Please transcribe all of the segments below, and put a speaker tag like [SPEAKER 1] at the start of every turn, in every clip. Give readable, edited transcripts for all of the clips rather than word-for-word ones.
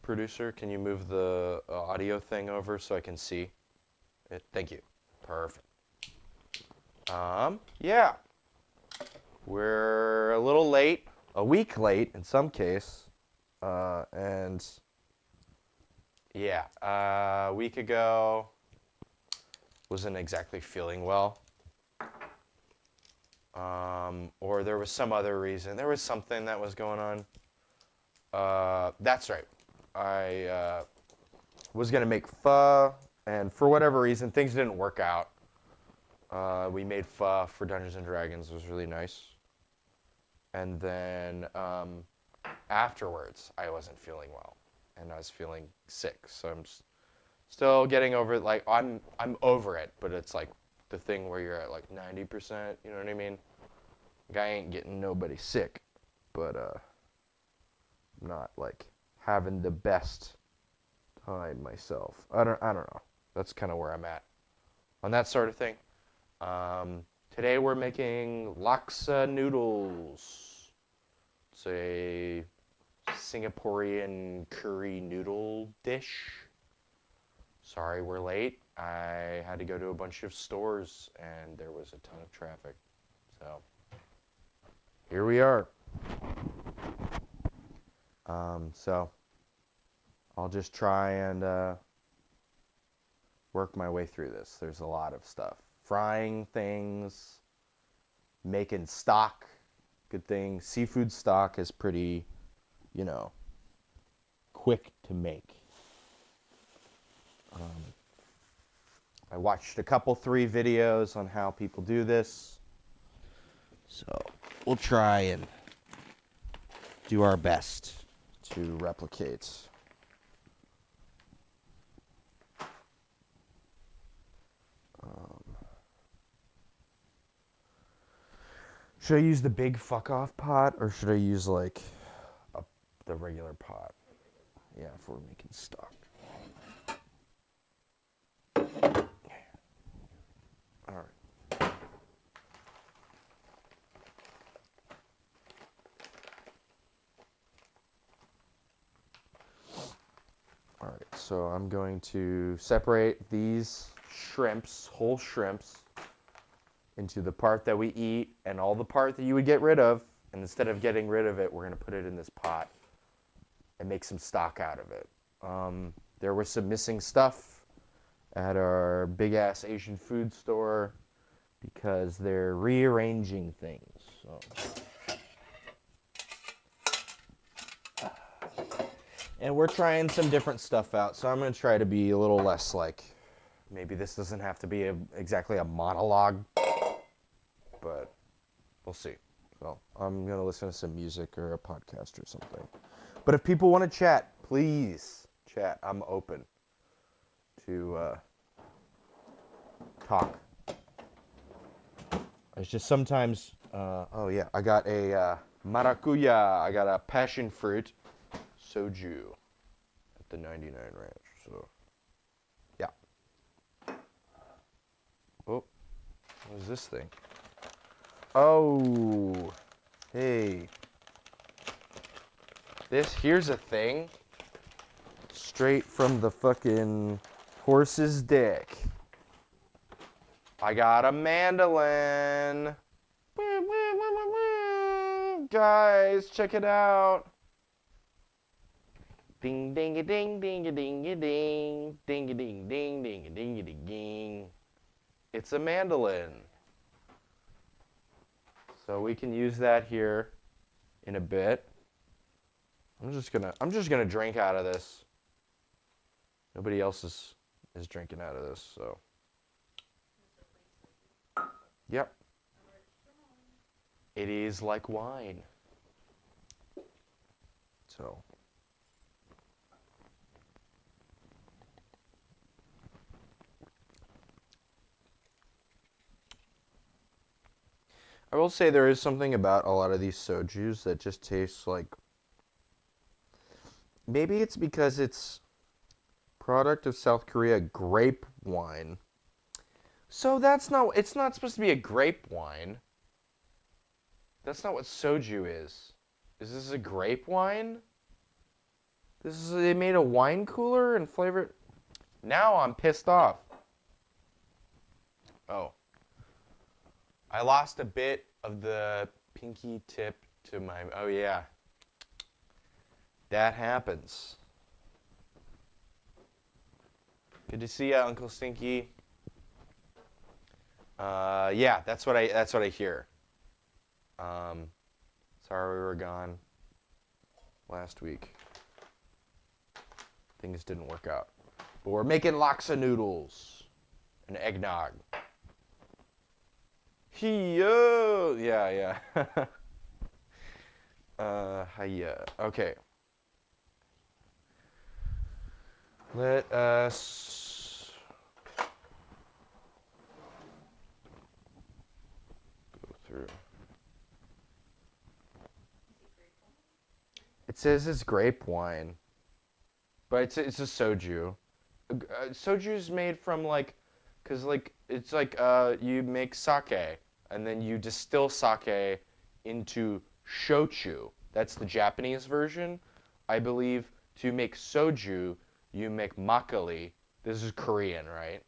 [SPEAKER 1] producer, can you move the audio thing over so I can see it? Thank you. Perfect. Yeah. We're a little late, a week late in some case. And yeah, a week ago, wasn't exactly feeling well. Or there was some other reason. There was something that was going on. That's right. I was going to make pho, and for whatever reason, things didn't work out. We made pho for Dungeons & Dragons. It was really nice. And then afterwards, I wasn't feeling well, and I was feeling sick. So I'm still getting over it. Like, I'm over it, but it's like the thing where you're at like 90%, you know what I mean? Like, I ain't getting nobody sick, but I'm not like having the best time myself. I don't know. That's kind of where I'm at on that sort of thing. Today we're making laksa noodles. It's a Singaporean curry noodle dish. Sorry we're late. I had to go to a bunch of stores and there was a ton of traffic. So here we are. So I'll just try and work my way through this. There's a lot of stuff. Frying things, making stock, good thing. Seafood stock is pretty, you know, quick to make. I watched a couple, 3 videos on how people do this. So we'll try and do our best to replicate. Should I use the big fuck off pot or should I use like the regular pot? Yeah, if we're making stock. All right. All right, so I'm going to separate these shrimps, whole shrimps, into the part that we eat and all the part that you would get rid of. And instead of getting rid of it, we're going to put it in this pot and make some stock out of it. There was some missing stuff at our big-ass Asian food store because they're rearranging things. So. And we're trying some different stuff out, so I'm going to try to be a little less like, maybe this doesn't have to be exactly a monologue, but we'll see. So I'm going to listen to some music or a podcast or something. But if people want to chat, please chat. I'm open to talk. It's just sometimes, oh yeah, I got a maracuya, I got a passion fruit soju at the 99 Ranch, so yeah. Oh, what is this thing? Oh, hey. Here's a thing straight from the fucking horse's dick. I got a mandolin. Guys, check it out. Ding ding a ding ding a ding a ding ding a ding ding ding a ding a ding ding. It's a mandolin. So we can use that here in a bit. I'm just gonna drink out of this. Nobody else is drinking out of this, so. Yep. It is like wine. So. I will say there is something about a lot of these sojus that just tastes like, maybe it's because it's product of South Korea grape wine. So it's not supposed to be a grape wine. That's not what soju is. Is this a grape wine? They made a wine cooler and flavored. Now I'm pissed off. Oh, I lost a bit of the pinky tip to my. Oh yeah, that happens. Good to see you, Uncle Stinky. Yeah, that's what I hear. Um, Sorry we were gone last week. Things didn't work out. But we're making laksa noodles and eggnog. Yeah. Hiya. Okay. Let us go through. It says it's grape wine, but it's a soju. Soju is made from like, cause like it's like you make sake and then you distill sake into shochu. That's the Japanese version. I believe to make soju, you make makgeolli. This is Korean, right?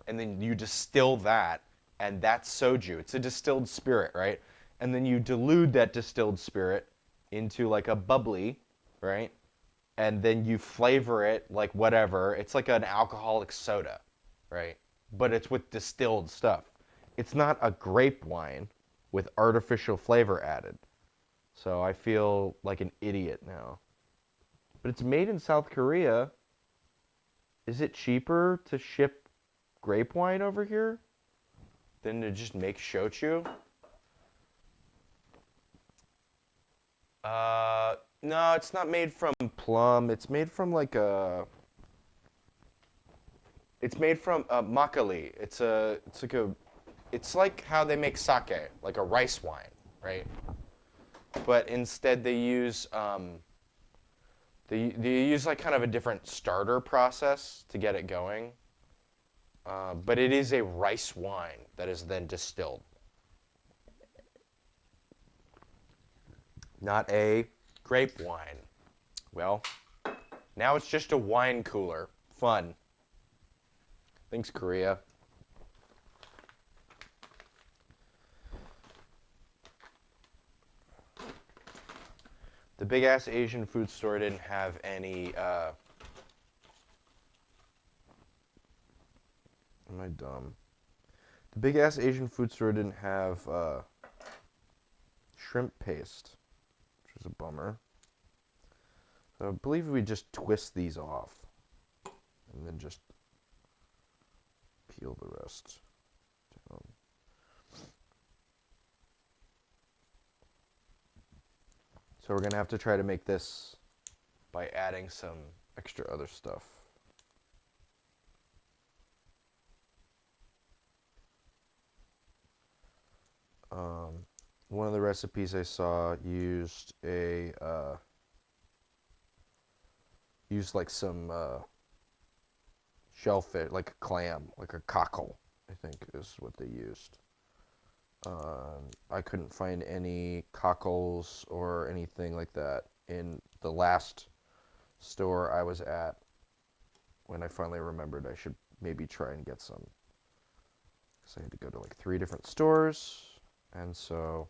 [SPEAKER 1] And then you distill that, and that's soju. It's a distilled spirit, right? And then you dilute that distilled spirit into like a bubbly, right? And then you flavor it like whatever. It's like an alcoholic soda, right? But it's with distilled stuff. It's not a grape wine with artificial flavor added. So I feel like an idiot now. But it's made in South Korea. Is it cheaper to ship grape wine over here than to just make shochu? No, it's not made from plum. It's made from like a. It's made from makgeolli. It's like how they make sake, like a rice wine, right? But instead they use like kind of a different starter process to get it going. But it is a rice wine that is then distilled. Not a grape wine. Well, now it's just a wine cooler. Fun. Thanks, Korea. The big ass Asian food store didn't have any. Am I dumb? The big ass Asian food store didn't have shrimp paste, which is a bummer. So I believe we just twist these off and then just peel the rest down. So we're going to have to try to make this by adding some extra other stuff. One of the recipes I saw used like some shellfish, like a clam, like a cockle, I think is what they used. I couldn't find any cockles or anything like that in the last store I was at when I finally remembered I should maybe try and get some. Because I had to go to like 3 different stores, and so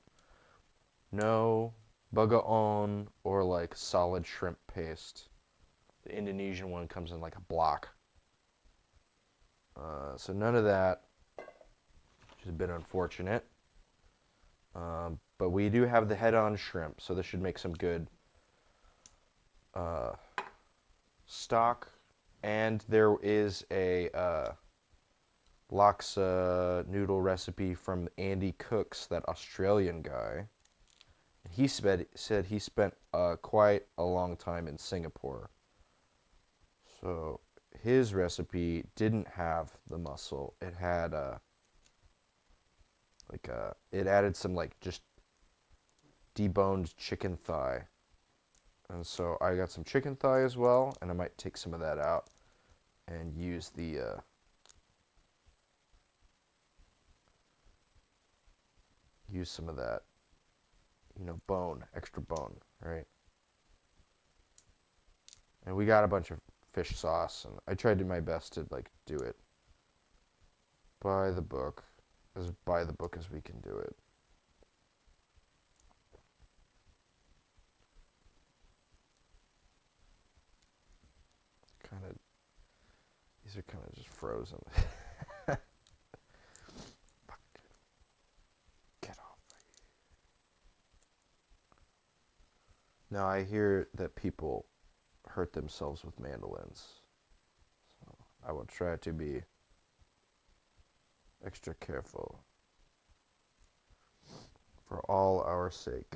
[SPEAKER 1] no bagaon or like solid shrimp paste. The Indonesian one comes in like a block. So none of that, which has been unfortunate. But we do have the head-on shrimp, so this should make some good stock. And there is a laksa noodle recipe from Andy Cooks, that Australian guy. He said he spent quite a long time in Singapore. So his recipe didn't have the mussel. It had it added some like just deboned chicken thigh. And so I got some chicken thigh as well, and I might take some of that out and use use some of that, bone, extra bone, right? And we got a bunch of fish sauce, and I tried to my best to like do it by the book, as by the book as we can do it. Kind of, these are kind of just frozen. Get off. Now I hear that people hurt themselves with mandolins. So I will try to be extra careful for all our sake.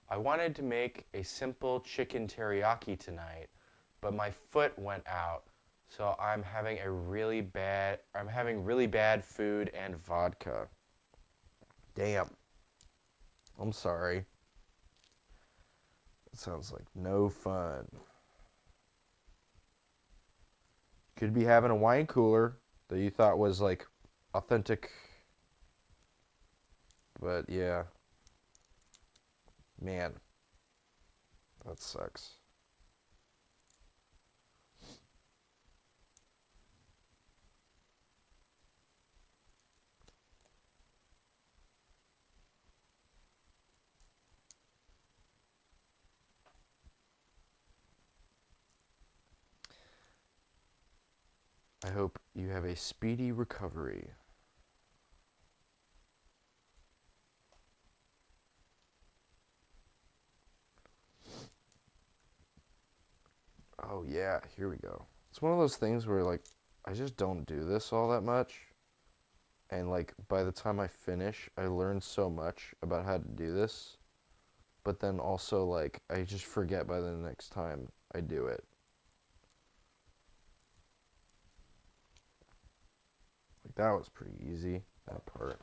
[SPEAKER 1] I wanted to make a simple chicken teriyaki tonight, but my foot went out, so I'm having really bad food and vodka. Damn. I'm sorry. It sounds like no fun. Could be having a wine cooler that you thought was like authentic. But yeah. Man. That sucks. I hope you have a speedy recovery. Oh yeah, here we go. It's one of those things where like I just don't do this all that much. And like by the time I finish, I learn so much about how to do this. But then also like I just forget by the next time I do it. Like that was pretty easy, that part.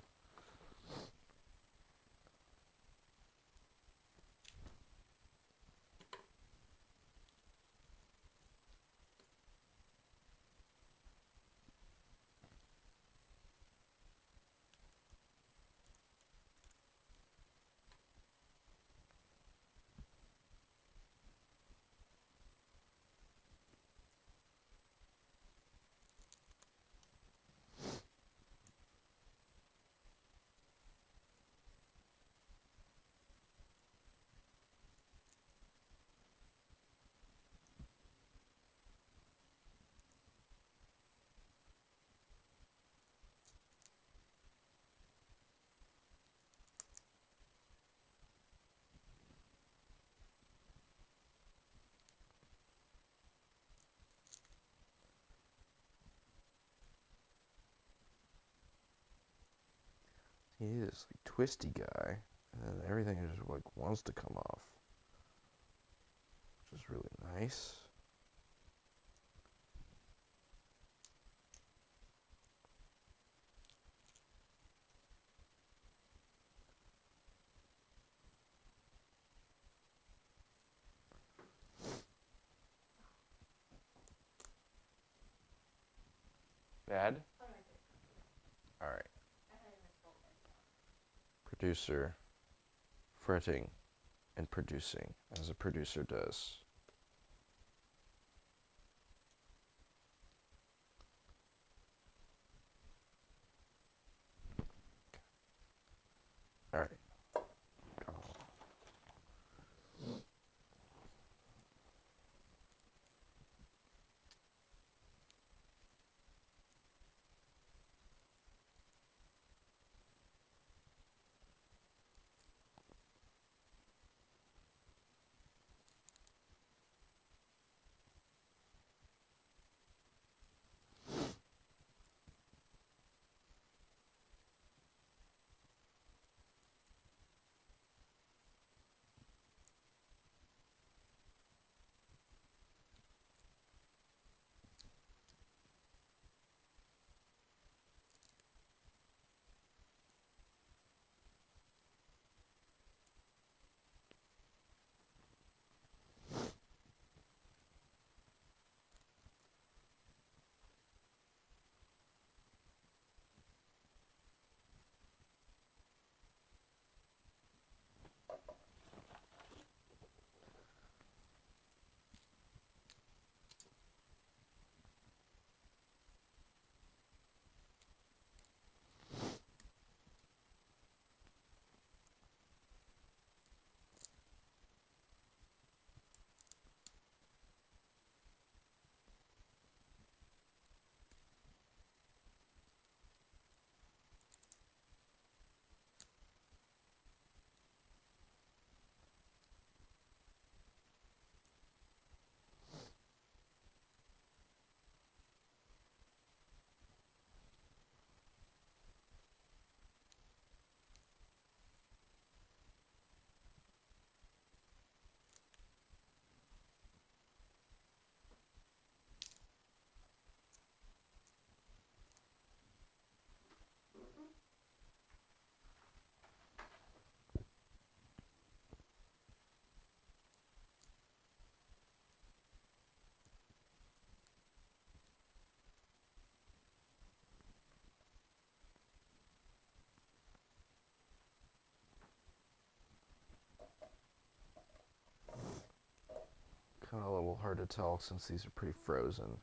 [SPEAKER 1] He is this like twisty guy, and then everything just like wants to come off, which is really nice. Bad? All right. Producer fretting and producing as a producer does. All right. Kind of a little hard to tell since these are pretty frozen.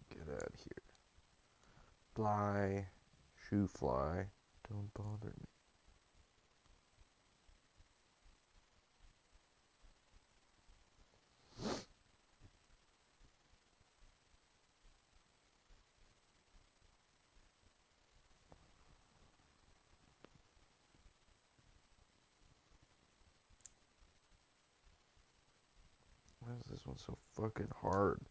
[SPEAKER 1] Get out of here. Fly, shoo fly, don't bother me. Why is this one so fucking hard?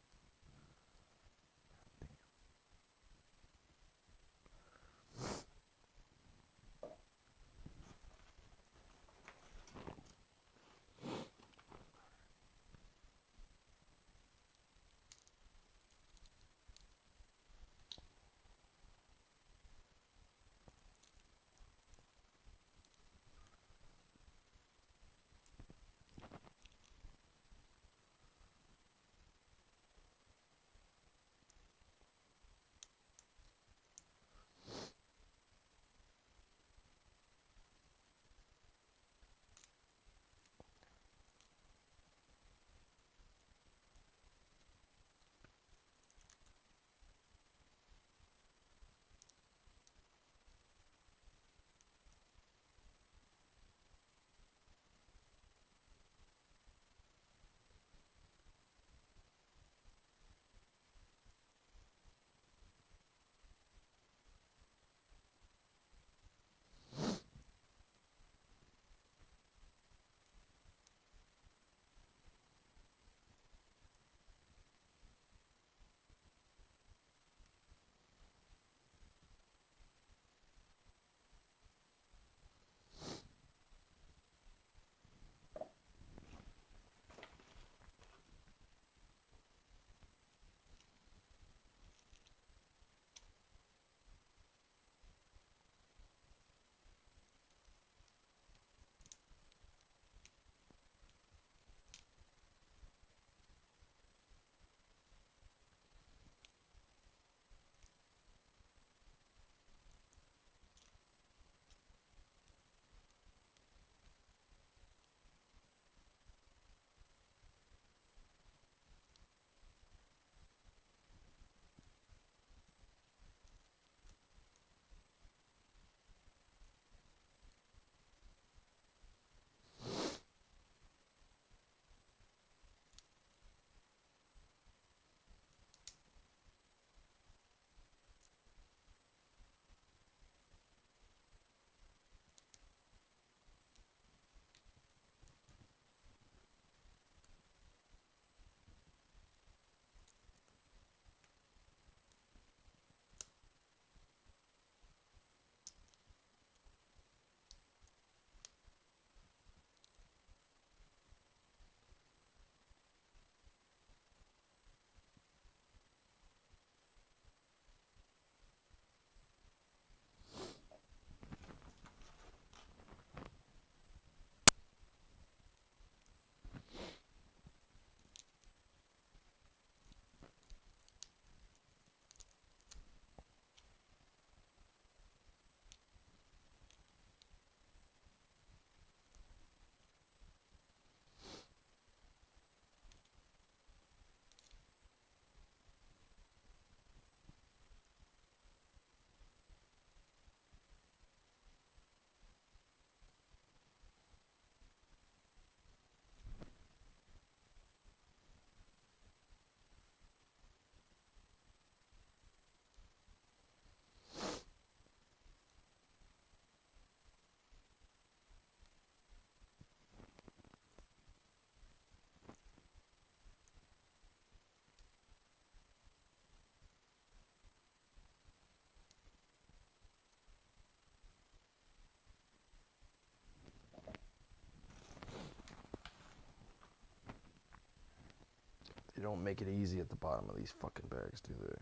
[SPEAKER 1] don't make it easy at the bottom of these fucking bags, do they?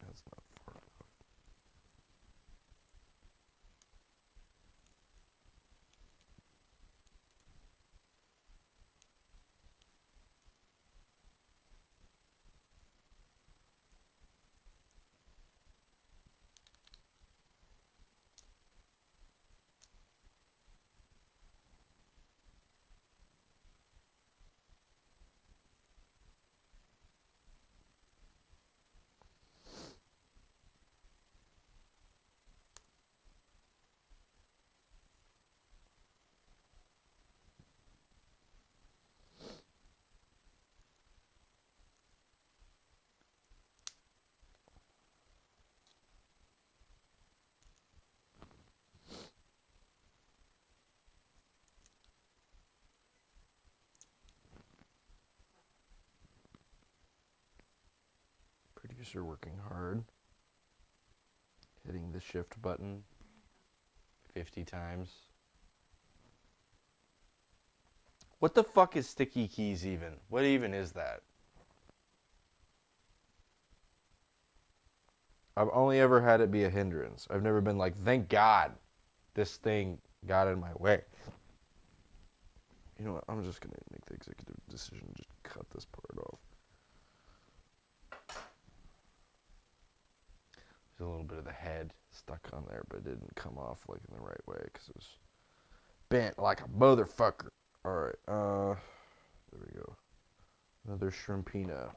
[SPEAKER 1] That's not far enough. Producer working hard. Hitting the shift button 50 times. What the fuck is sticky keys even? What even is that? I've only ever had it be a hindrance. I've never been like, thank God this thing got in my way. You know what? I'm just going to make the executive decision and just cut this part off. There's a little bit of the head stuck on there, but it didn't come off like in the right way because it was bent like a motherfucker. Alright, there we go. Another shrimpina.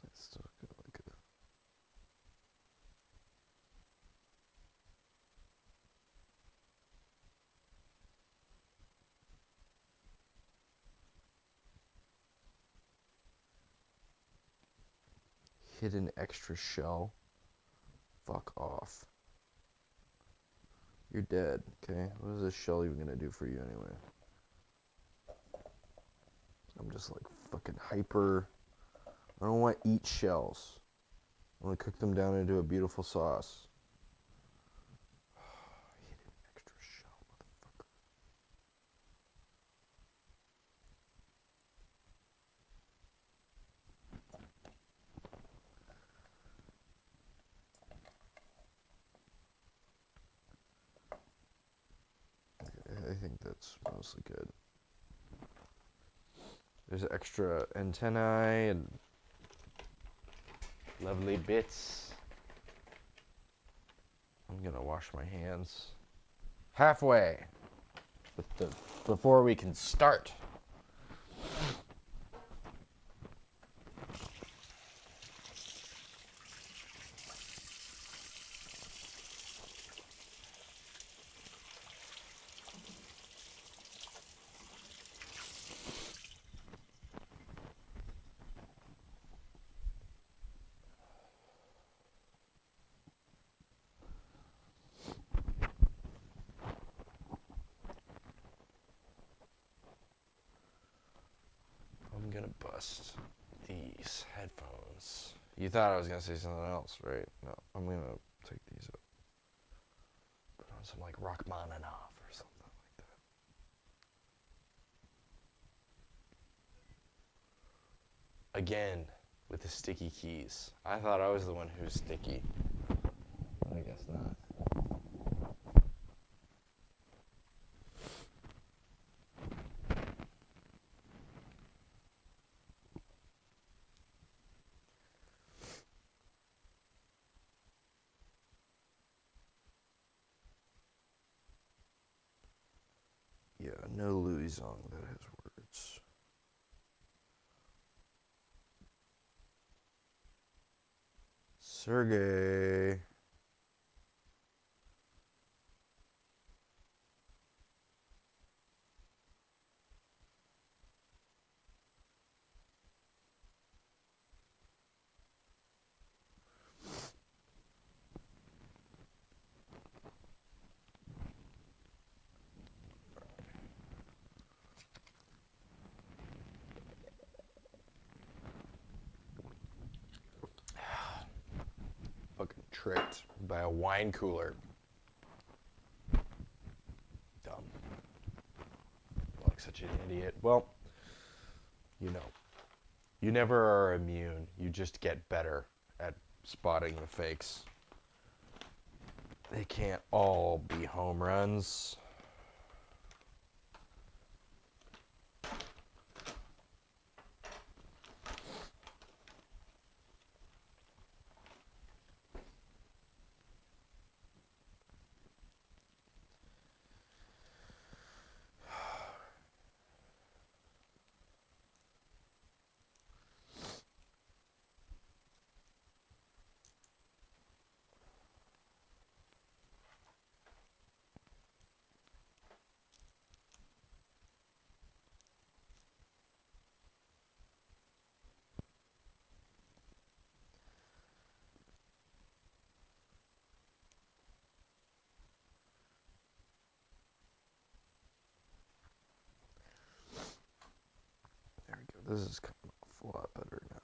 [SPEAKER 1] It's still got like a hidden extra shell. Fuck off. You're dead, okay? What is this shell even gonna do for you anyway? I'm just like fucking hyper. I don't want to eat shells. I want to cook them down into a beautiful sauce. Hidden extra shell, motherfucker. Okay, I think that's mostly good. There's extra antennae and lovely bits. I'm gonna wash my hands halfway before we can start. I'm gonna bust these headphones. You thought I was gonna say something else, right? No, I'm gonna take these up. Put on some like Rachmaninoff or something like that. Again, with the sticky keys. I thought I was the one who's sticky. I guess not. Yeah, no Louis song that has words. Sergey. Fucking tricked by a wine cooler. Dumb. Like such an idiot. Well, you know, you never are immune. You just get better at spotting the fakes. They can't all be home runs. There we go. This is coming off a lot better now.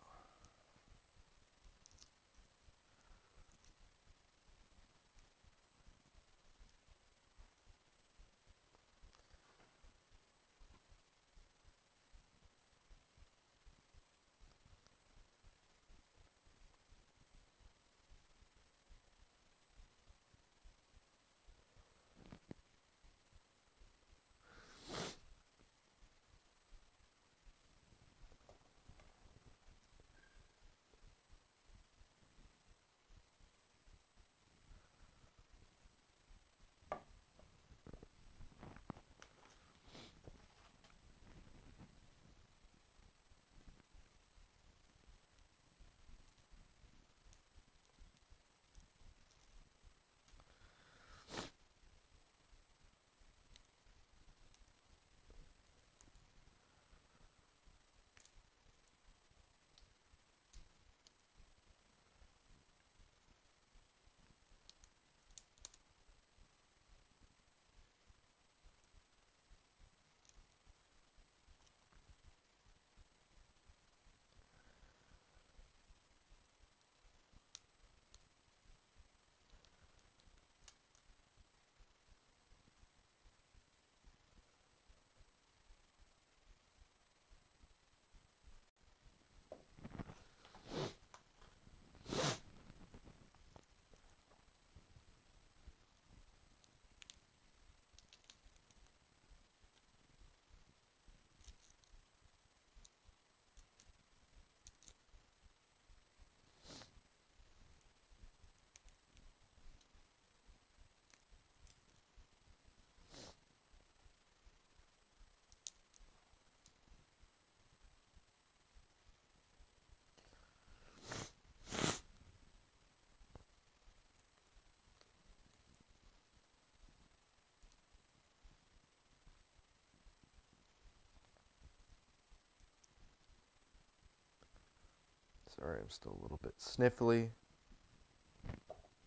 [SPEAKER 1] Sorry, I'm still a little bit sniffly.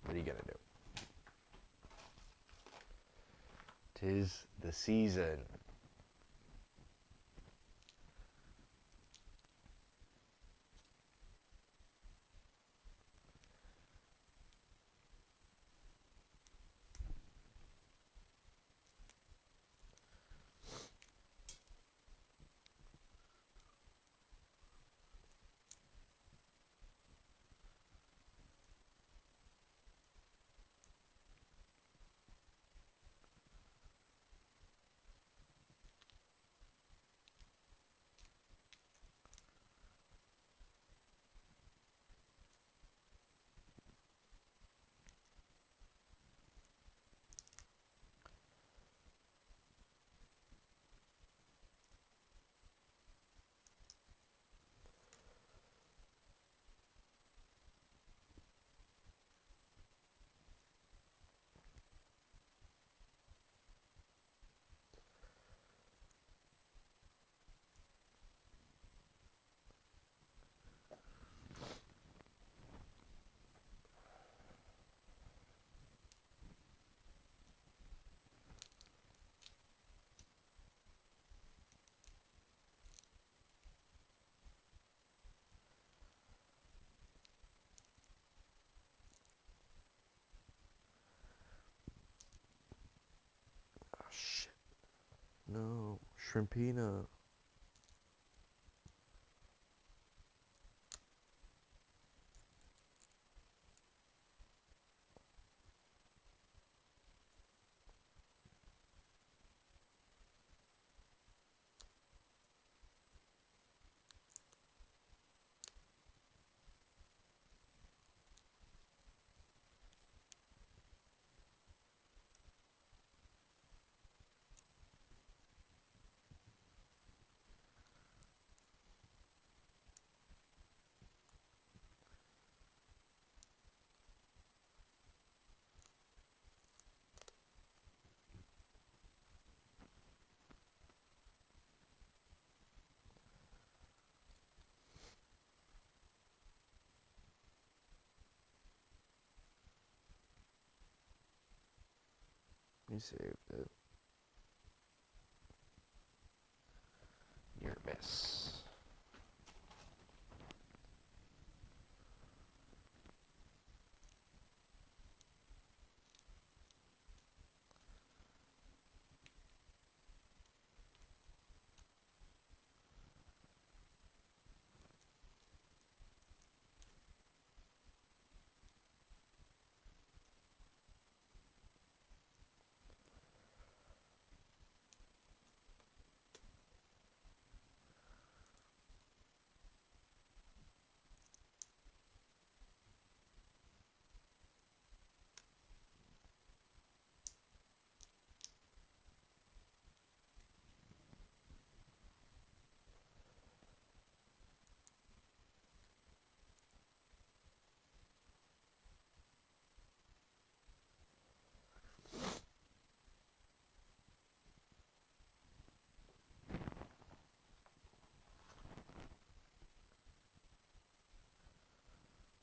[SPEAKER 1] What are you gonna do? 'Tis the season. Shrimpina. You saved it. Near miss.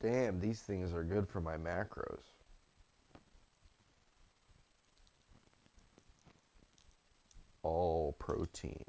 [SPEAKER 1] Damn, these things are good for my macros. All protein.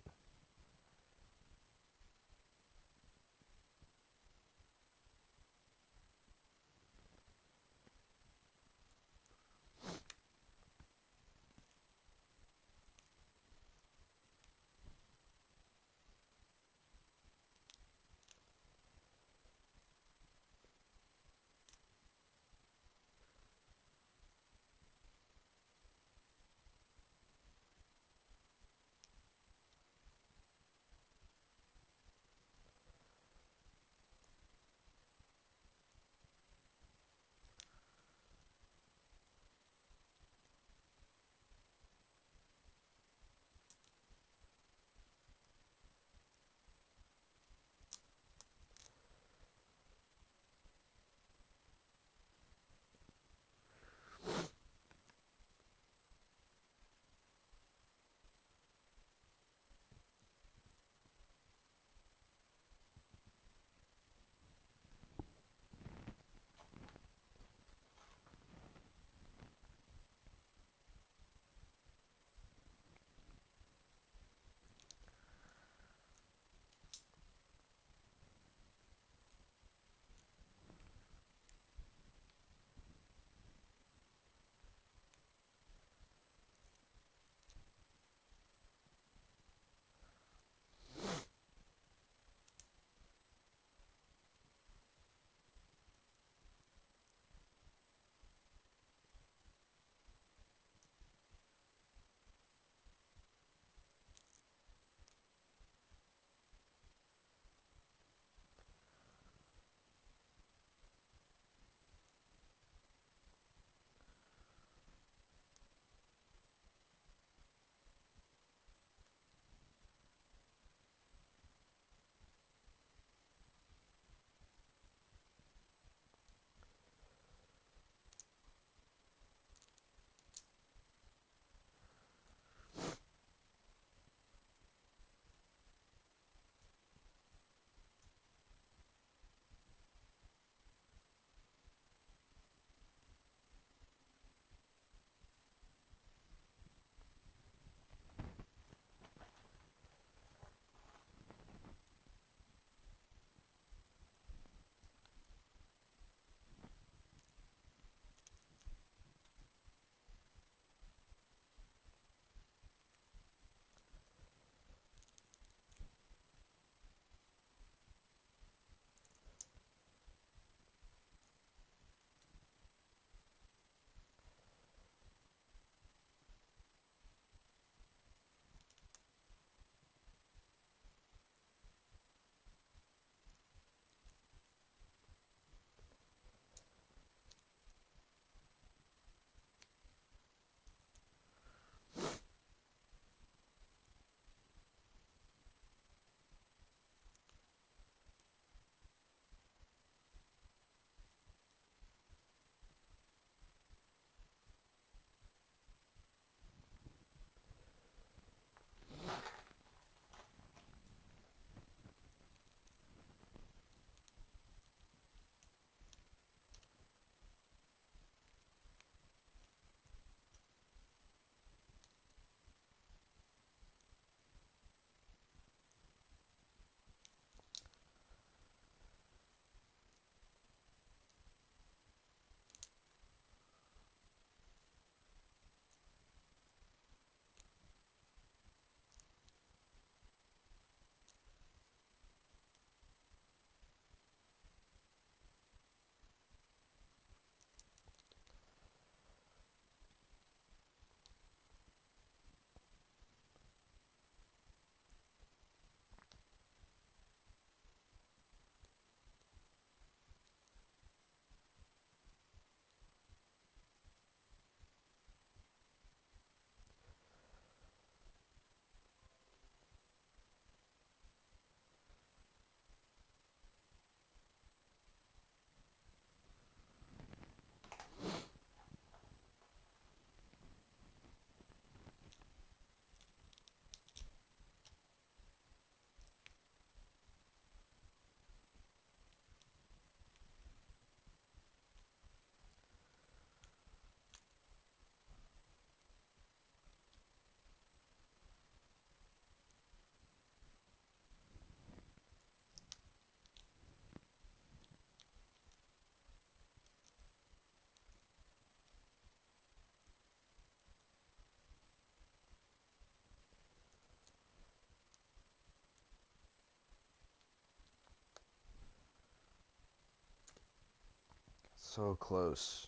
[SPEAKER 1] so close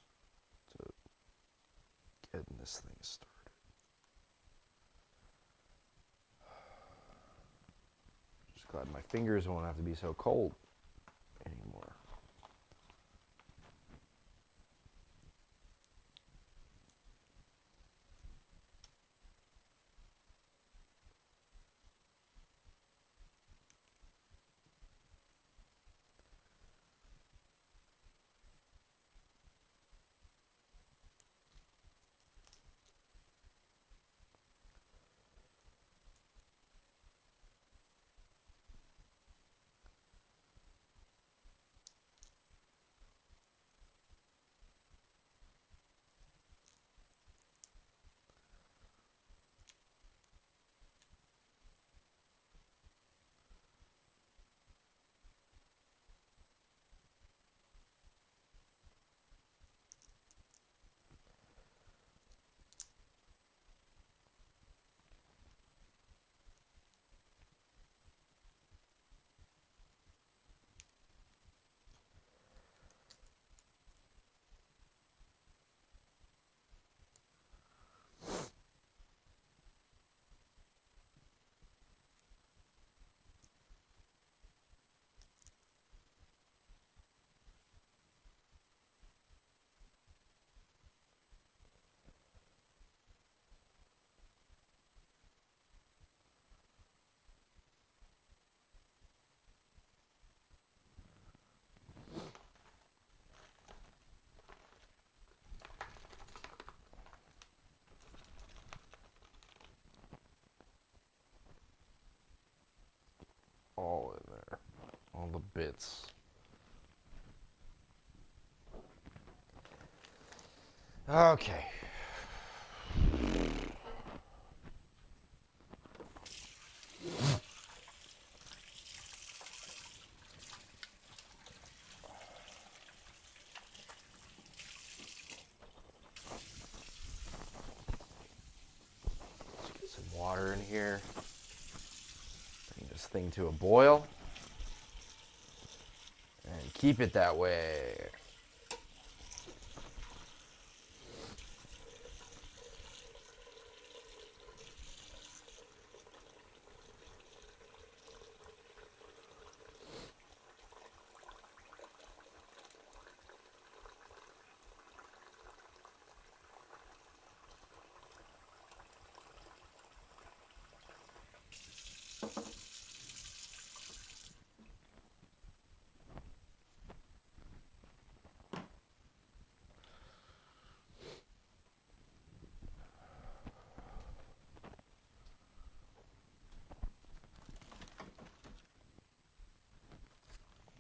[SPEAKER 1] to getting this thing started. Just glad my fingers won't have to be so cold anymore. All in there. All the bits. Okay. Let's get some water in here. Bring this thing to a boil. And keep it that way.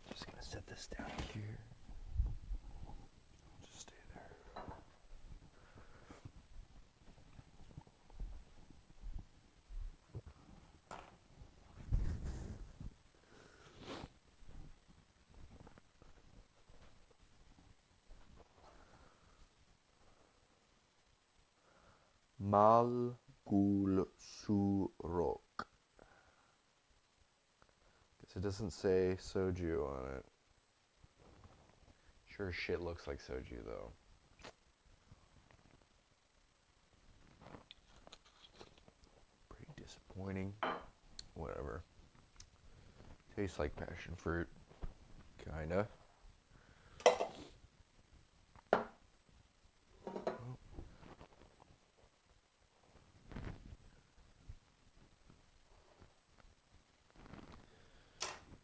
[SPEAKER 1] Just gonna set this down here. Just stay there. Malgul Surok. Guess it doesn't say soju on it. Sure as shit looks like soju though. Pretty disappointing. Whatever. Tastes like passion fruit. Kinda.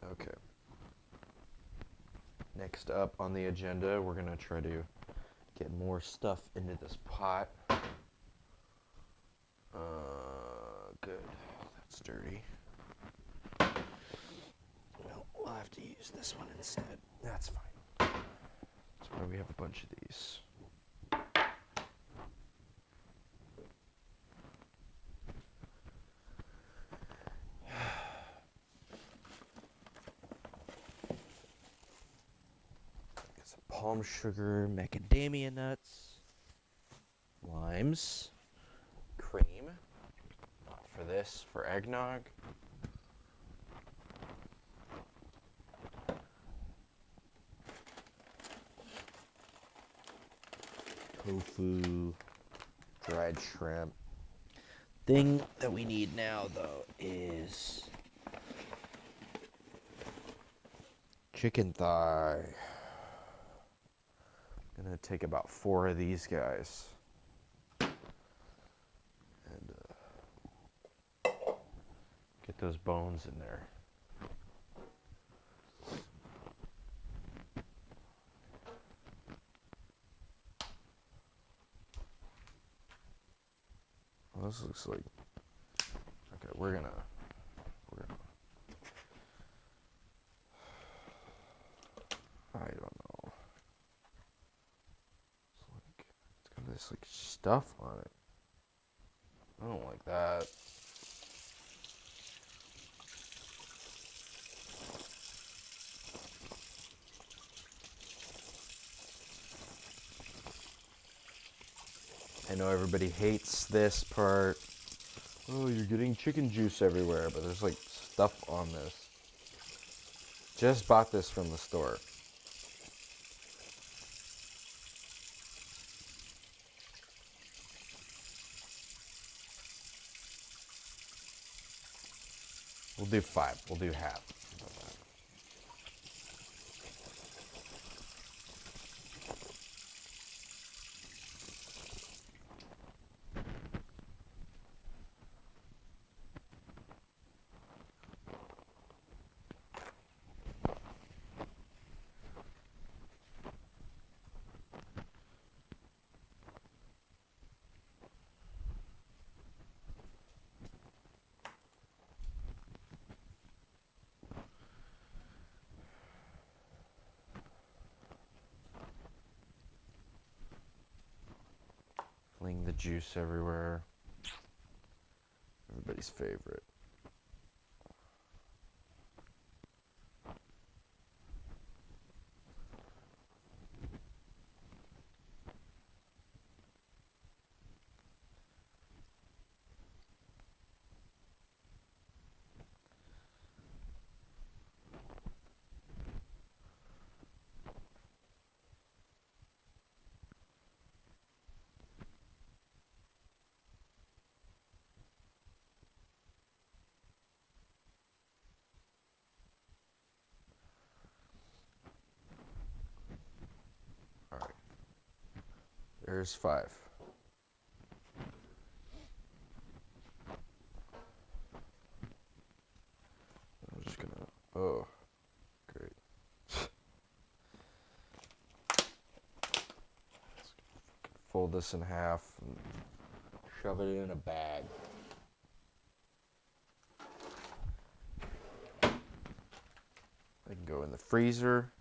[SPEAKER 1] Okay. Next up on the agenda, we're gonna try to get more stuff into this pot. Good. That's dirty. Well, we'll have to use this one instead. That's fine. That's why we have a bunch of these. Palm sugar, macadamia nuts, limes, cream, not for this, for eggnog. tofu, dried shrimp. Thing that we need now, though, is chicken thigh. I'm gonna take about 4 of these guys and get those bones in there. Well, this looks like, okay, we're gonna I don't know. It's got this like stuff on it. I don't like that. I know everybody hates this part. Oh, you're getting chicken juice everywhere, but there's like stuff on this. Just bought this from the store. We'll do 5. We'll do half. Fling the juice everywhere. Everybody's favorite. All right. There's 5. I'm just gonna, oh, great. Fold this in half and shove it in a bag. They can go in the freezer.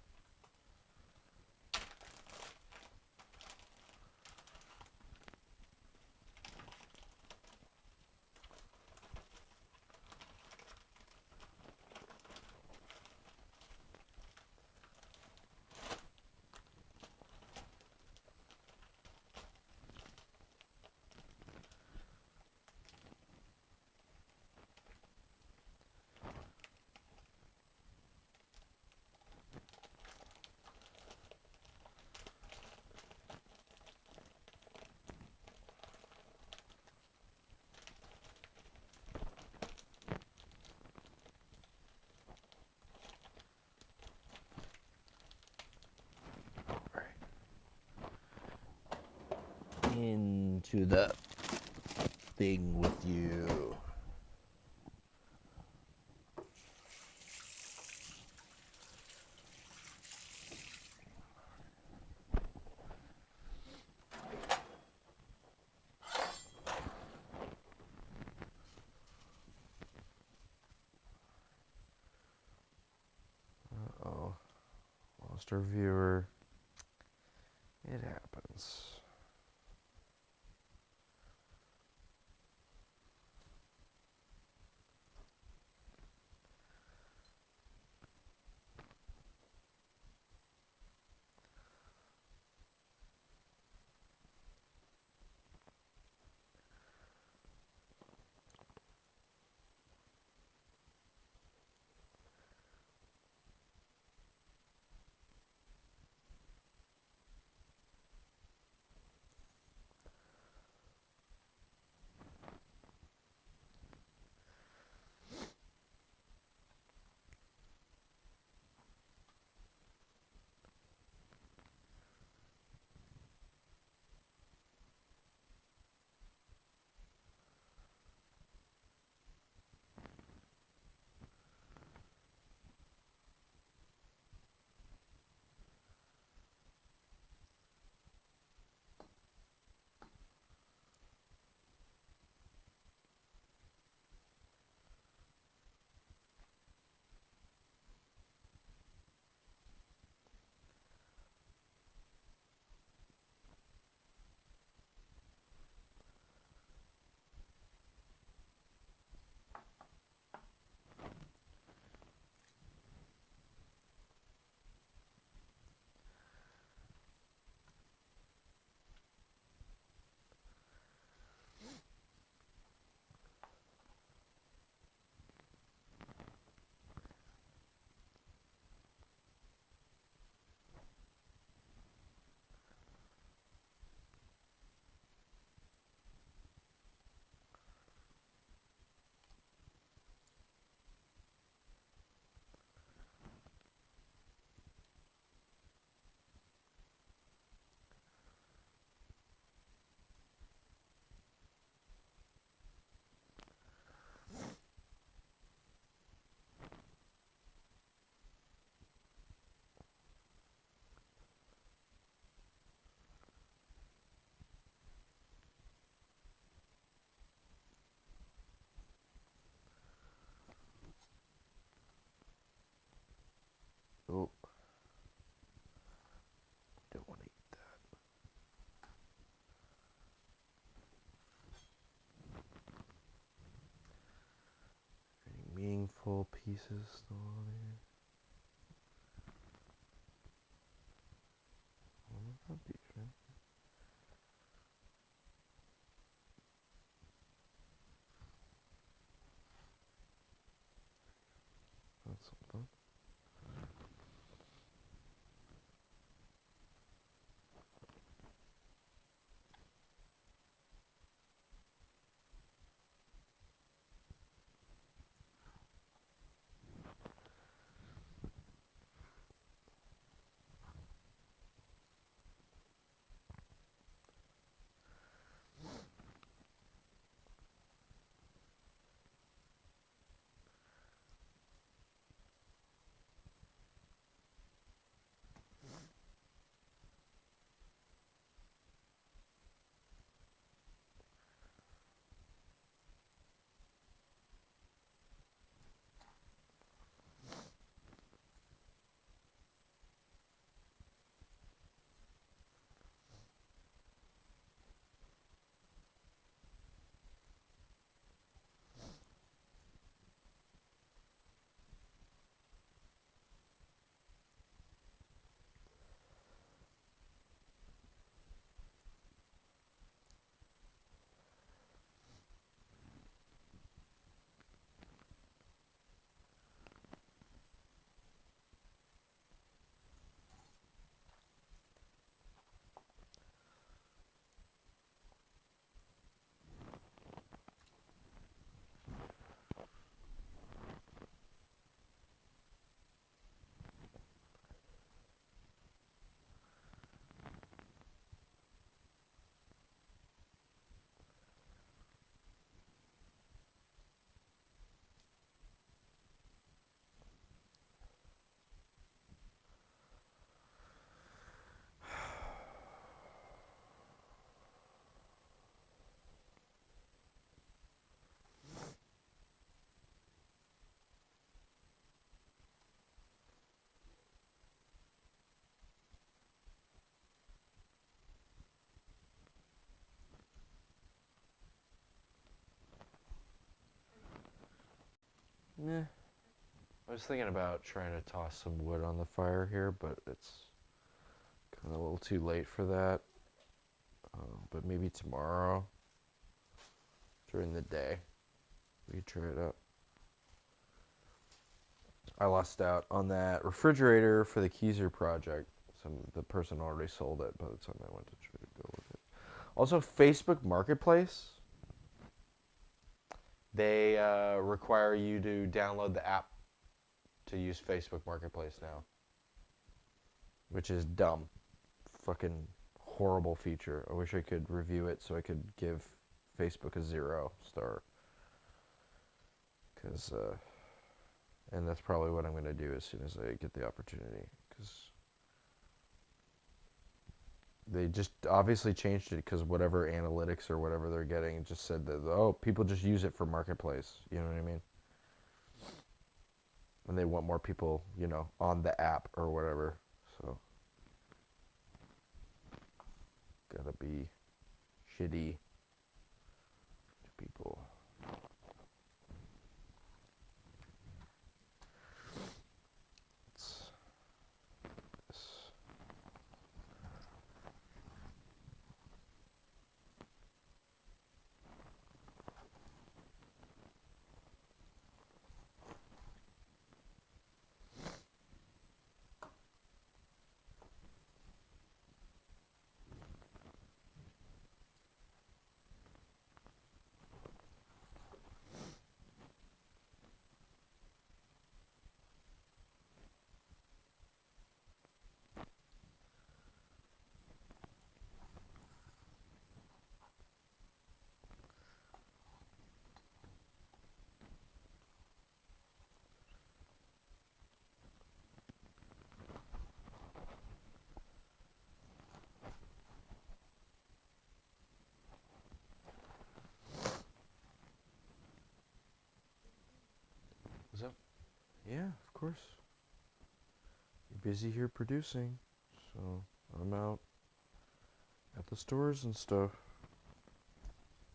[SPEAKER 1] Into the thing with you. Uh-oh. Lost our viewer. It happens. little pieces still on here. Not deep, man. That's something. Yeah. I was thinking about trying to toss some wood on the fire here, but it's kind of a little too late for that. But maybe tomorrow, during the day, we could try it out. I lost out on that refrigerator for the Keyser project. The person already sold it by the time I went to try to go with it. Also, Facebook Marketplace. They require you to download the app to use Facebook Marketplace now, which is dumb. Fucking horrible feature. I wish I could review it so I could give Facebook a 0 star. Because, and that's probably what I'm going to do as soon as I get the opportunity. Because they just obviously changed it because whatever analytics or whatever they're getting just said that, oh, people just use it for Marketplace. You know what I mean? And they want more people, you know, on the app or whatever. So, gotta be shitty to people. What's up? Yeah, of course. You're busy here producing, so I'm out at the stores and stuff.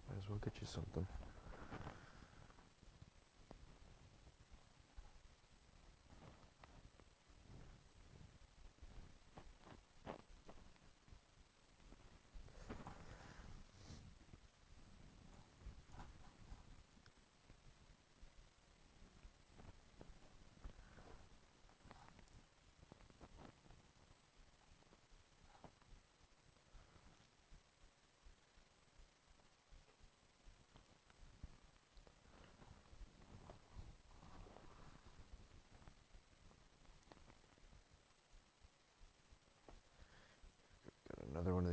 [SPEAKER 1] Might as well get you something.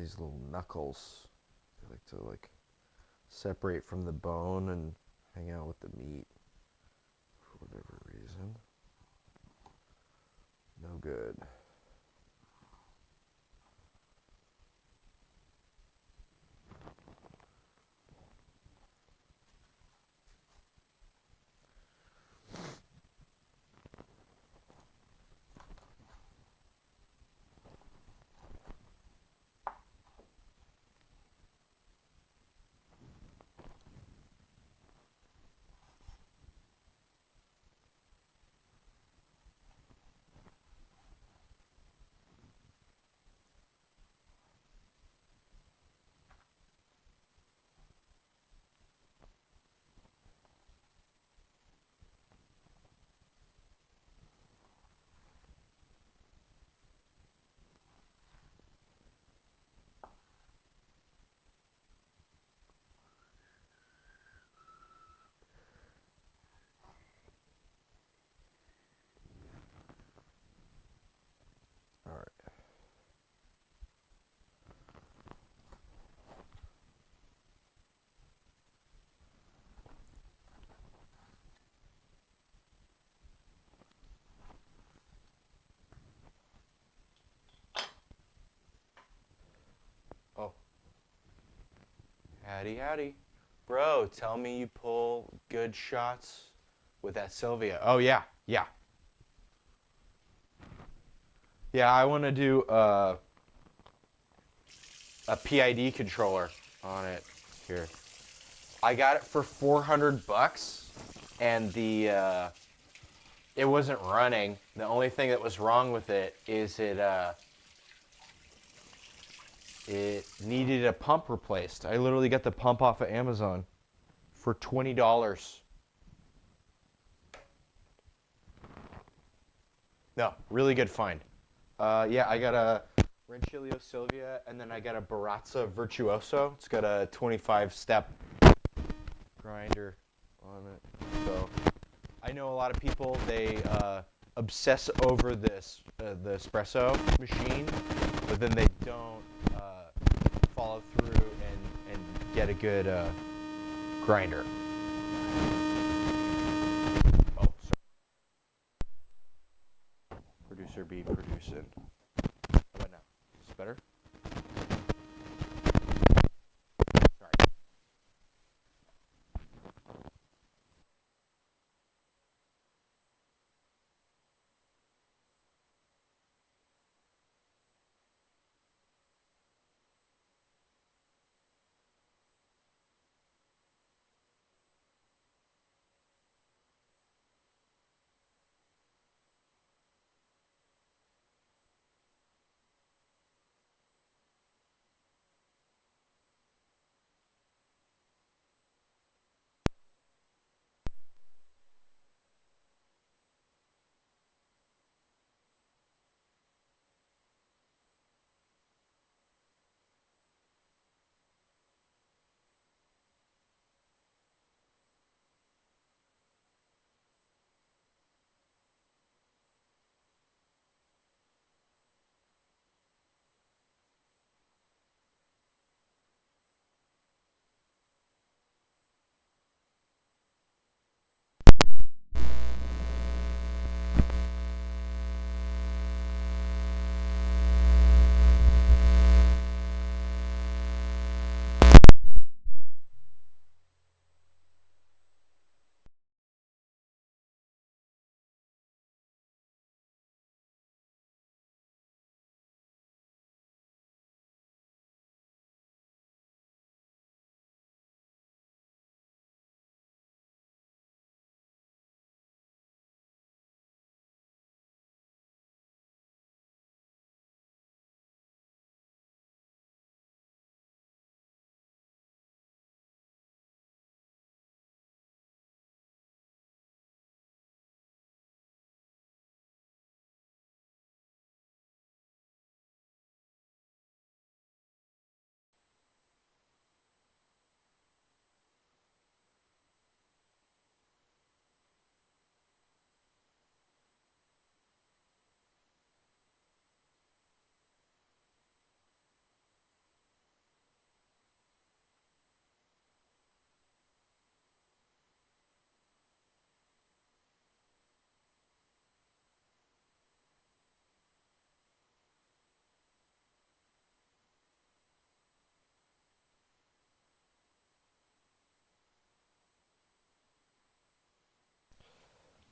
[SPEAKER 1] these little knuckles. They like to like separate from the bone and hang out with the meat for whatever reason. No good. All right. Oh. Howdy, howdy. Bro, tell me you pull good shots with that Sylvia. Oh, yeah. Yeah. Yeah, I want to do a PID controller on it here. I got it for $400 and the it wasn't running. The only thing that was wrong with it is it needed a pump replaced. I literally got the pump off of Amazon for $20. No, really good find. Yeah, I got a Rancilio Sylvia, and then I got a Barazza Virtuoso. It's got a 25-step grinder on it. So I know a lot of people, they obsess over this the espresso machine, but then they don't follow through and get a good grinder. Oh, sorry. Producer B producing. How about now? Is this better? Sorry.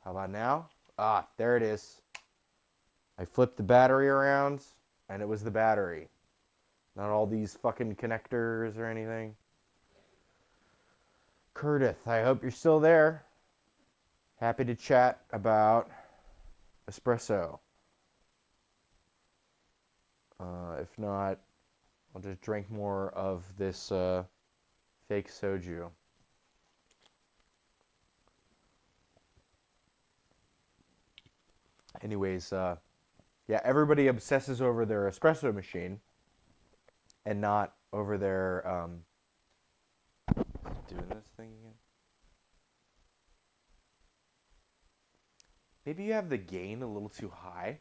[SPEAKER 1] How about now? Ah, there it is. I flipped the battery around, and it was the battery. Not all these fucking connectors or anything. Curtis, I hope you're still there. Happy to chat about espresso. If not, I'll just drink more of this fake soju. Anyways, yeah, everybody obsesses over their espresso machine and not over their doing this thing again. Maybe you have the gain a little too high.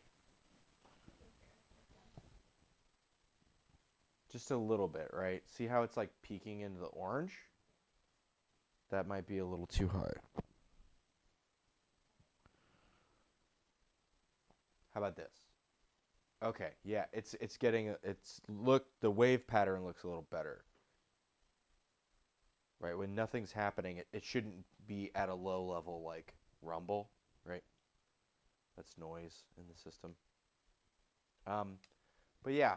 [SPEAKER 1] Just a little bit, right? See how it's like peeking into the orange? That might be a little too high. How about this? Okay, yeah, it's getting the wave pattern looks a little better. Right, when nothing's happening, it shouldn't be at a low level like rumble, right? That's noise in the system. But yeah,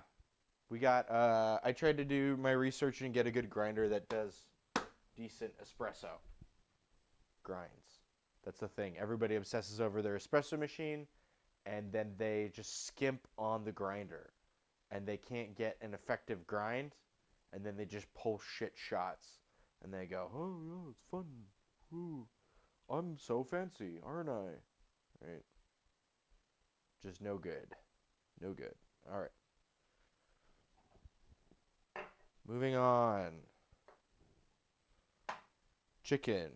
[SPEAKER 1] we got I tried to do my research and get a good grinder that does decent espresso grinds. That's the thing. Everybody obsesses over their espresso machine and then they just skimp on the grinder and they can't get an effective grind and then they just pull shit shots and they go, "Oh, yeah, it's fun. Ooh, I'm so fancy, aren't I?" Right? Just no good. No good. All right. Moving on. Chicken.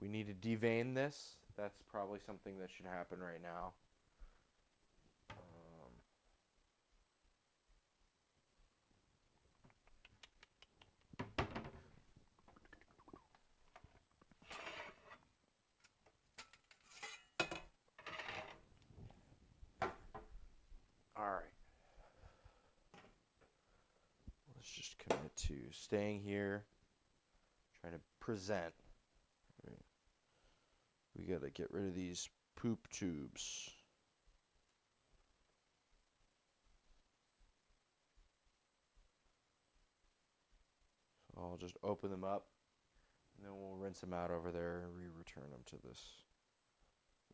[SPEAKER 1] We need to devein this. That's probably something that should happen right now. All right. Let's just commit to staying here, trying to present. Right. We got to get rid of these poop tubes. So I'll just open them up, and then we'll rinse them out over there and return them to this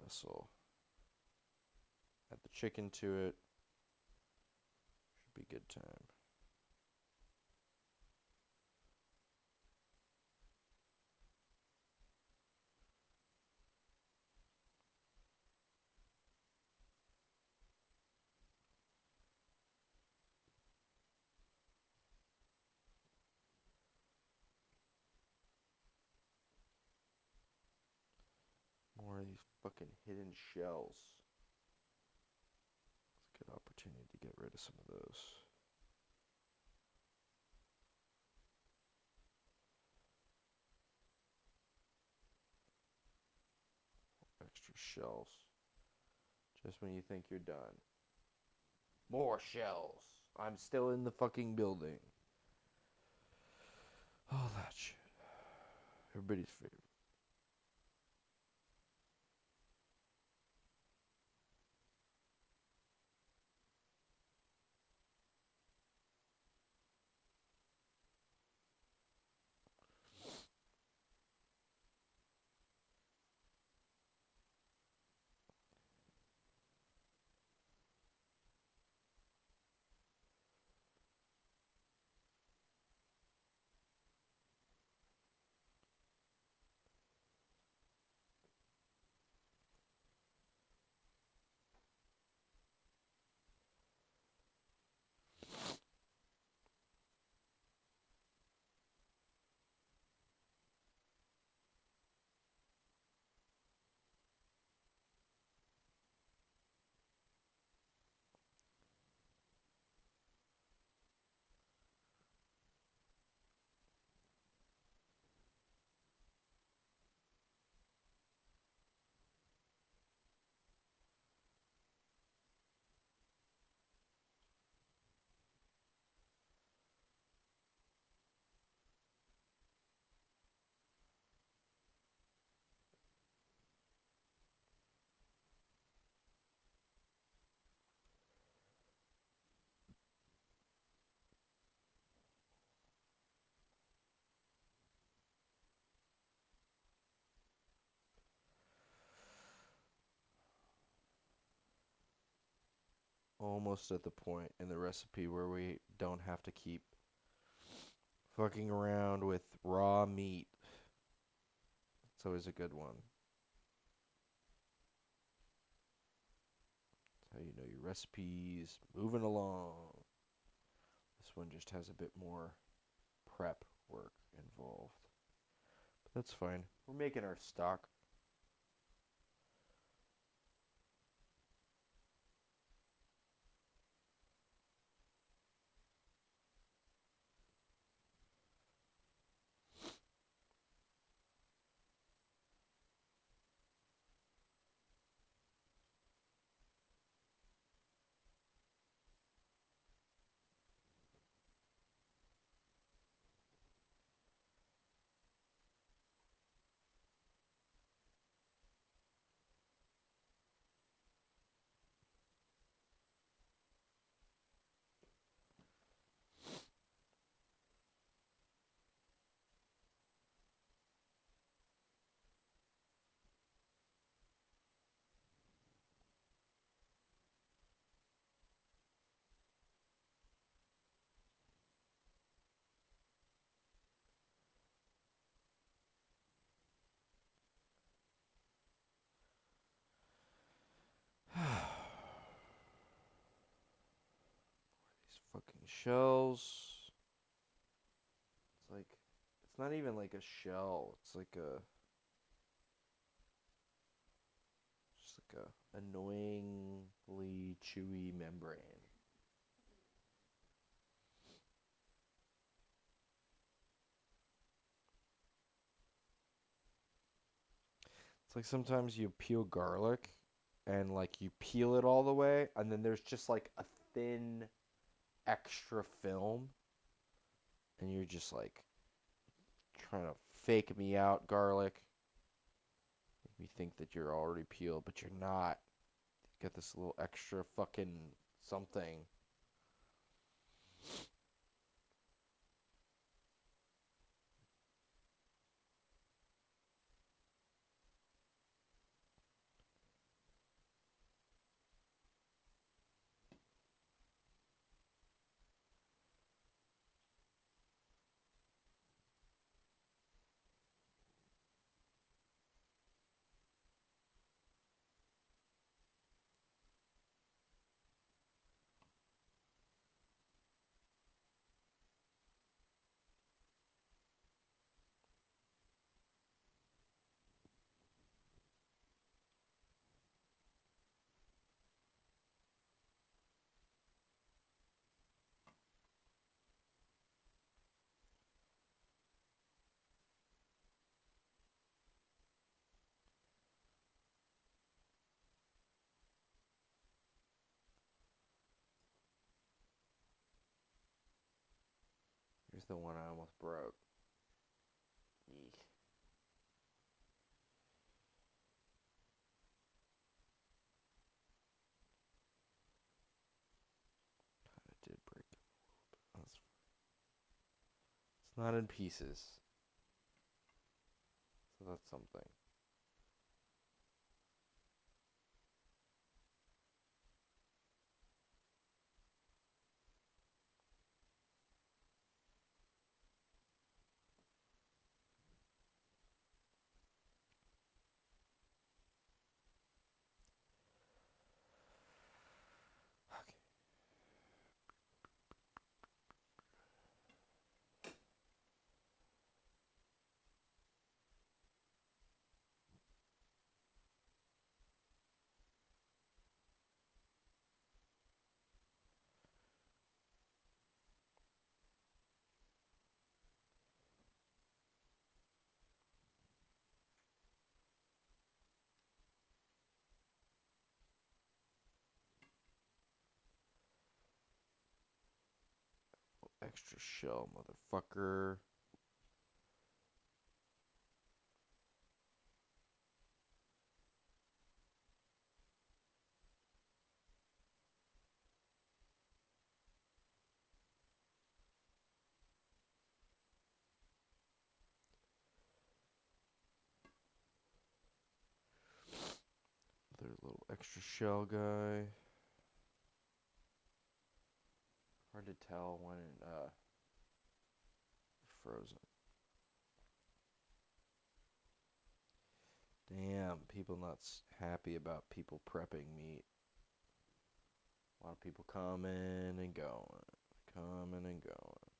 [SPEAKER 1] vessel. Add the chicken to it. Should be good time. More of these fucking hidden shells. It's a good opportunity to get rid of some of those. Extra shells. Just when you think you're done. More shells. I'm still in the fucking building. All that shit. Everybody's favorite. almost at the point in the recipe where we don't have to keep fucking around with raw meat. It's always a good one. That's how you know your recipe's moving along. This one just has a bit more prep work involved. But that's fine. We're making our stock. These fucking shells. It's like, it's not even like a shell. It's like a, just like a annoyingly chewy membrane. It's like sometimes you peel garlic and like you peel it all the way and then there's just like a thin extra film and you're just like trying to fake me out, garlic. Make me think that you're already peeled, but you're not. You got this little extra fucking something. Here's the one I almost broke. Eek. I did break it a little bit. It's not in pieces. So that's something. Okay. Extra shell, motherfucker. Another little extra shell guy. hard to tell when it frozen. Damn, people not happy about people prepping meat. A lot of people coming and going, coming and going.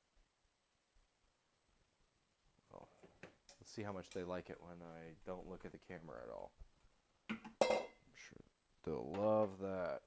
[SPEAKER 1] Well, let's see how much they like it when I don't look at the camera at all. I'm sure they'll love that.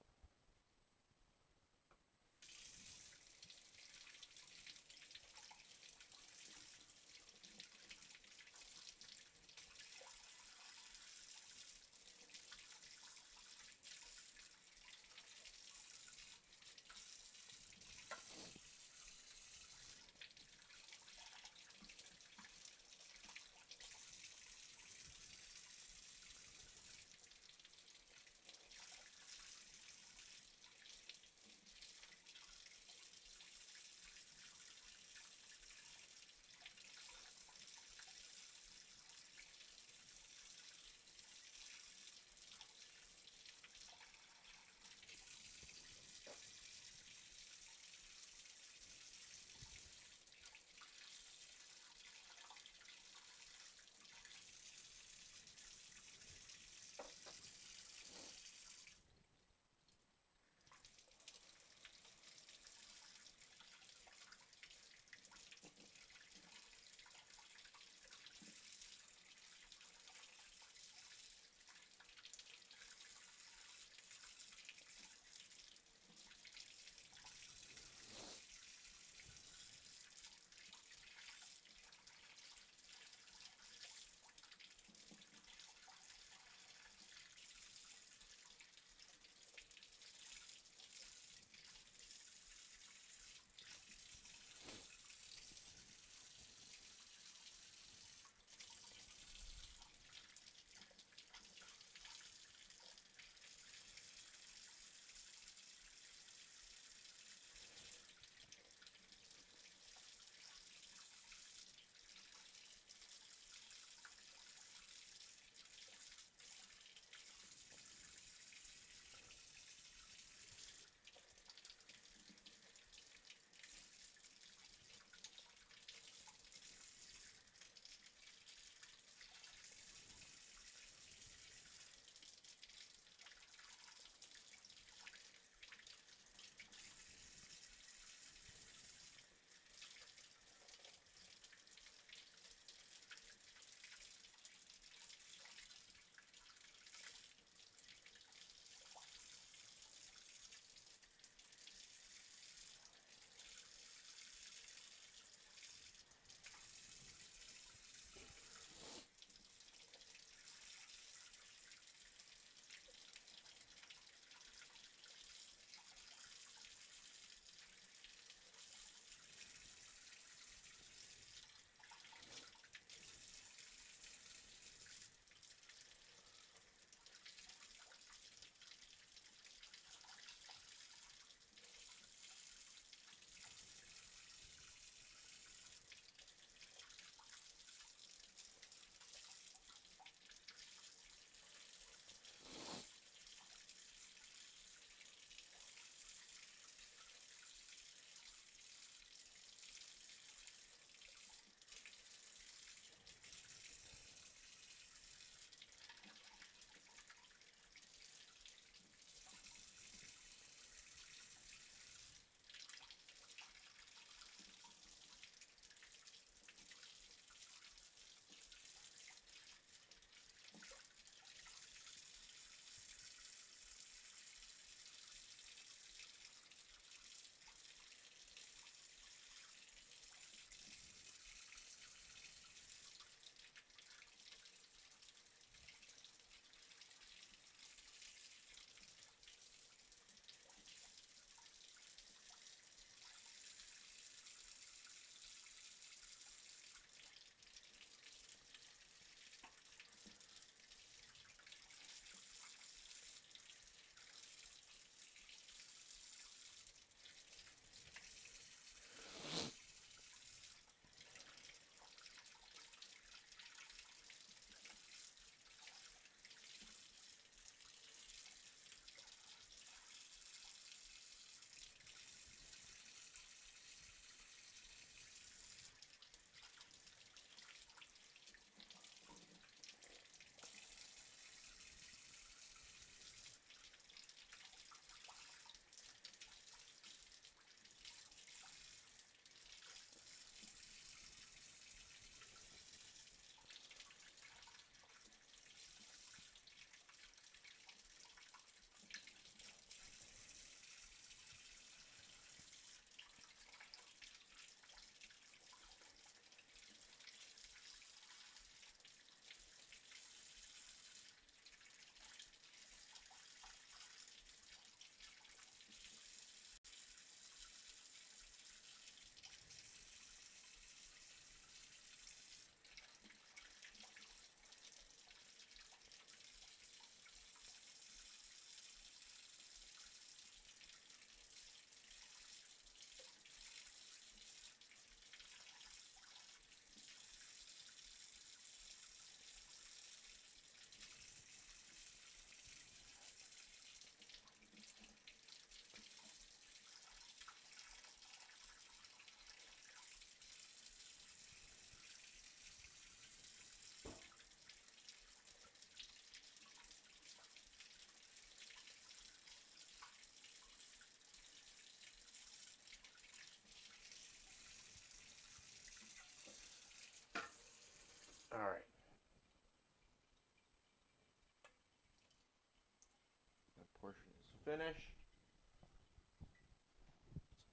[SPEAKER 1] finished.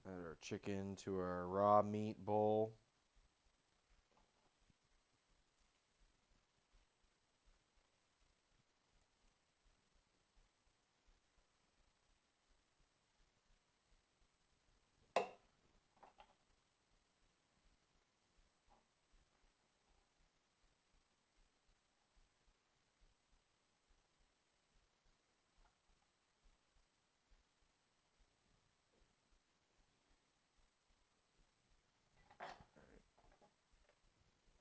[SPEAKER 1] Let's add our chicken to our raw meat bowl.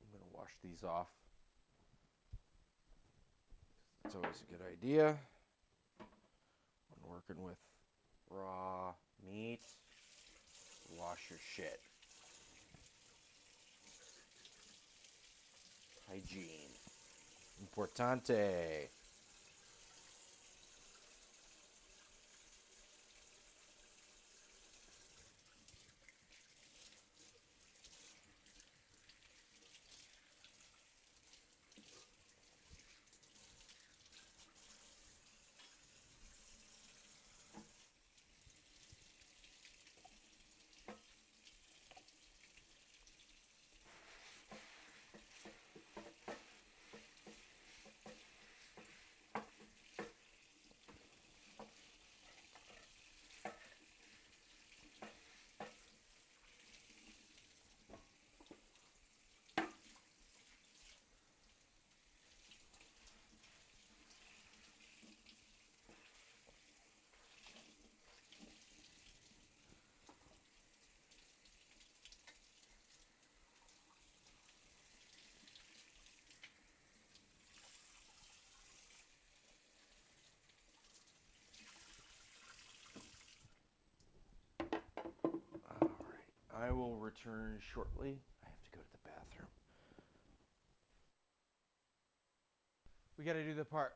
[SPEAKER 1] I'm going to wash these off. It's always a good idea when working with raw meat. Wash your shit. Hygiene. Importante. All right. I will return shortly. I have to go to the bathroom. We got to do the part.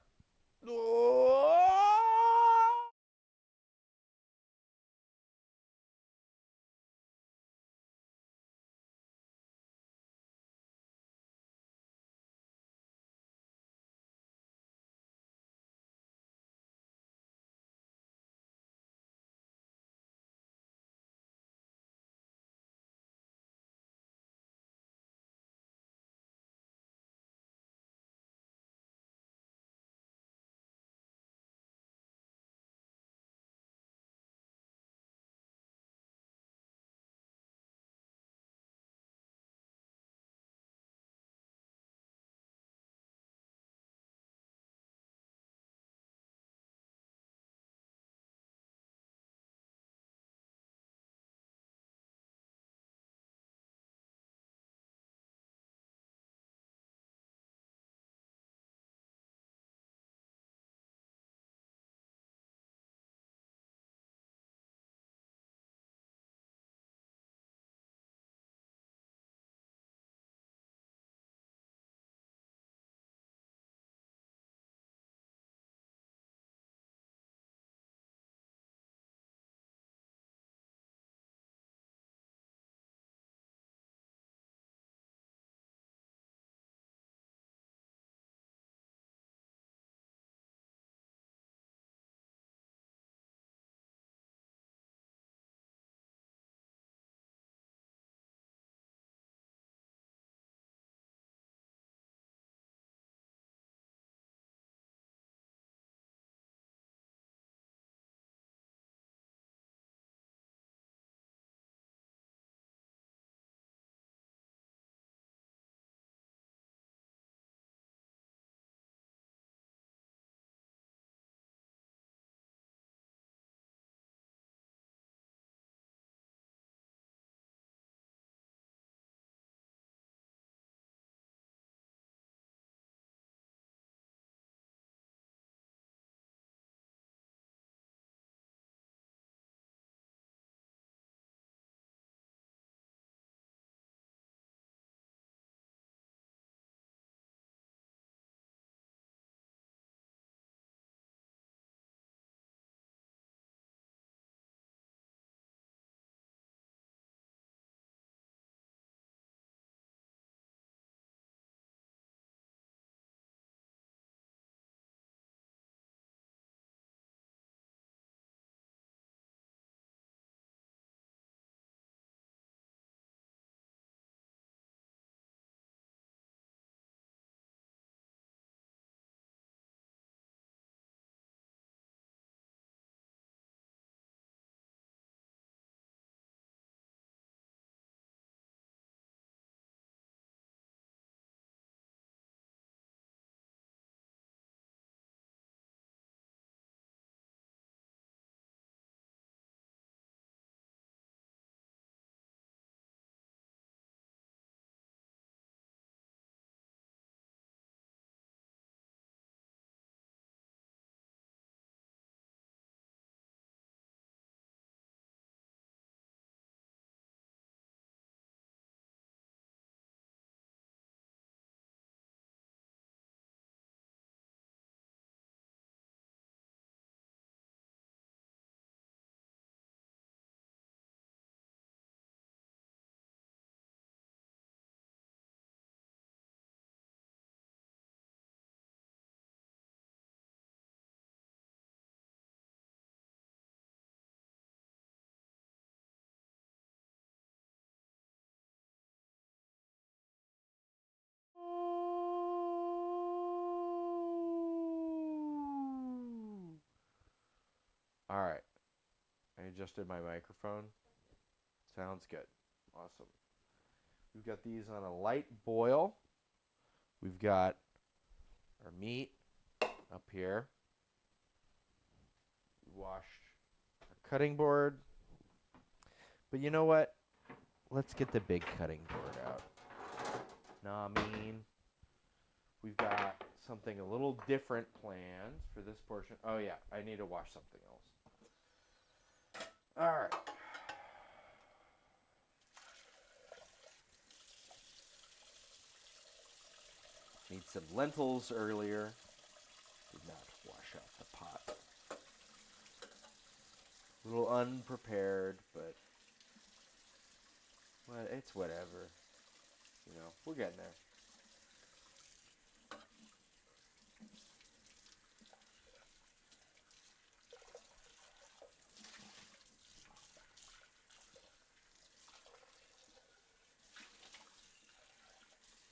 [SPEAKER 1] All right. I adjusted my microphone. Sounds good. Awesome. We've got these on a light boil. We've got our meat up here. We washed our cutting board. But you know what? Let's get the big cutting board out. Nah, I mean, we've got something a little different planned for this portion. Oh, yeah, I need to wash something else. All right. Made some lentils earlier. Did not wash out the pot. A little unprepared, but it's whatever. You know, we're getting there.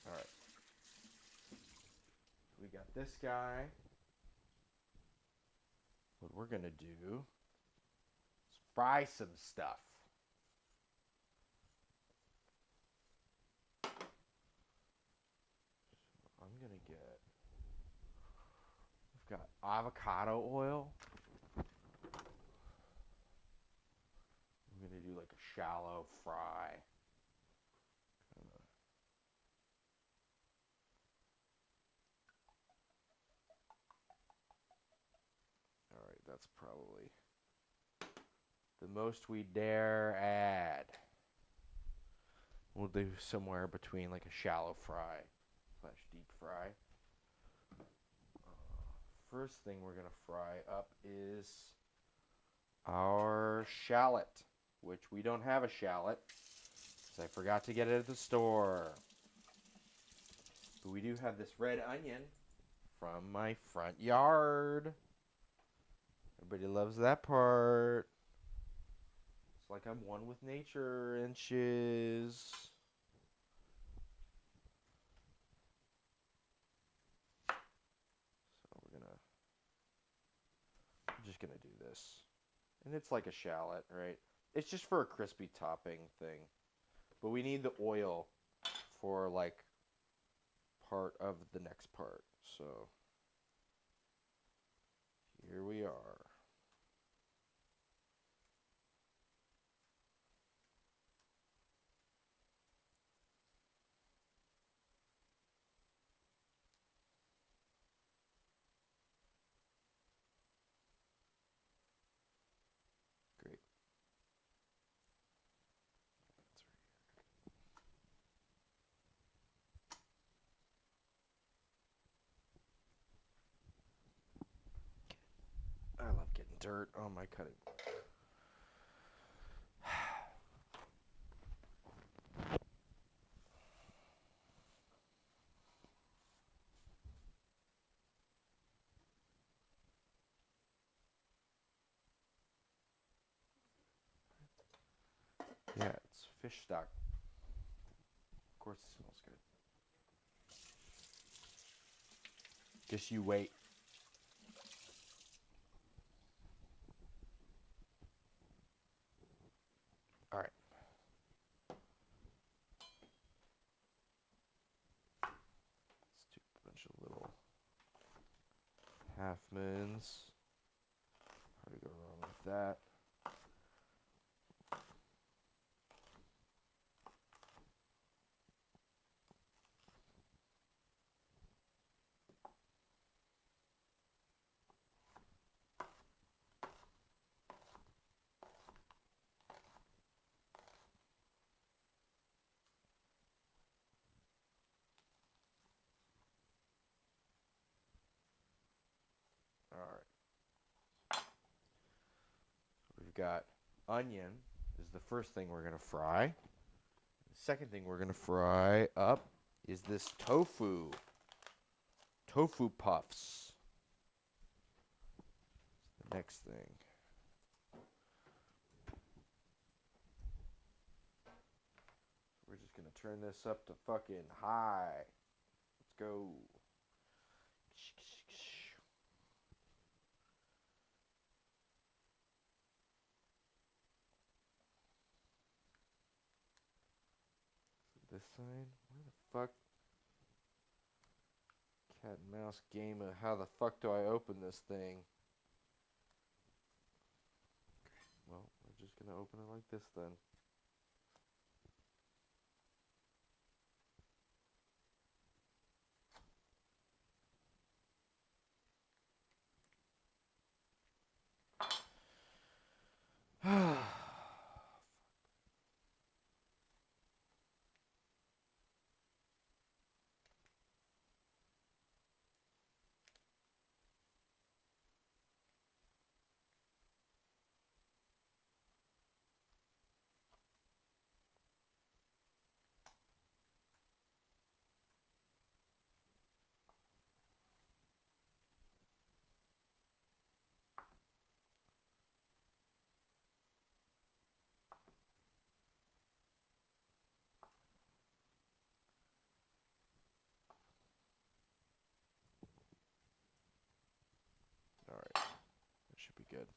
[SPEAKER 1] All right. We got this guy. What we're going to do is fry some stuff. I'm going to get... We've got avocado oil. I'm going to do like a shallow fry. All right, that's probably the most we dare add. We'll do somewhere between like a shallow fry / deep fry. First thing we're going to fry up is our shallot, which we don't have a shallot because I forgot to get it at the store. But we do have this red onion from my front yard. Everybody loves that part. It's like I'm one with nature and shiz. So I'm just gonna do this. And it's like a shallot, right? It's just for a crispy topping thing. But we need the oil for like part of the next part. So here we are. Great. That's right. I love getting dirt on my cutting board. Yeah, it's fish stock. Of course it smells good. Just you wait. All right. Let's do a bunch of little half moons. Hard to go wrong with that. All right. We've got onion is the first thing we're going to fry. The second thing we're going to fry up is this tofu. Tofu puffs. The next thing. We're just going to turn this up to fucking high. Let's go. sign? Where the fuck? Cat and mouse game of how the fuck do I open this thing? Well, we're just gonna open it like this then. Alright, that should be good.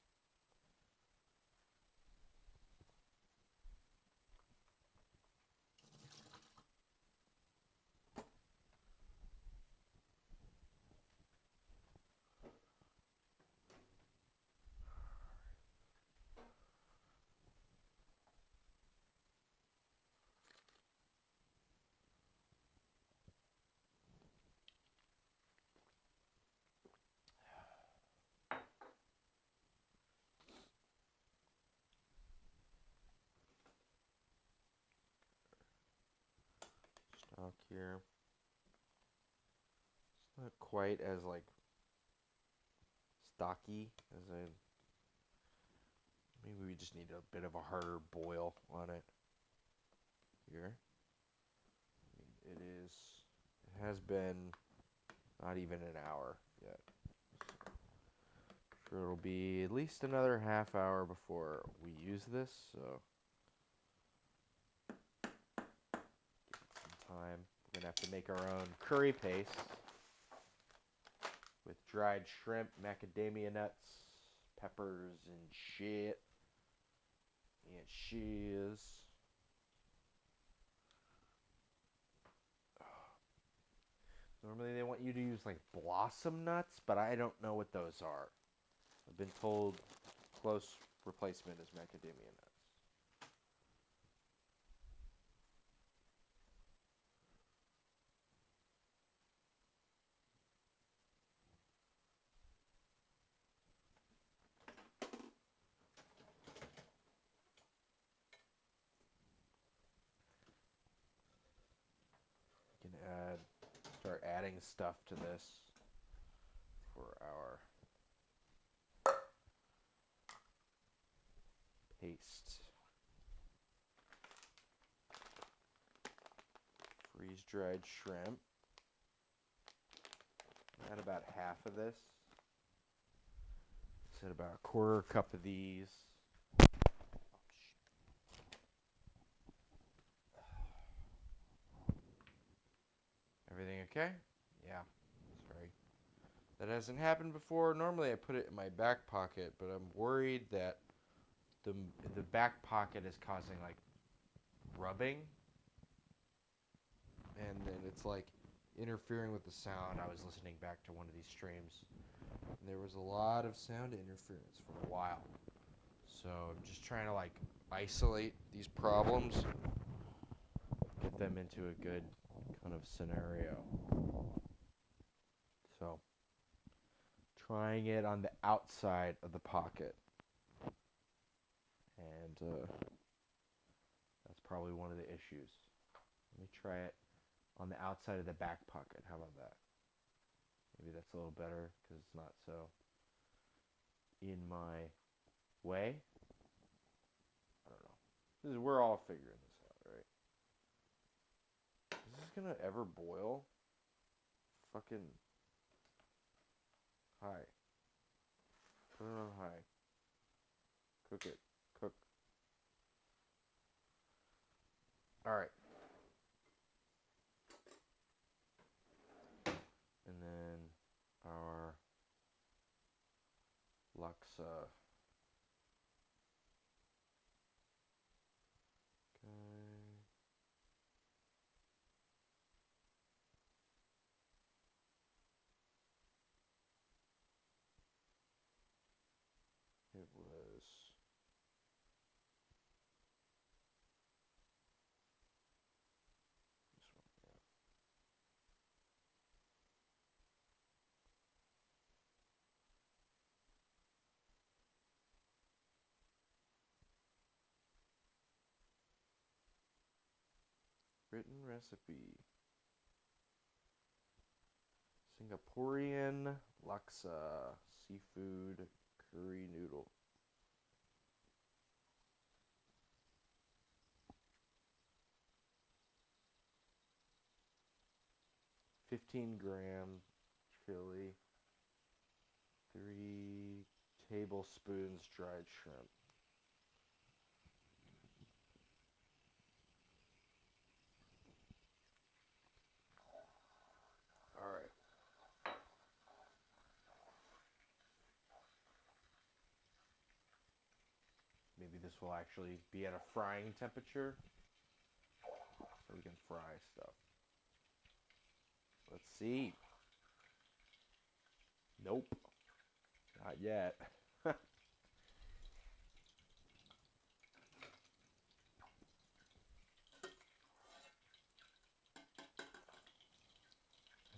[SPEAKER 1] Stock here. It's not quite as like stocky as I. Maybe we just need a bit of a harder boil on it here. It is. It has been not even an hour yet. So I'm sure it'll be at least another half hour before we use this. So give it some time. We're gonna have to make our own curry paste with dried shrimp, macadamia nuts, peppers, and shit. And shiz. Normally they want you to use like blossom nuts, but I don't know what those are. I've been told close replacement is macadamia nuts. We can start adding stuff to this for our paste. Freeze-dried shrimp. Add about half of this. Set about a quarter cup of these. Oh, shit. Everything okay? Yeah. Sorry. That hasn't happened before. Normally I put it in my back pocket, but I'm worried that the back pocket is causing like rubbing, and then it's like interfering with the sound. I was listening back to one of these streams, and there was a lot of sound interference for a while. So I'm just trying to like isolate these problems, get them into a good kind of scenario. So trying it on the outside of the pocket, and that's probably one of the issues. Let me try it on the outside of the back pocket. How about that? Maybe that's a little better because it's not so in my way. I don't know. We're all figuring this out, right? Is this gonna ever boil? Fucking high. Put it on high. Cook it. Cook. Alright. And then our Laksa. Okay. Written recipe. Singaporean laksa seafood curry noodle. $15 chili. 3 tablespoons dried shrimp. All right. Maybe this will actually be at a frying temperature so we can fry stuff. Let's see. Nope. Not yet. I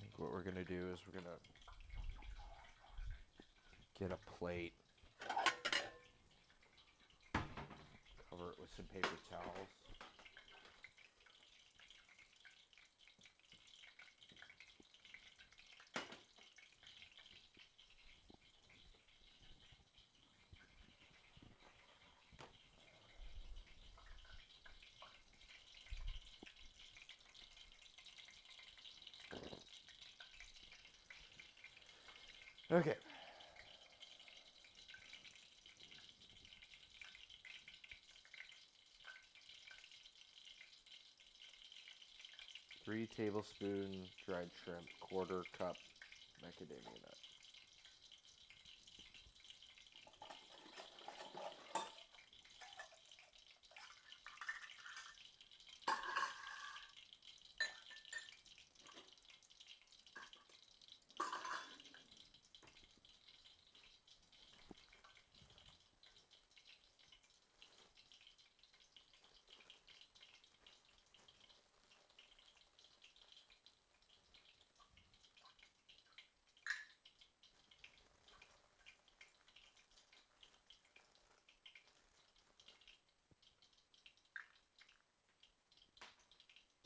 [SPEAKER 1] think what we're going to do is we're going to get a plate, cover it with some paper towels. Okay. Three tablespoon dried shrimp, quarter cup macadamia nut.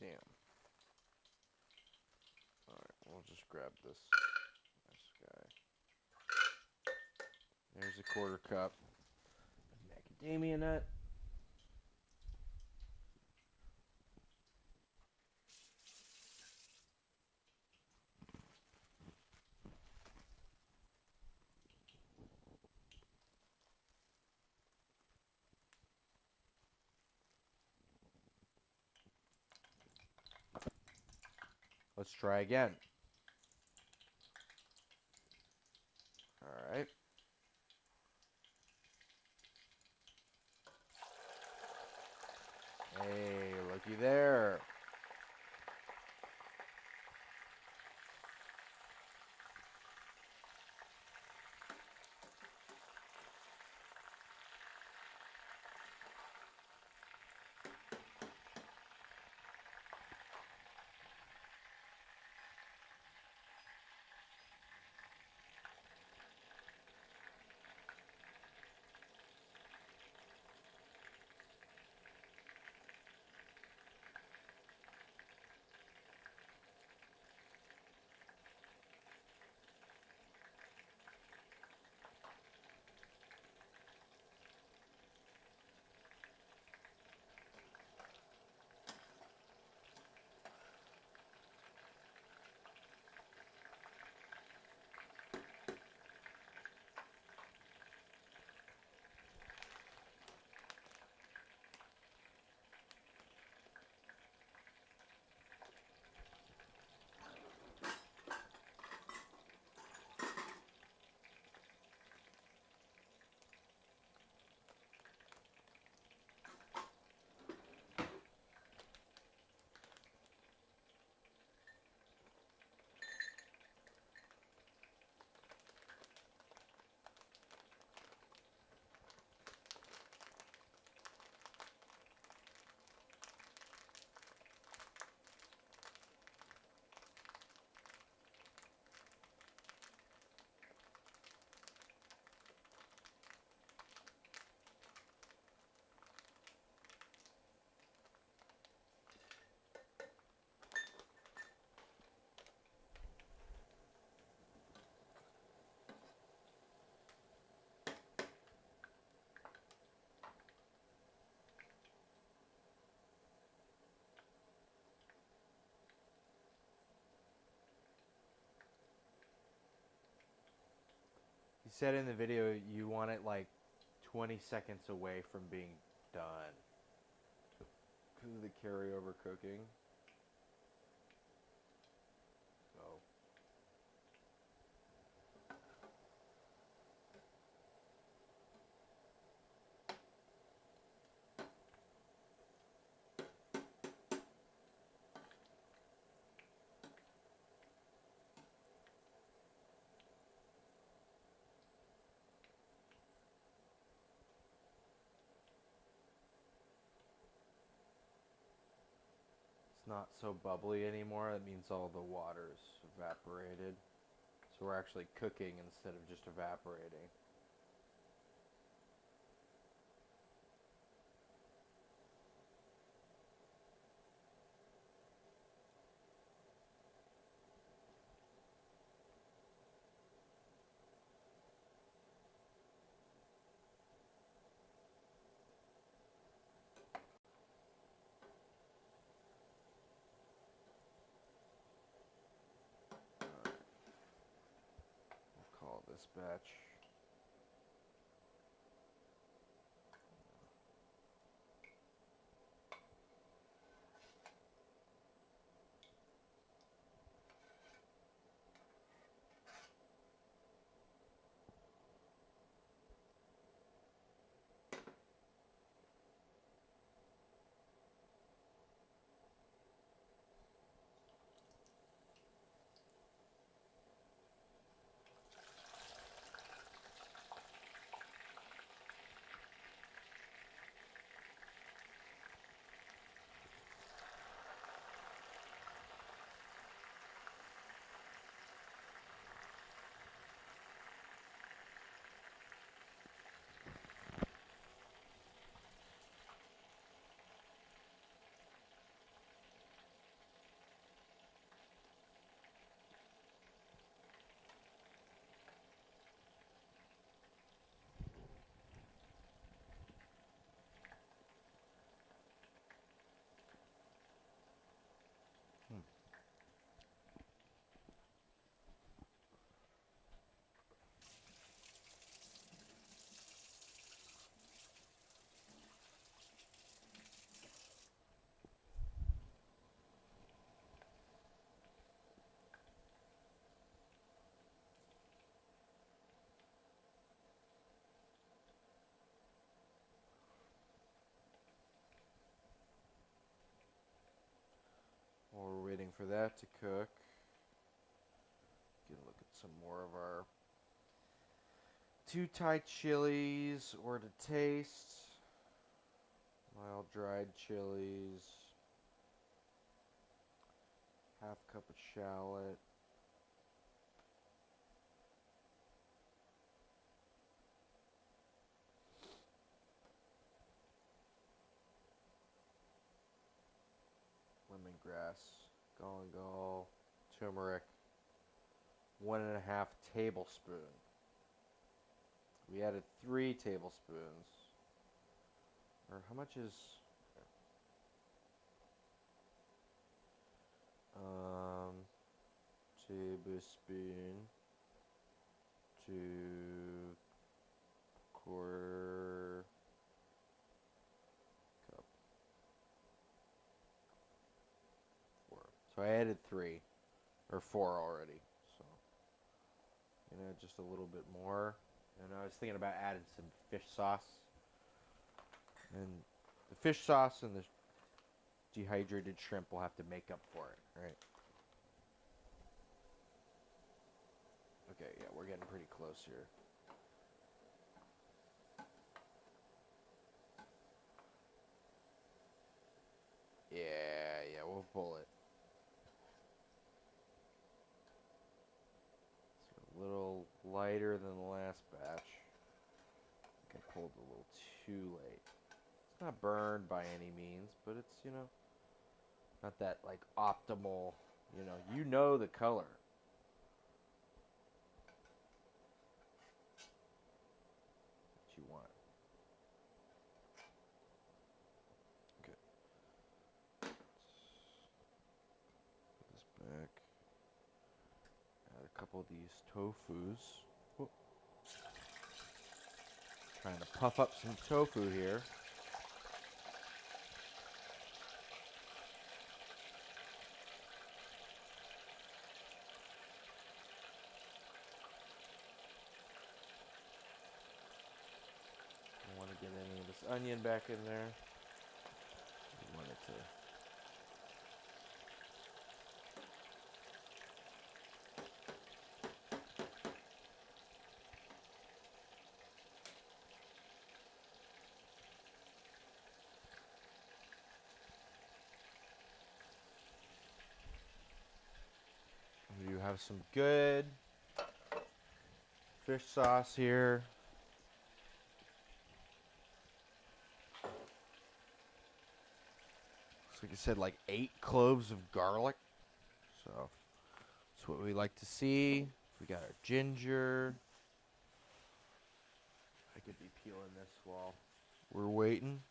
[SPEAKER 1] Damn. Alright, we'll just grab this guy. There's a quarter cup of macadamia nut. Let's try again. Alright. Hey, looky there.
[SPEAKER 2] said in the video you want it like 20 seconds away from being done because of the carryover cooking. So it's not so bubbly anymore. That means all the water's evaporated. So we're actually cooking instead of just evaporating. We'll call this batch. While we're waiting for that to cook, get a look at some more of our two Thai chilies or to taste. Mild dried chilies. Half cup of shallot. Lemongrass. Galangal. Turmeric. 1.5 tablespoon. We added 3 tablespoons. Or how much is... tablespoon to quarter cup. 4. So I added 3 or 4 already. So just a little bit more. And I was thinking about adding some fish sauce. And the fish sauce and the dehydrated shrimp will have to make up for it, right? Okay, yeah, we're getting pretty close here. Yeah, we'll pull it. It's a little lighter than the last batch. I think I pulled a little too late. It's not burned by any means, but it's, not that, like, optimal, you know the color. That you want. Okay. Put this back. Add a couple of these tofus. Whoop. Trying to puff up some tofu here. Don't want to get any of this onion back in there. We want it to. We do have some good fish sauce here. So like I said, like 8 cloves of garlic. So that's what we like to see. We got our ginger. I could be peeling this while we're waiting.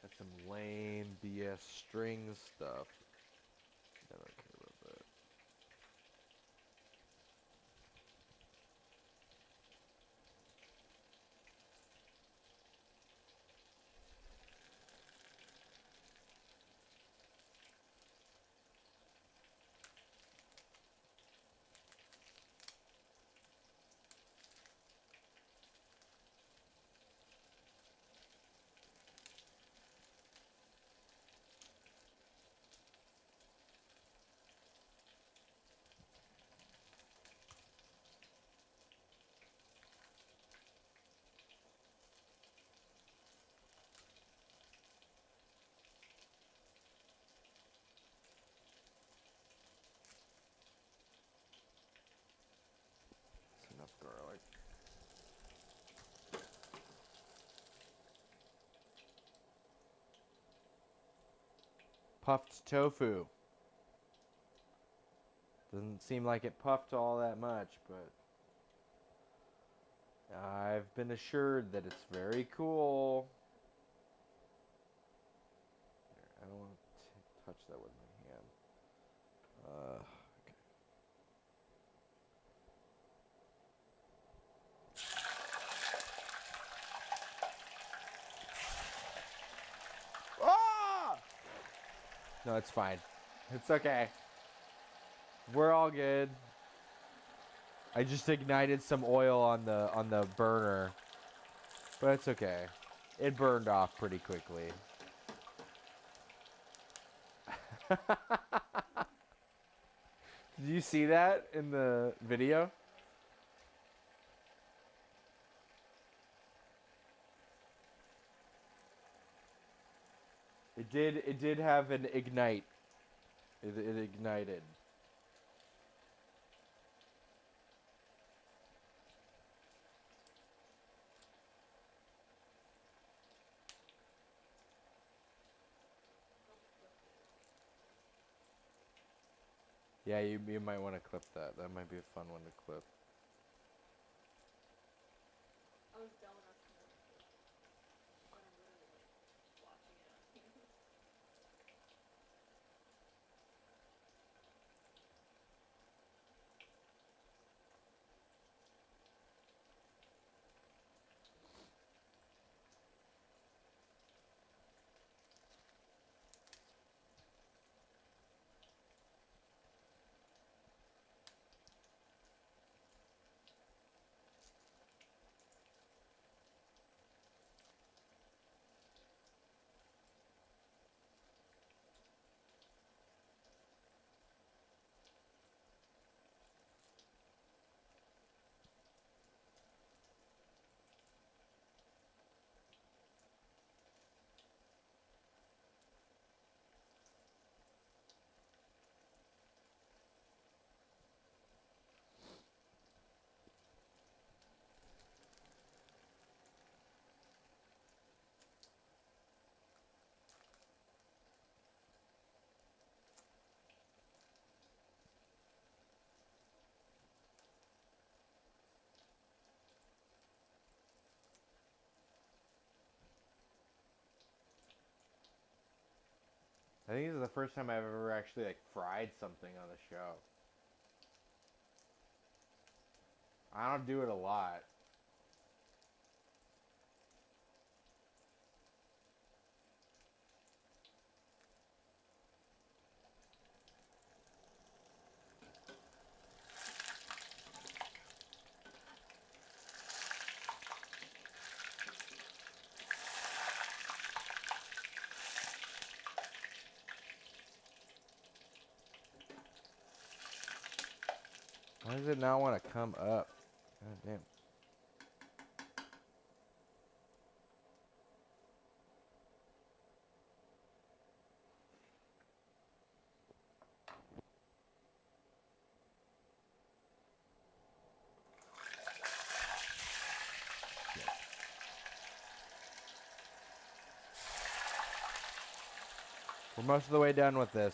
[SPEAKER 2] Got some lame BS string stuff. I don't care about that. That's enough garlic. Puffed tofu. Doesn't seem like it puffed all that much, but I've been assured that it's very cool. Here, I don't want to touch that with my hand. Okay. Ah! No, it's fine. It's okay. We're all good. I just ignited some oil on the burner, but it's okay. It burned off pretty quickly. Did you see that in the video? It did have an ignite. It ignited. Yeah, you might want to clip that. That might be a fun one to clip.
[SPEAKER 3] I was dumb enough to notice it, but I'm literally like watching it on TV.
[SPEAKER 2] I think this is the first time I've ever actually like fried something on the show. I don't do it a lot. Why does it not want to come up? God damn. We're most of the way done with this.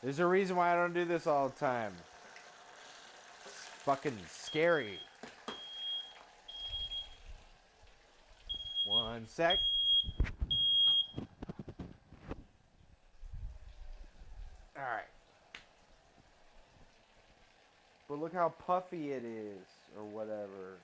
[SPEAKER 2] There's a reason why I don't do this all the time. It's fucking scary. 1 sec. Alright. But look how puffy it is, or whatever.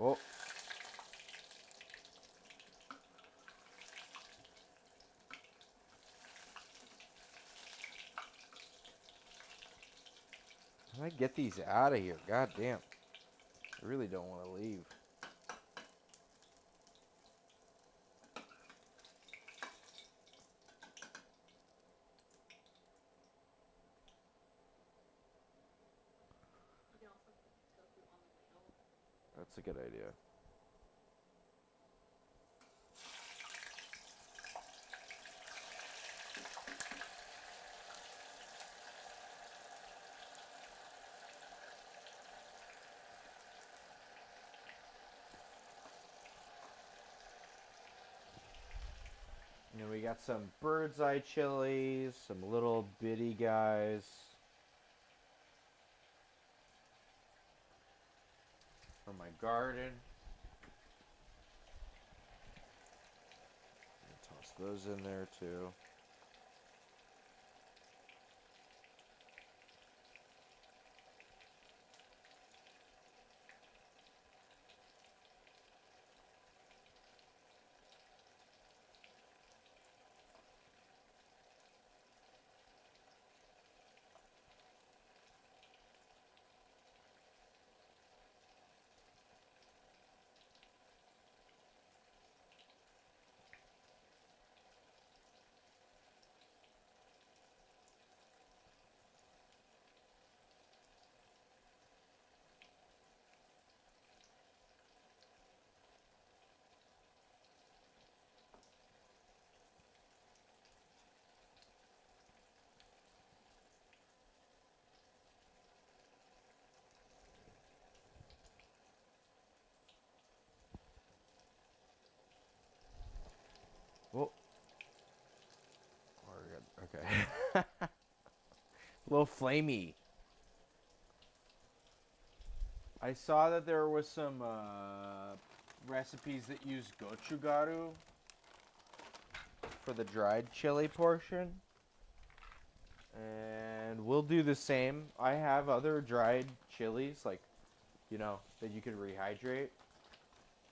[SPEAKER 2] Oh. How do I get these out of here? God damn. I really don't want to leave.
[SPEAKER 3] You can also put the tofu on the ladle.
[SPEAKER 2] That's a good idea. You know, we got some bird's eye chilies, some little bitty guys from my garden. Toss those in there too. Okay. A little flamey. I saw that there was some recipes that use gochugaru for the dried chili portion. And we'll do the same. I have other dried chilies, like, that you could rehydrate.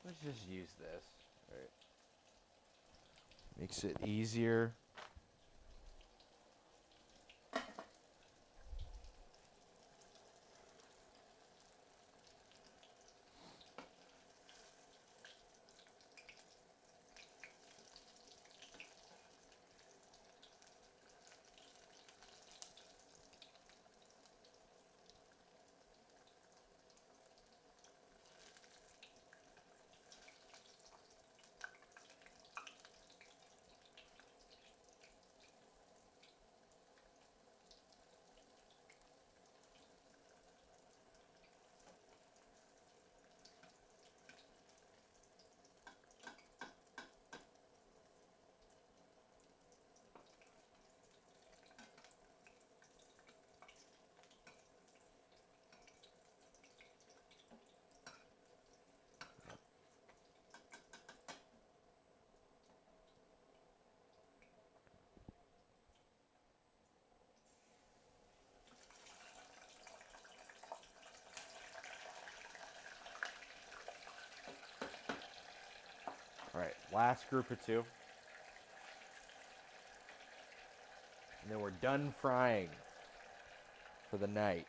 [SPEAKER 2] Let's just use this. All right. Makes it easier. All right, last group of two. And then we're done frying for the night.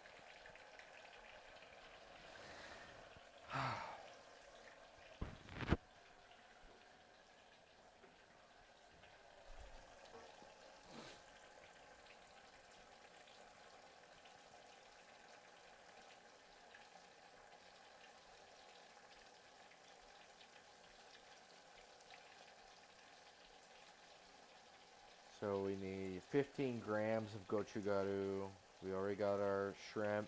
[SPEAKER 2] So we need 15 grams of gochugaru. We already got our shrimp,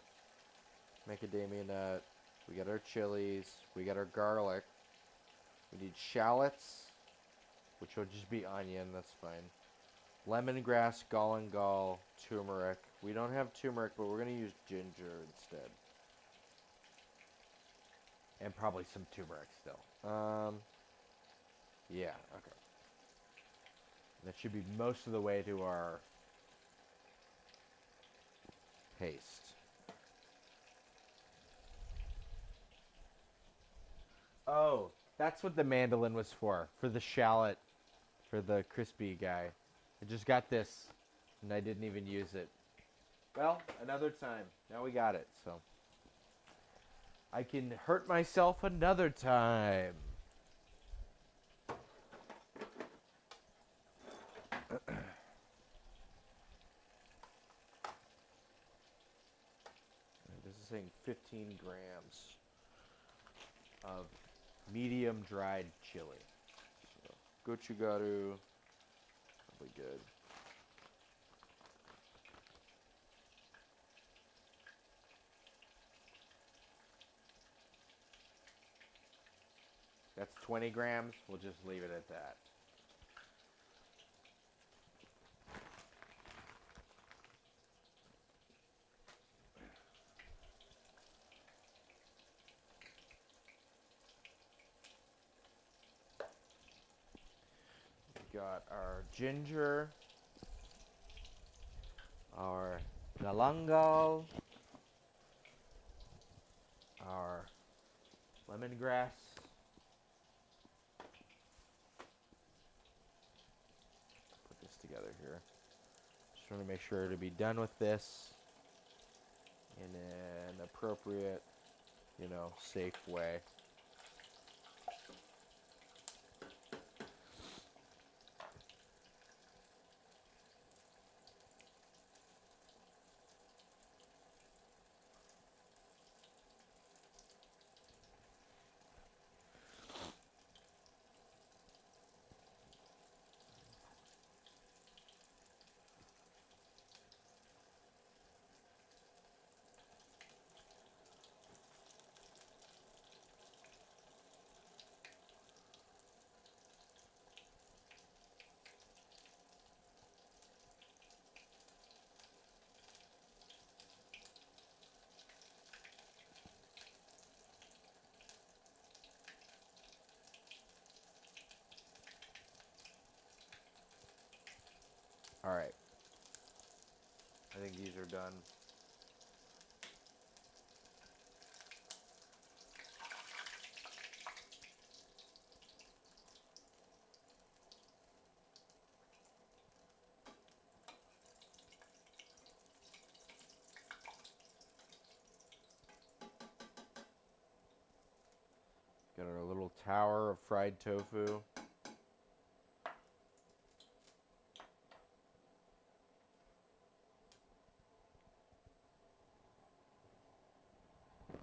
[SPEAKER 2] macadamia nut. We got our chilies. We got our garlic. We need shallots, which will just be onion. That's fine. Lemongrass, galangal, turmeric. We don't have turmeric, but we're going to use ginger instead. And probably some turmeric still. Yeah, okay. That should be most of the way to our paste. Oh, that's what the mandolin was for the shallot, for the crispy guy. I just got this, and I didn't even use it. Well, another time. Now we got it, so. I can hurt myself another time. This is saying 15 grams of medium dried chili. So, gochugaru, probably good. That's 20 grams. We'll just leave it at that. We got our ginger, our galangal, our lemongrass. Put this together here. Just want to make sure to be done with this in an appropriate, safe way. All right. I think these are done. Got our little tower of fried tofu.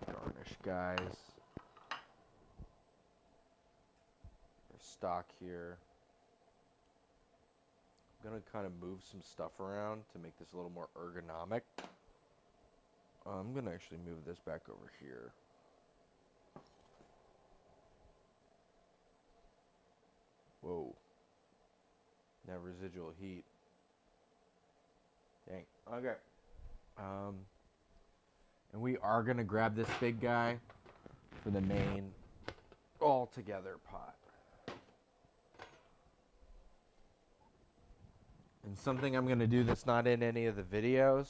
[SPEAKER 2] Garnish, guys. Our stock here. I'm going to kind of move some stuff around to make this a little more ergonomic. I'm going to actually move this back over here. Whoa. Now residual heat. Dang. Okay. And we are going to grab this big guy for the main all-together pot. And something I'm going to do that's not in any of the videos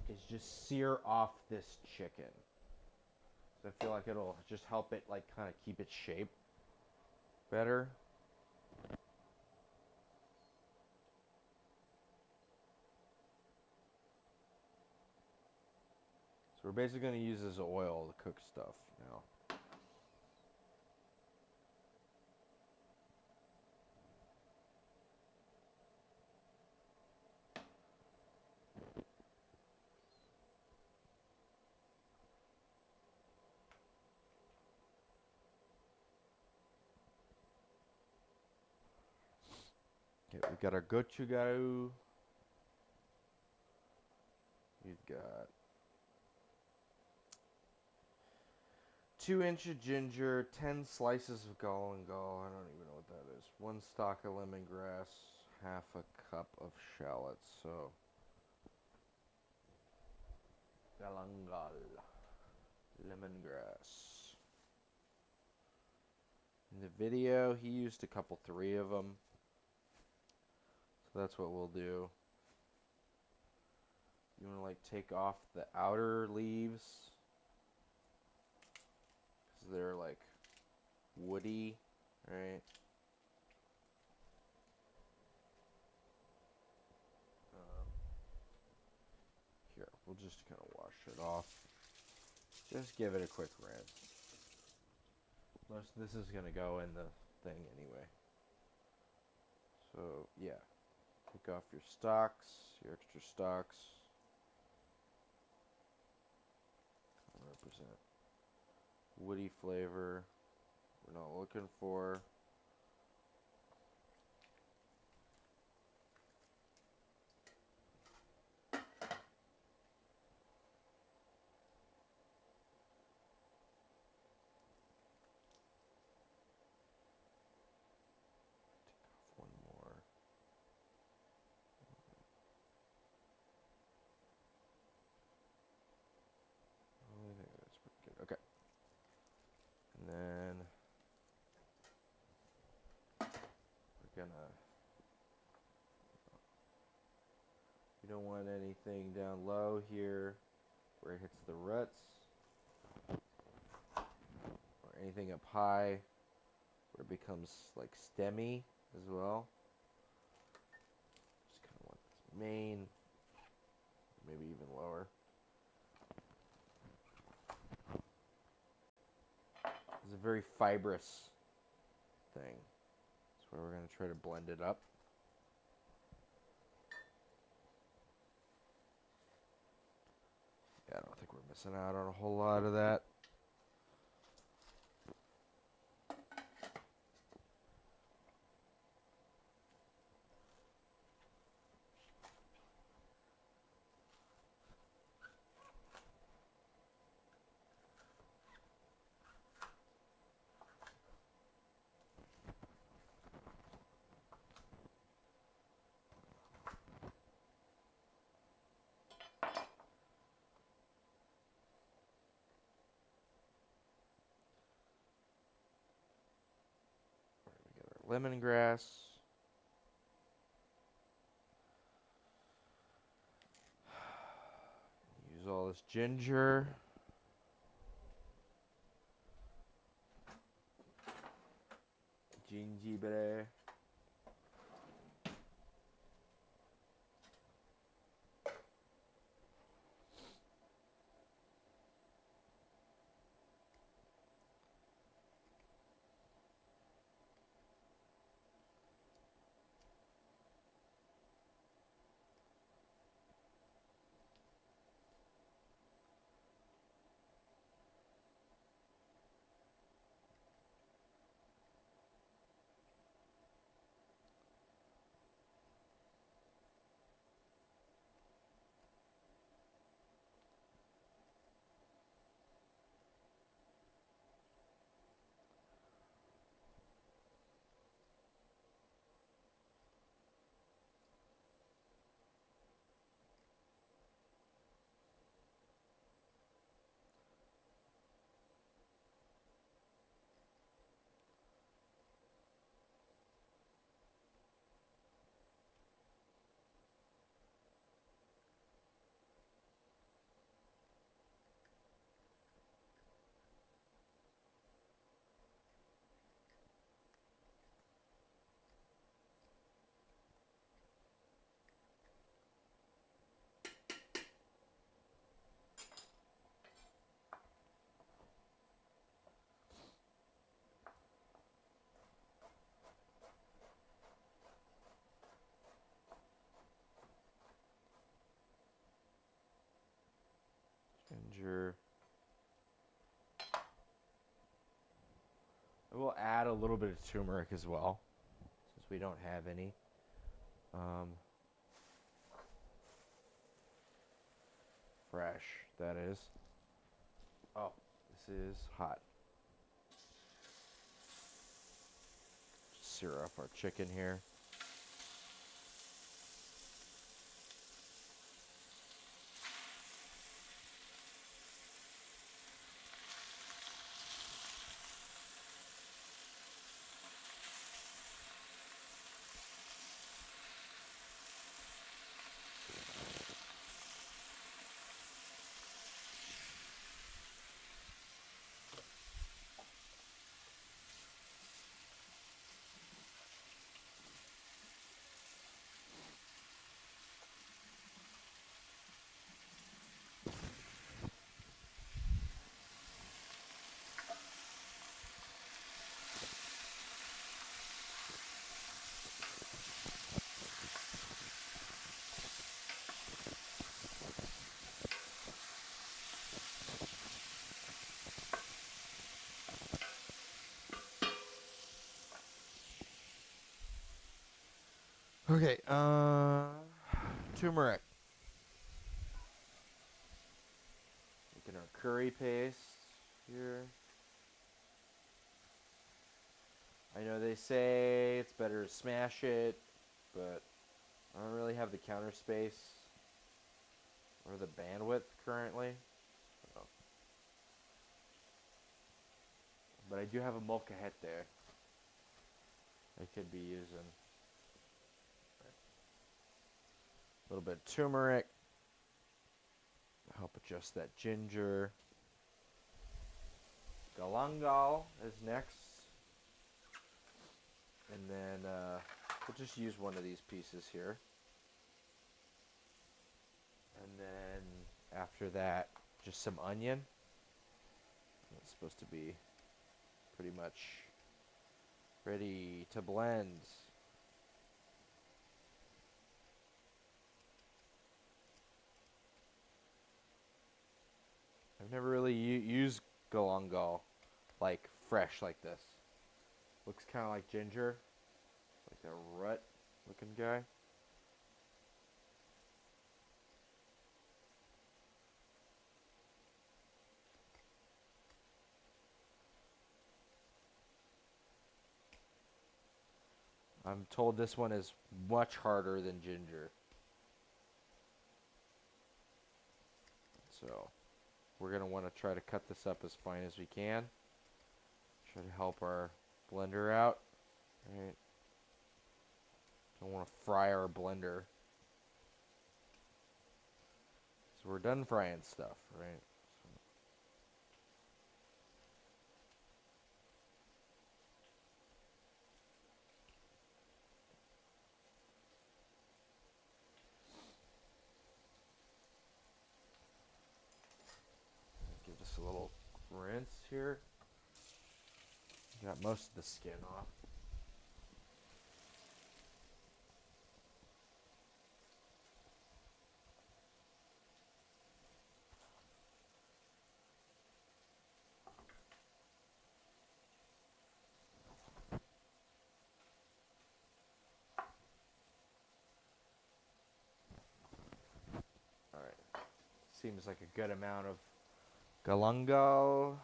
[SPEAKER 2] is just sear off this chicken. So I feel like it'll just help it like kind of keep its shape better. So we're basically going to use this oil to cook stuff now. Okay, we've got our gochugaru. We've got 2 inches of ginger, 10 slices of galangal. I don't even know what that is. 1 stalk of lemongrass, half a cup of shallots. So, galangal, lemongrass. In the video, he used a couple, 3 of them. So that's what we'll do. You want to like take off the outer leaves because they're like woody, right? Here, we'll just kind of wash it off. Just give it a quick rinse. Most of this is going to go in the thing anyway. So, yeah. Take off your stalks, your extra stalks. 100% woody flavor we're not looking for. One more. I think that's pretty good. Okay. And then we're gonna, you don't want anything down low here where it hits the roots, or anything up high where it becomes like stemmy as well. Just kind of want this main, maybe even lower. It's a very fibrous thing. That's why we're going to try to blend it up. Yeah, I don't think we're missing out on a whole lot of that. Lemongrass. Use all this ginger. Gingebre. Ginger. I will add a little bit of turmeric as well, since we don't have any. Fresh, that is. Oh, this is hot. Sear up our chicken here. Okay, turmeric. Making our curry paste here. I know they say it's better to smash it, but I don't really have the counter space or the bandwidth currently. So. But I do have a molcajete I could be using. A little bit of turmeric. Help adjust that ginger. Galangal is next. And then we'll just use one of these pieces here. And then after that, just some onion. It's supposed to be pretty much ready to blend. I've never really used galangal like fresh like this. Looks kind of like ginger, like a rut looking guy. I'm told this one is much harder than ginger. So we're going to want to try to cut this up as fine as we can. Try to help our blender out. Right. Don't want to fry our blender. So we're done frying stuff, right? Give this a little rinse here. Got most of the skin off. Alright. Seems like a good amount of galangal.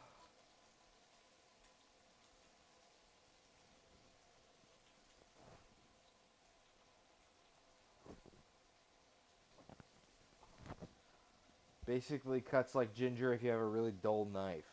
[SPEAKER 2] Basically cuts like ginger if you have a really dull knife.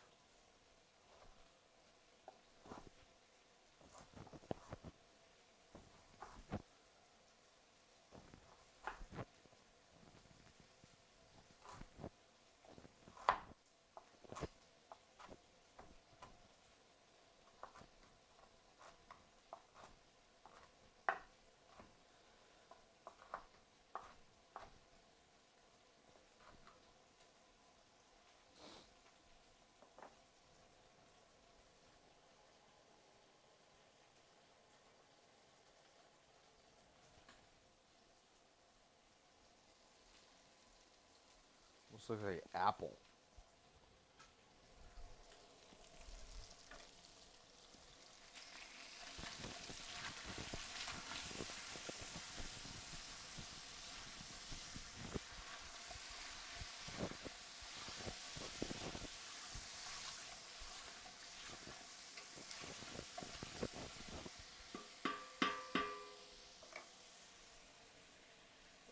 [SPEAKER 2] Almost looks like apple.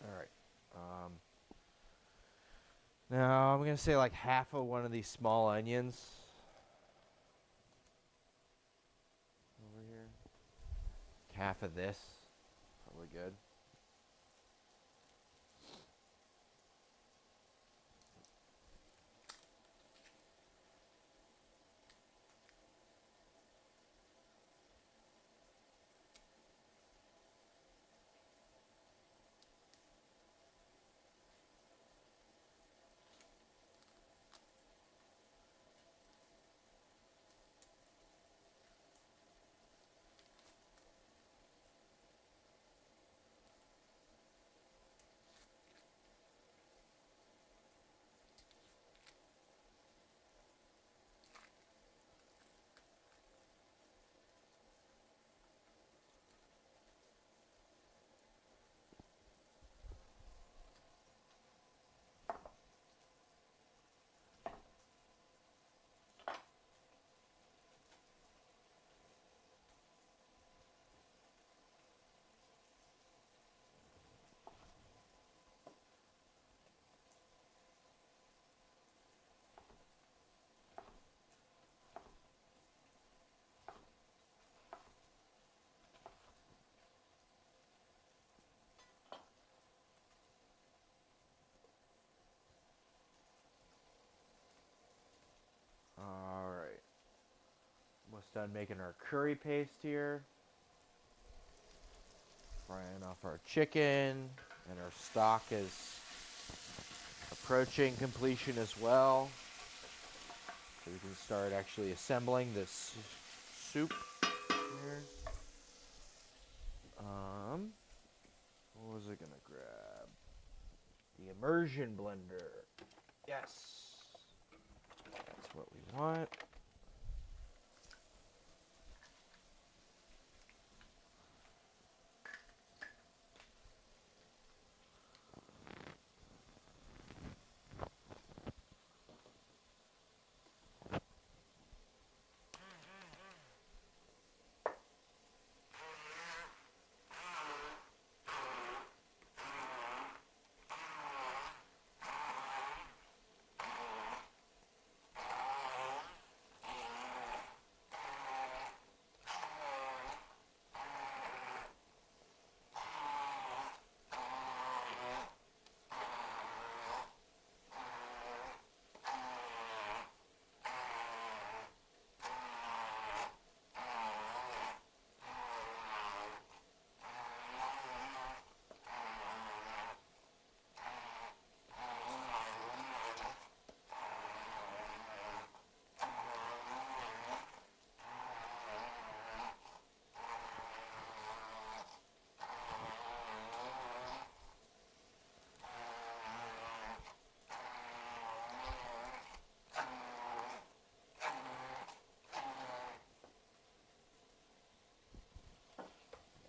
[SPEAKER 2] Alright. Now I'm going to say like half of one of these small onions. Over here. Half of this. Probably good. Alright. Almost done making our curry paste here. Frying off our chicken. And our stock is approaching completion as well. So we can start actually assembling this soup here. What was I gonna grab? The immersion blender. Yes. That's what we want.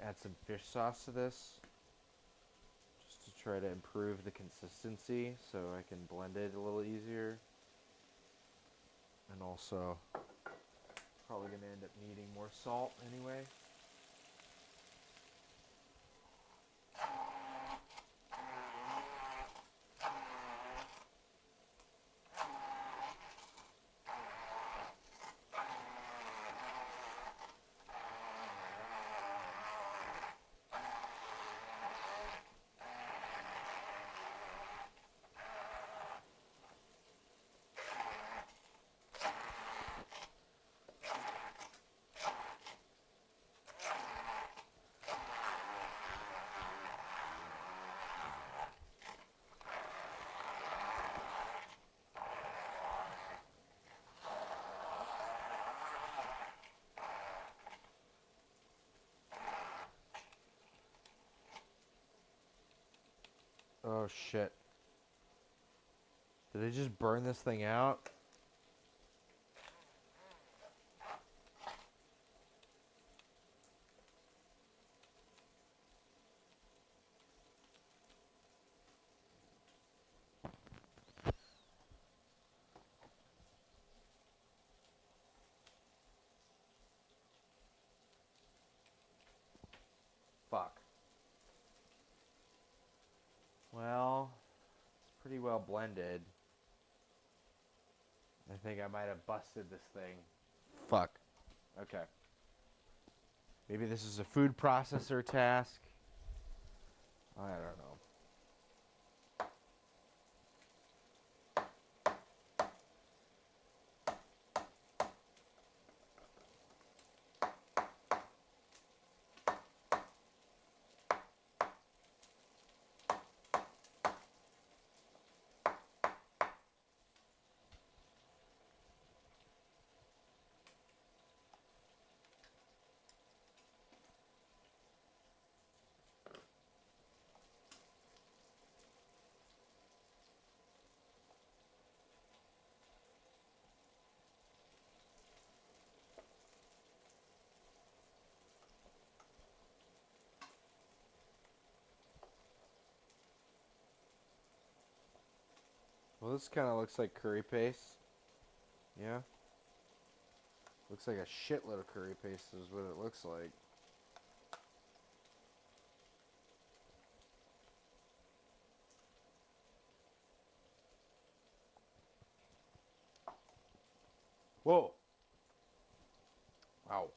[SPEAKER 2] add some fish sauce to this, just to try to improve the consistency so I can blend it a little easier. And also, probably going to end up needing more salt anyway. Oh shit. Did I just burn this thing out? Fuck. Well, it's pretty well blended. I think I might have busted this thing. Fuck. Okay. Maybe this is a food processor task. I don't know. Well, this kind of looks like curry paste. Yeah. Looks like a shitload of curry paste is what it looks like. Whoa. Wow.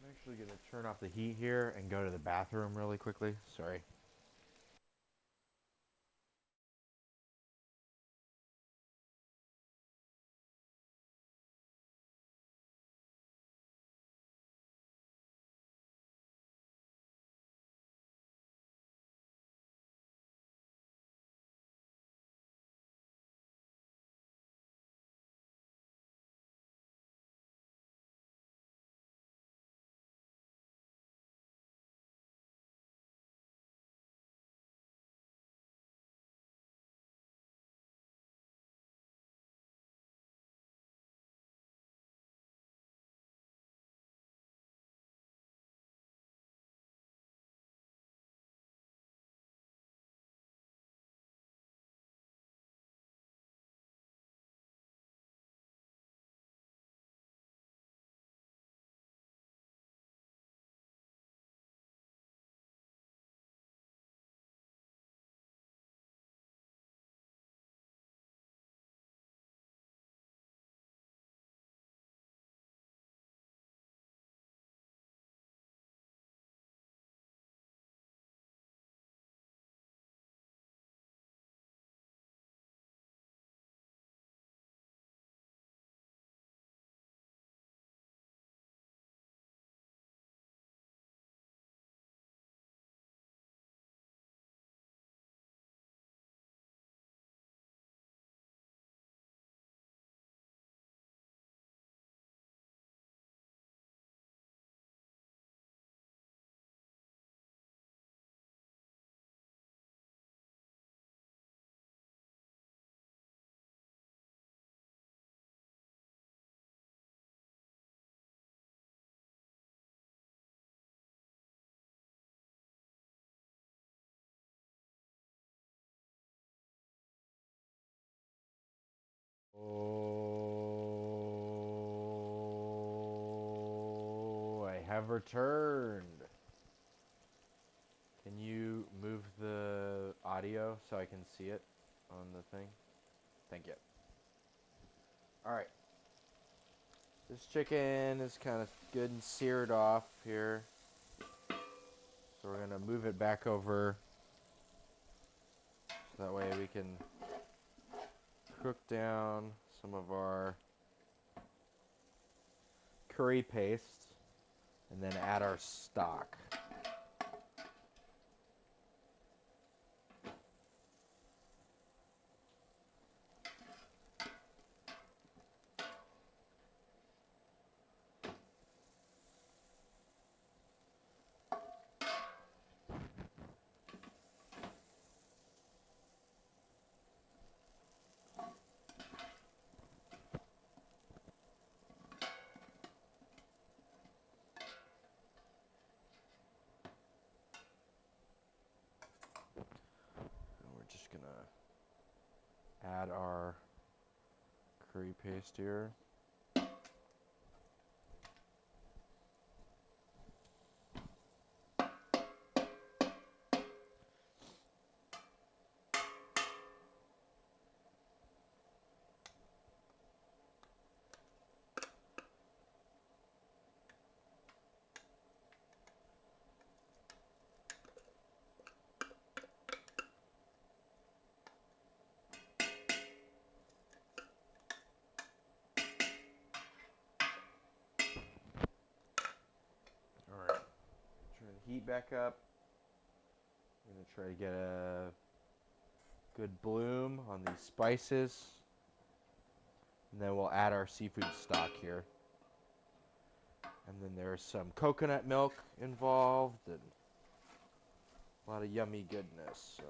[SPEAKER 2] I'm actually going to turn off the heat here and go to the bathroom really quickly. Sorry. have returned. Can you move the audio so I can see it on the thing? Thank you. Alright. This chicken is kind of good and seared off here. So we're going to move it back over. So that way we can cook down some of our curry paste and then add our stock. Just gonna add our curry paste here. Alright, turn the heat back up. I'm going to try to get a good bloom on these spices. And then we'll add our seafood stock here. And then there's some coconut milk involved and a lot of yummy goodness. So.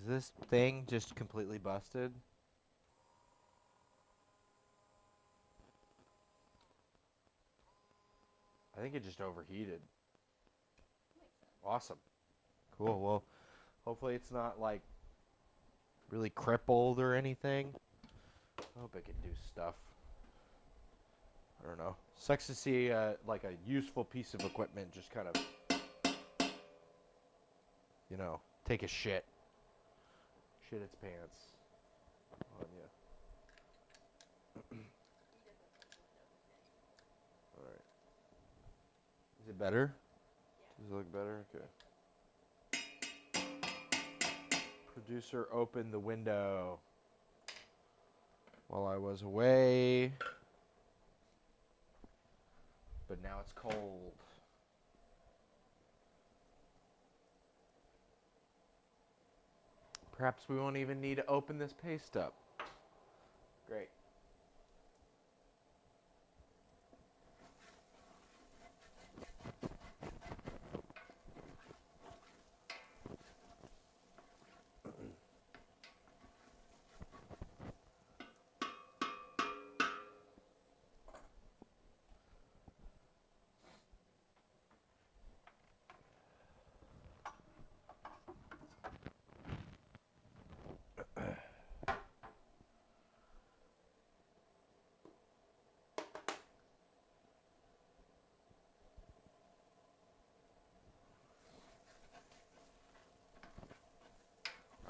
[SPEAKER 2] Is this thing just completely busted? I think it just overheated. Awesome. Cool. Well, hopefully it's not like really crippled or anything. I hope it can do stuff. I don't know. Sucks to see like a useful piece of equipment just kind of, you know, take a shit. Shit its pants on you. Alright. Is it better? Does it look better? Okay. Producer opened the window while I was away. But now it's cold. Perhaps we won't even need to open this paste up. Great.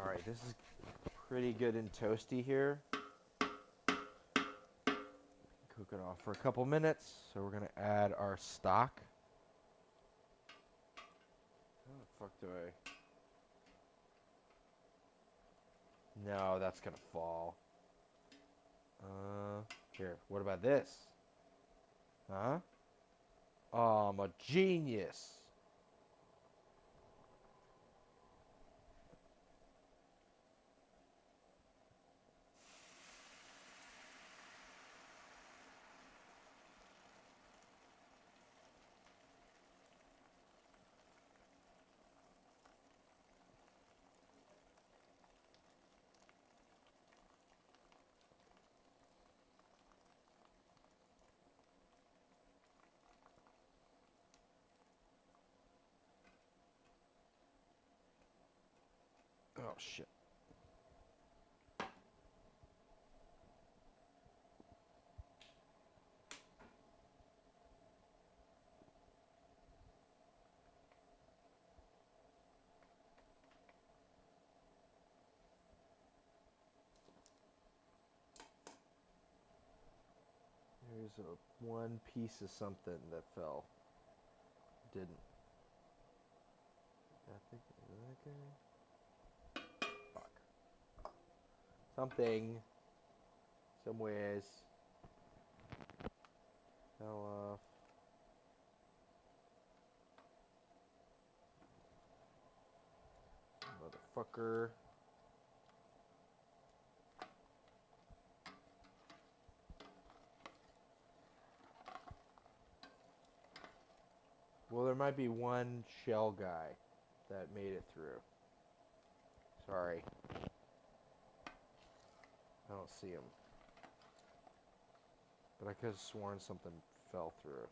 [SPEAKER 2] Alright, this is pretty good and toasty here. Cook it off for a couple minutes. So we're going to add our stock. How the fuck do I... No, that's going to fall. Here, what about this? Huh? Oh, I'm a genius. shit. There's one piece of something that fell. Didn't. I think okay. Fuck. Something. Somewheres. Fell off. Motherfucker. Well, there might be one shell guy that made it through. Sorry. I don't see him. But I could have sworn something fell through.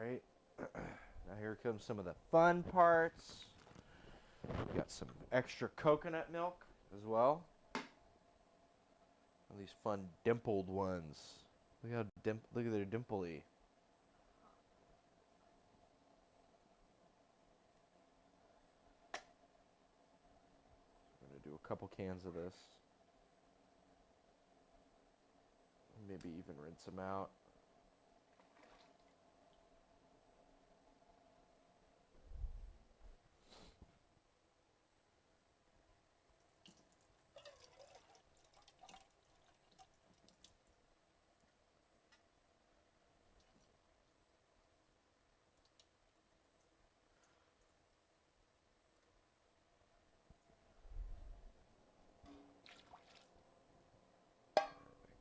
[SPEAKER 2] Alright. Now here comes some of the fun parts. We got some extra coconut milk as well. And these fun dimpled ones. Look how look at their dimply. I'm gonna do a couple cans of this. Maybe even rinse them out.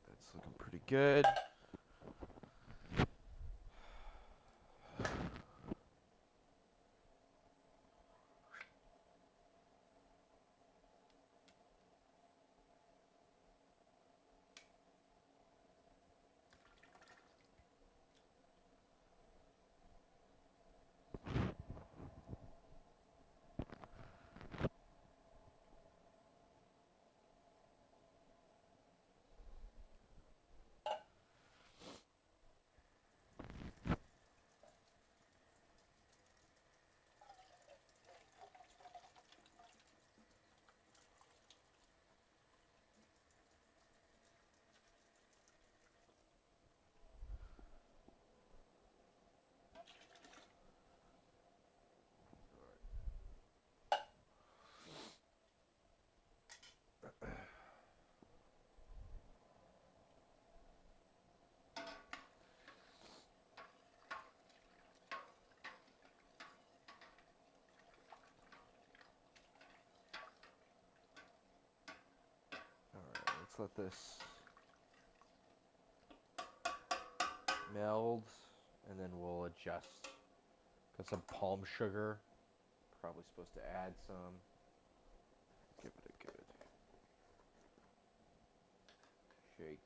[SPEAKER 2] That's looking pretty good. Alright, let's let this meld, and then we'll adjust. Got some palm sugar. Probably supposed to add some. Give it a good shake.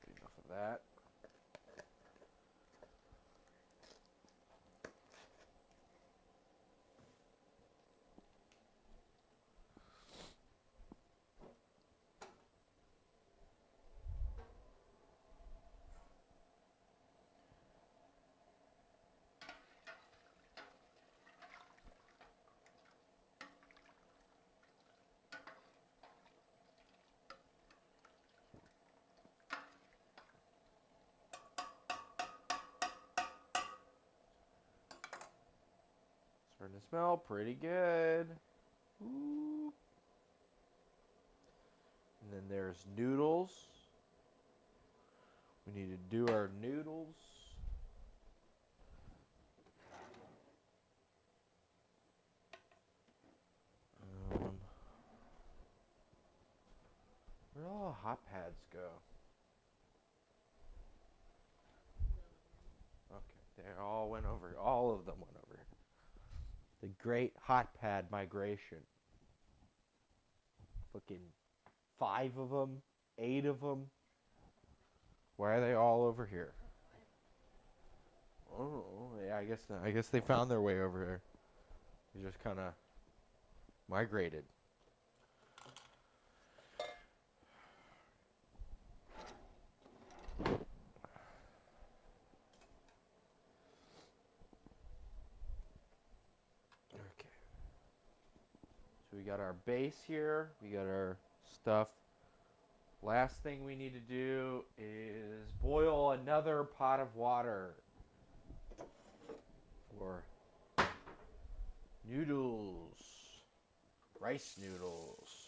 [SPEAKER 2] Enough of that. to smell pretty good. Ooh. And then there's noodles. We need to do our noodles. Where'd all the hot pads go? Okay, they all went over. All of them went over. The great hot pad migration. Fucking 5 of them, 8 of them. Why are they all over here? Oh, yeah, I guess they found their way over here. They just kind of migrated. Okay. So we got our base here. We got our stuff. Last thing we need to do is boil another pot of water for noodles, rice noodles.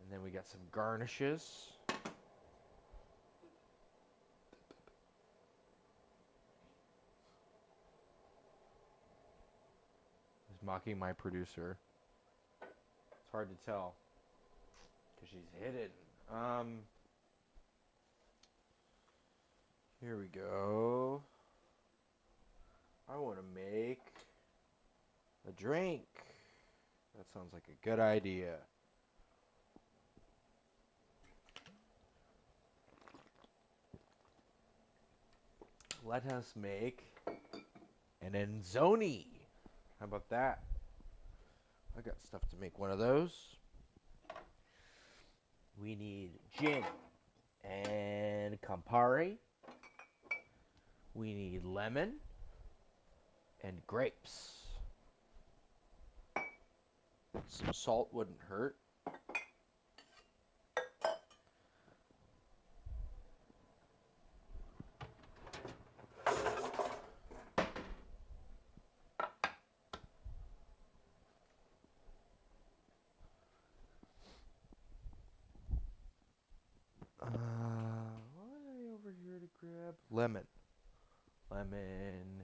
[SPEAKER 2] And then we got some garnishes. He's mocking my producer. It's hard to tell because she's hidden. Here we go. I want to make a drink. That sounds like a good idea. Let us make an Enzoni. How about that? I got stuff to make one of those. We need gin and Campari. We need lemon and grapes. Some salt wouldn't hurt. What are they over here to grab? Lemon. Lemon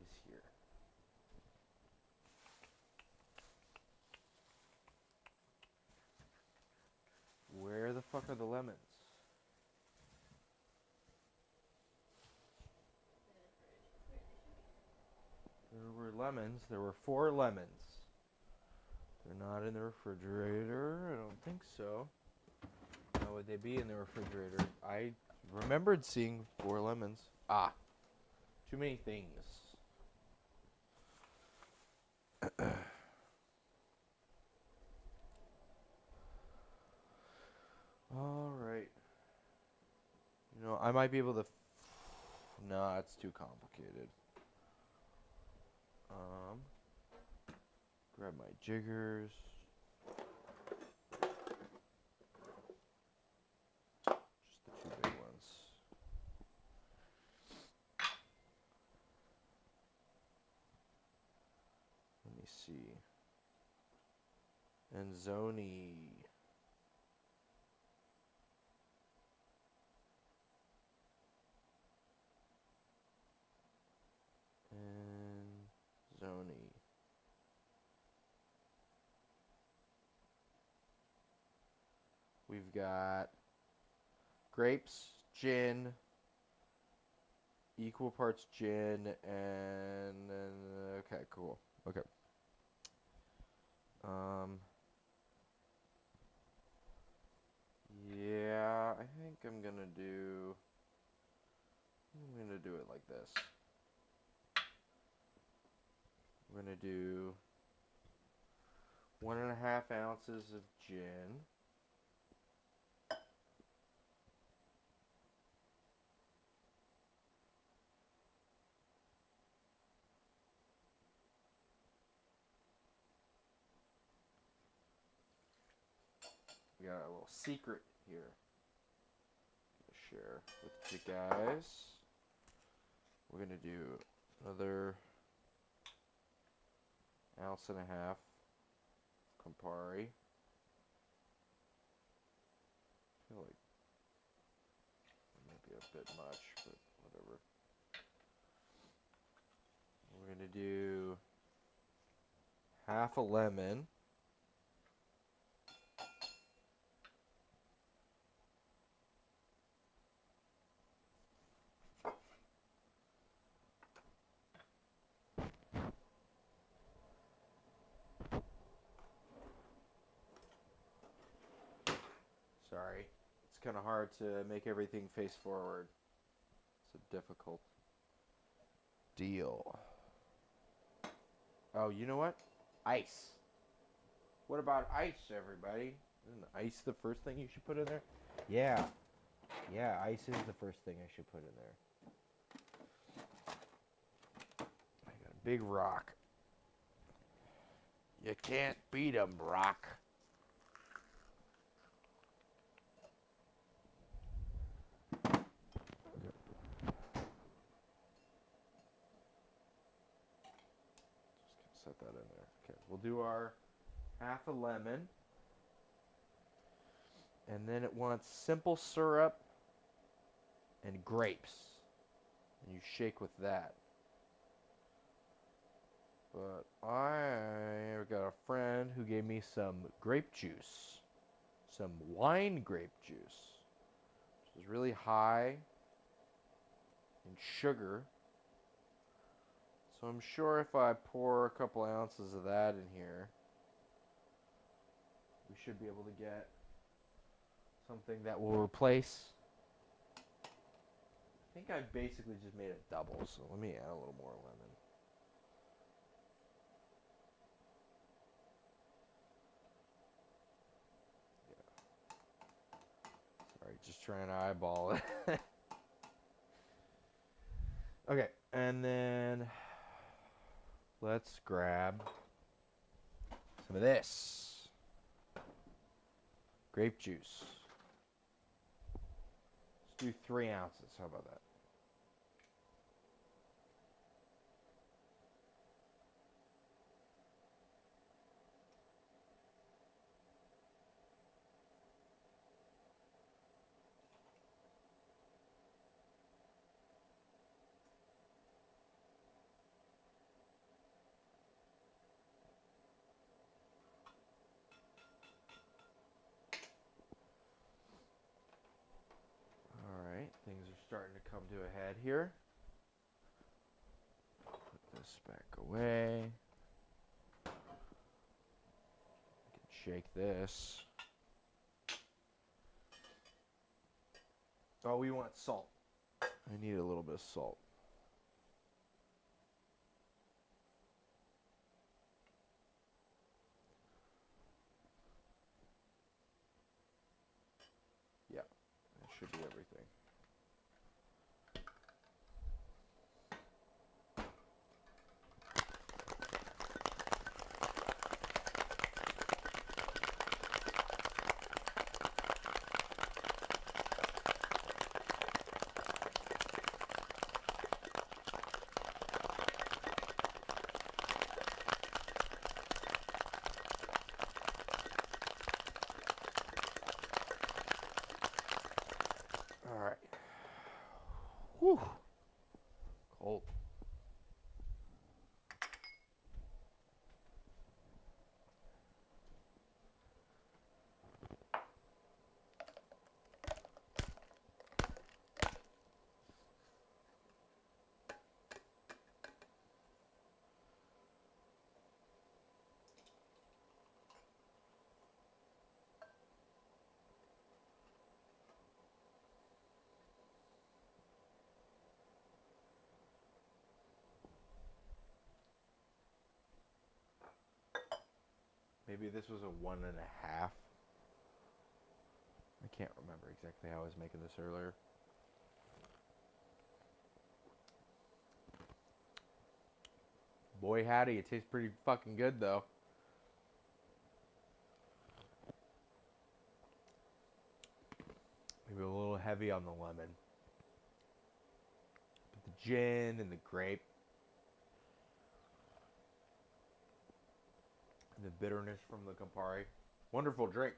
[SPEAKER 2] is here. Where the fuck are the lemons? There were lemons. There were 4 lemons. They're not in the refrigerator. I don't think so. How would they be in the refrigerator? I remembered seeing 4 lemons. Ah, too many things. All right. You know, I might be able to. Nah, it's too complicated. Grab my jiggers. Just the 2 big ones. Let me see. Enzoni. Enzoni. We've got grapes, gin, equal parts gin, and then okay, cool. Okay. Yeah, I think I'm gonna do it like this. I'm gonna do 1.5 ounces of gin. We got a little secret here to share with you guys. We're gonna do another 1.5 ounces Campari. I feel like it might be a bit much, but whatever. We're gonna do half a lemon. Sorry, it's kind of hard to make everything face forward. It's a difficult deal. Oh, you know what? Ice. What about ice, everybody? Isn't ice the first thing you should put in there? Yeah. Yeah, ice is the first thing I should put in there. I got a big rock. You can't beat 'em, rock. Just set that in there. Okay, we'll do our half a lemon. And then it wants simple syrup and grapes. And you shake with that. But I got a friend who gave me some grape juice. Some wine grape juice. Which is really high in sugar. So I'm sure if I pour a couple ounces of that in here, we should be able to get something that will replace. I think I basically just made it double, so let me add a little more lemon. Yeah. Sorry, just trying to eyeball it. Okay, and then let's grab some of this grape juice. Let's do 3 ounces. How about that? Alright, things are starting to come to a head here. Put this back away. I can shake this. Oh, we want salt. I need a little bit of salt. Yeah, that should be everything. All right. Whew. Cold. Maybe this was a 1.5. I can't remember exactly how I was making this earlier. Boy, howdy, it tastes pretty fucking good, though. Maybe a little heavy on the lemon. But the gin and the grape. And the bitterness from the Campari. Wonderful drink.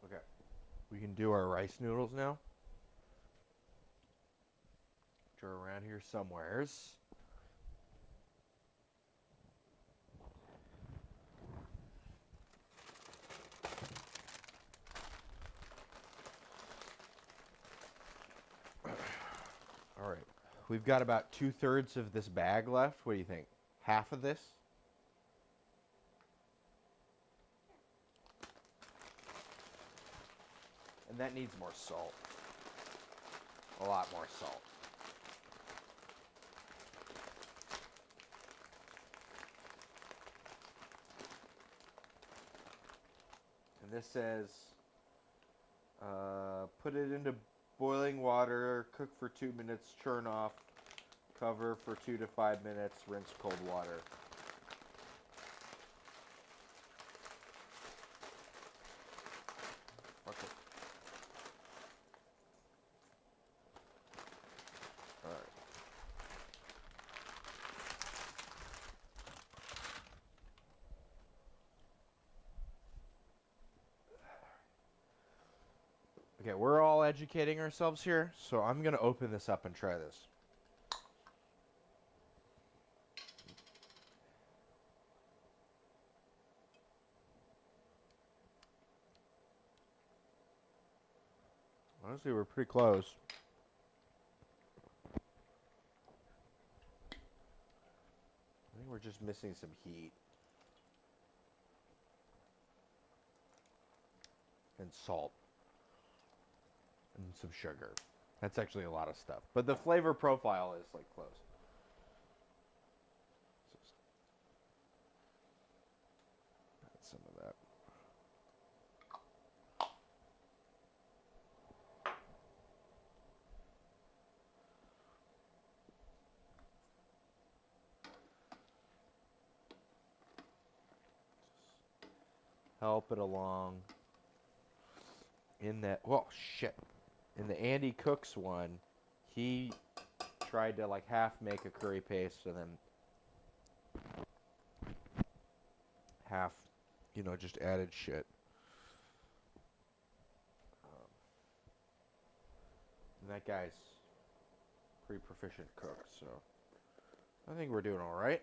[SPEAKER 2] Okay. We can do our rice noodles now. Which are around here somewheres. All right. We've got about 2/3 of this bag left. What do you think? Half of this? And that needs more salt. A lot more salt. And this says, put it into boiling water, cook for 2 minutes, churn off, cover for 2 to 5 minutes, rinse cold water. Okay. All right. Okay, we're all educating ourselves here, so I'm going to open this up and try this. Honestly, we're pretty close. I think we're just missing some heat. And salt. And some sugar. That's actually a lot of stuff. But the flavor profile is like close. Add some of that. Help it along. In that, well, shit. In the Andy Cooks one, he tried to like half make a curry paste and then half, just added shit. And that guy's pretty proficient cook, so I think we're doing all right.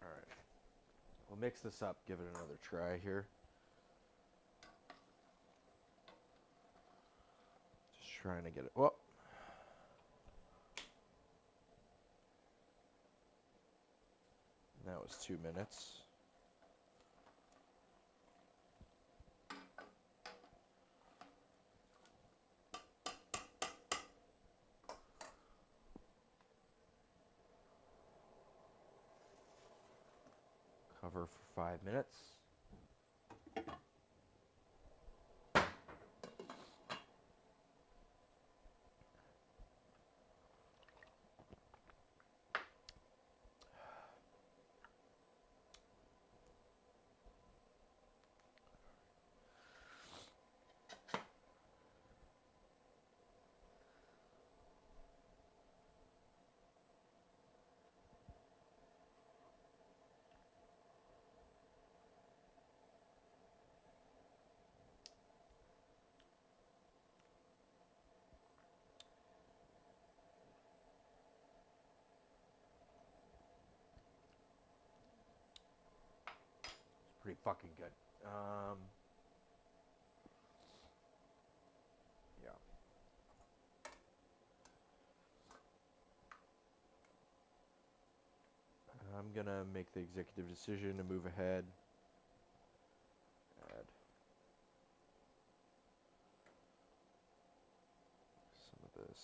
[SPEAKER 2] All right. We'll mix this up, give it another try here. Just trying to get it. Whoa. That was 2 minutes. Cover for 5 minutes. pretty fucking good. Yeah. I'm gonna make the executive decision to move ahead. Add some of this.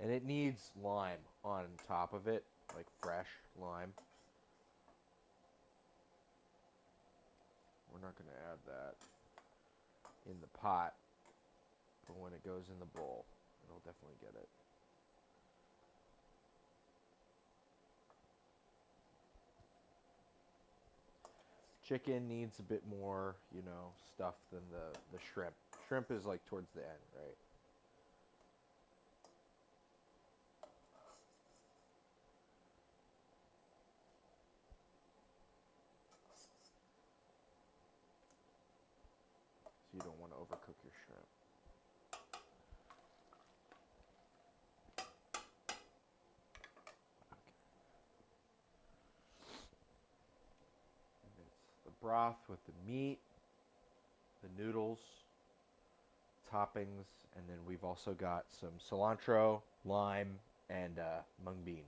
[SPEAKER 2] And it needs lime on top of it, like fresh lime. We're not going to add that in the pot, but when it goes in the bowl, it'll definitely get it. Chicken needs a bit more, you know, stuff than the shrimp. Shrimp is like towards the end, right? So you don't want to overcook your shrimp. And it's the broth with the meat, the noodles, toppings, and then we've also got some cilantro, lime, and mung bean.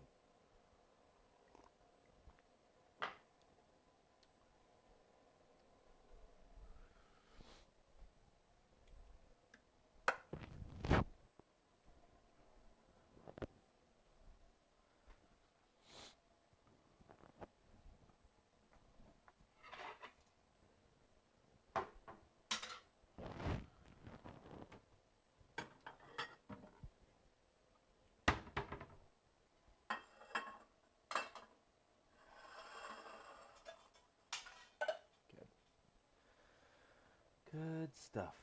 [SPEAKER 2] Good stuff.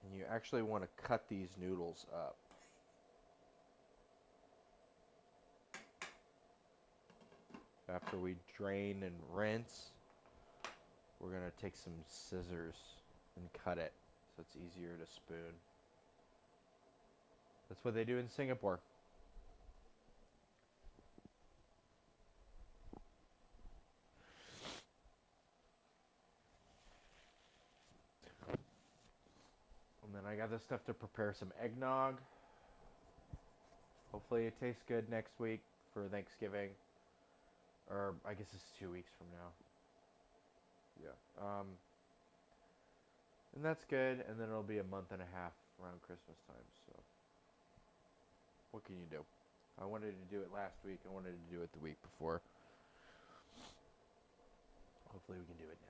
[SPEAKER 2] And you actually want to cut these noodles up. After we drain and rinse, we're going to take some scissors and cut it so it's easier to spoon. That's what they do in Singapore. And then I got this stuff to prepare some eggnog. Hopefully it tastes good next week for Thanksgiving. Or I guess it's 2 weeks from now. Yeah. And that's good. And then it'll be a month and a half around Christmas time. So what can you do? I wanted to do it last week. I wanted to do it the week before. Hopefully we can do it now.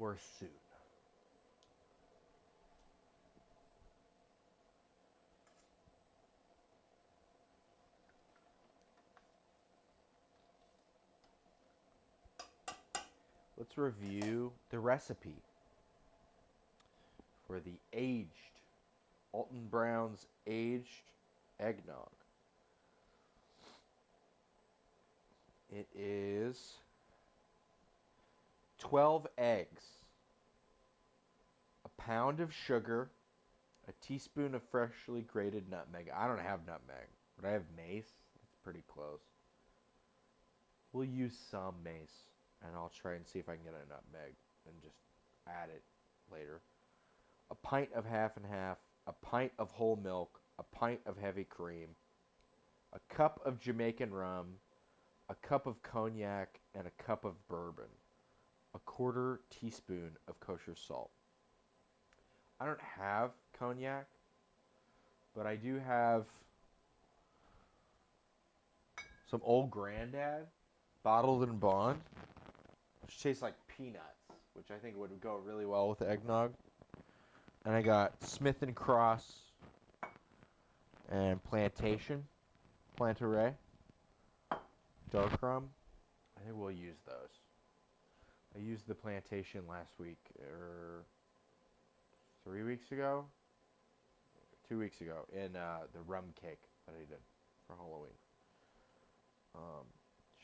[SPEAKER 2] Or soon. Let's review the recipe for the aged Alton Brown's aged eggnog. It is 12 eggs, a pound of sugar, a teaspoon of freshly grated nutmeg. I don't have nutmeg, but I have mace. It's pretty close. We'll use some mace, and I'll try and see if I can get a nutmeg and just add it later. A pint of half and half, a pint of whole milk, a pint of heavy cream, a cup of Jamaican rum, a cup of cognac, and a cup of bourbon, a quarter teaspoon of kosher salt. I don't have cognac, but I do have some Old Grandad, bottled and bond, which tastes like peanuts, which I think would go really well with eggnog. And I got Smith & Cross and Plantaray, dark rum. I think we'll use those. I used the plantation last week, or 3 weeks ago, 2 weeks ago, in the rum cake that I did for Halloween.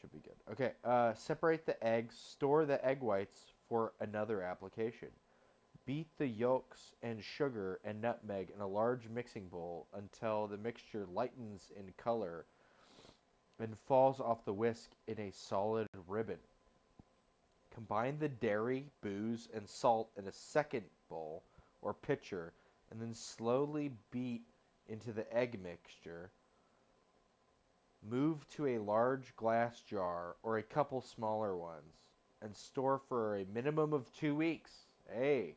[SPEAKER 2] Should be good. Okay, separate the eggs. Store the egg whites for another application. Beat the yolks and sugar and nutmeg in a large mixing bowl until the mixture lightens in color and falls off the whisk in a solid ribbon. Combine the dairy, booze, and salt in a second bowl or pitcher, and then slowly beat into the egg mixture. Move to a large glass jar or a couple smaller ones and store for a minimum of 2 weeks. Hey,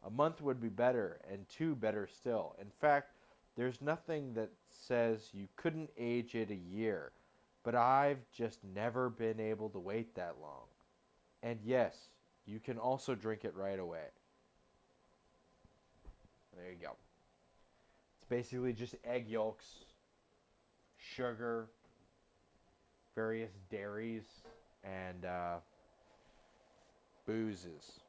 [SPEAKER 2] a month would be better, and 2 better still. In fact, there's nothing that says you couldn't age it a year, but I've just never been able to wait that long. And yes, you can also drink it right away. There you go. It's basically just egg yolks, sugar, various dairies, and boozes.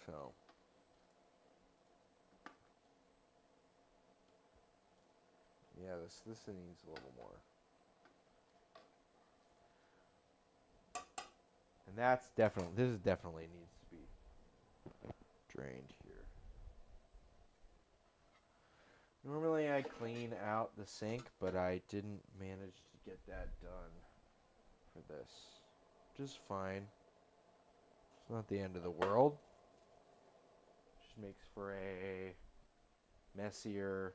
[SPEAKER 2] So, yeah, this needs a little more. And this definitely needs to be drained here. Normally I clean out the sink, but I didn't manage to get that done for this. Which is fine. It's not the end of the world. Just makes for a messier,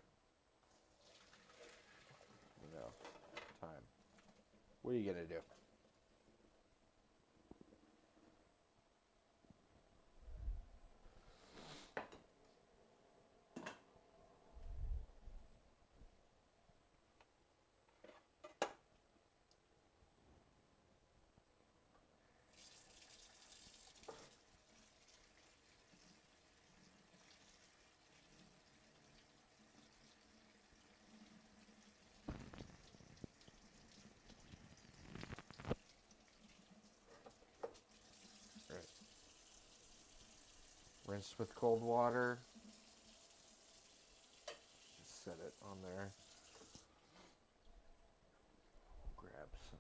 [SPEAKER 2] time. What are you gonna do? Rinse with cold water. Just set it on there. Grab some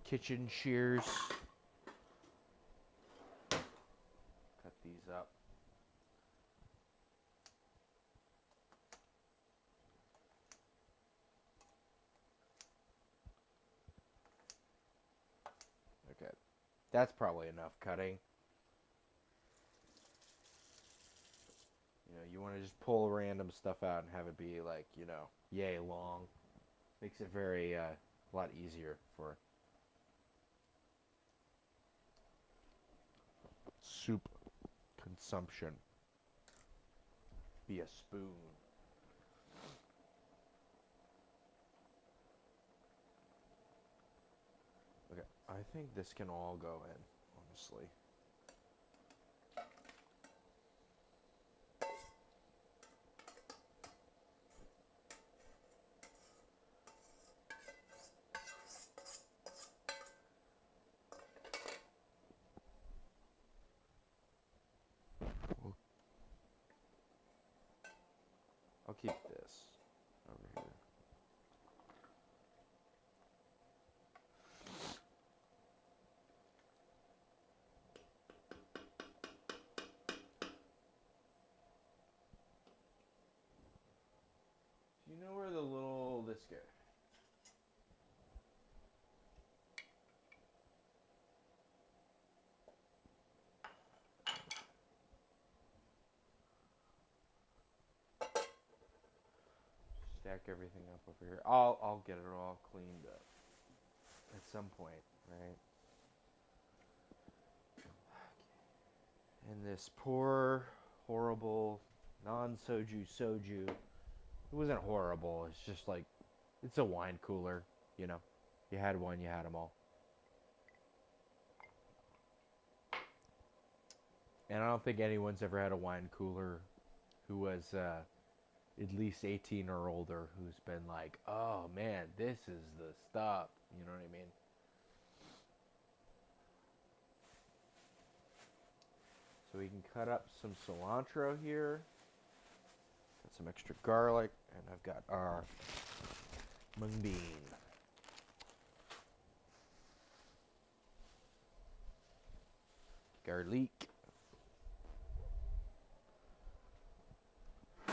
[SPEAKER 2] kitchen shears. Cut these up. Okay. That's probably enough cutting. You want to just pull random stuff out and have it be like, yay long. Makes it very, a lot easier for soup consumption via spoon. Okay, I think this can all go in, honestly. I'll keep this over here. Do you know where this goes? Stack everything up over here. I'll get it all cleaned up at some point, right? And this poor, horrible, non-soju soju. It wasn't horrible. It's just like, it's a wine cooler, You had one, you had them all. And I don't think anyone's ever had a wine cooler who was at least 18 or older who's been like, oh man, this is the stuff. You know what I mean? So we can cut up some cilantro here. Got some extra garlic, and I've got our mung bean. Garlic. I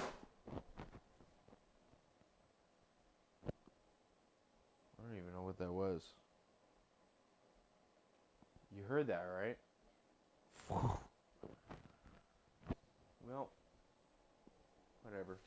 [SPEAKER 2] don't even know what that was. You heard that, right? Well, whatever.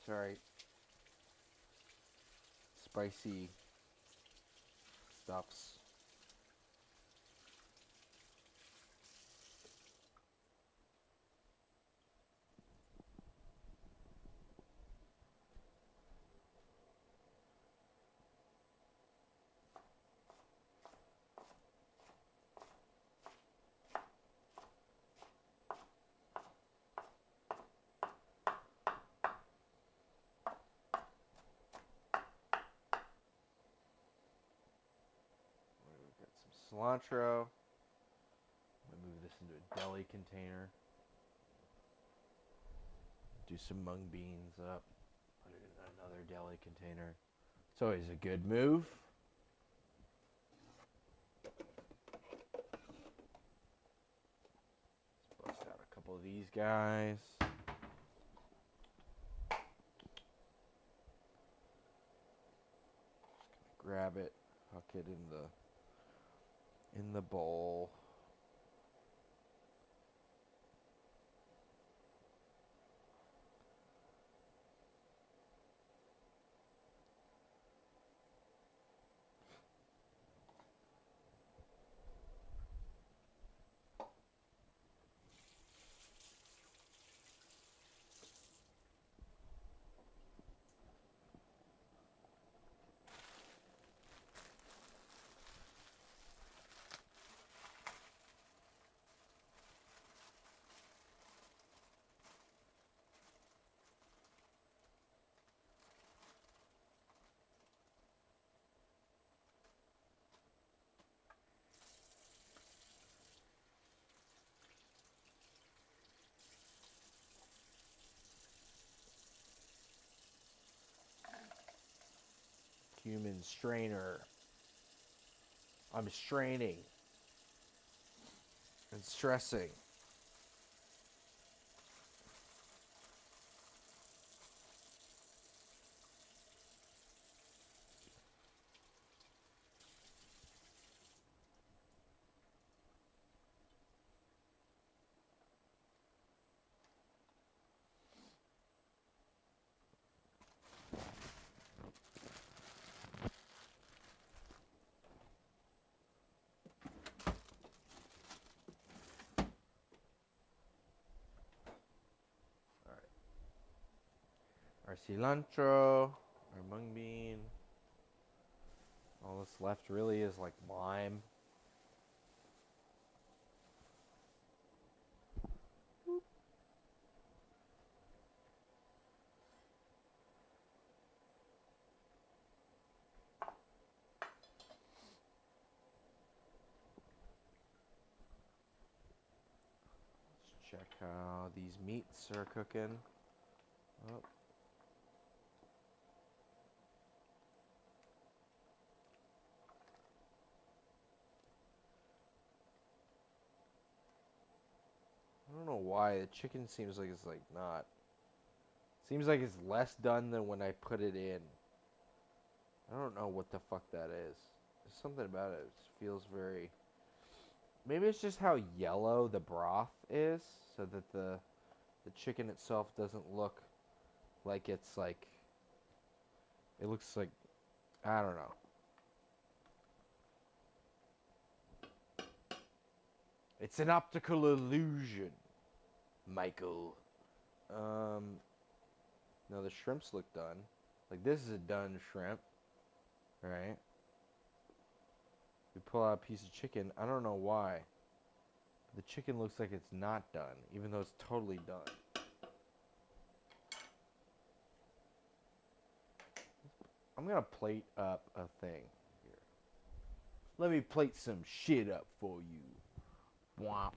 [SPEAKER 2] Sorry. Spicy stuffs. We've got some cilantro. I'm gonna move this into a deli container. Do some mung beans up. Put it in another deli container. It's always a good move. Let's bust out a couple of these guys. Just gonna grab it, huck it in the bowl. Cumin strainer. I'm straining and stressing. Our cilantro, our mung bean. All that's left really is like lime. Check how these meats are cooking. Oh. I don't know why the chicken seems like it's like not. Seems like it's less done than when I put it in. I don't know what the fuck that is. There's something about it. It feels very. Maybe it's just how yellow the broth is, so that the chicken itself doesn't look like it's like. It looks like, I don't know. It's an optical illusion, Michael. No, the shrimps look done. Like, this is a done shrimp, right? We pull out a piece of chicken. I don't know why. The chicken looks like it's not done, even though it's totally done. I'm gonna plate up a thing here. Let me plate some shit up for you. Womp.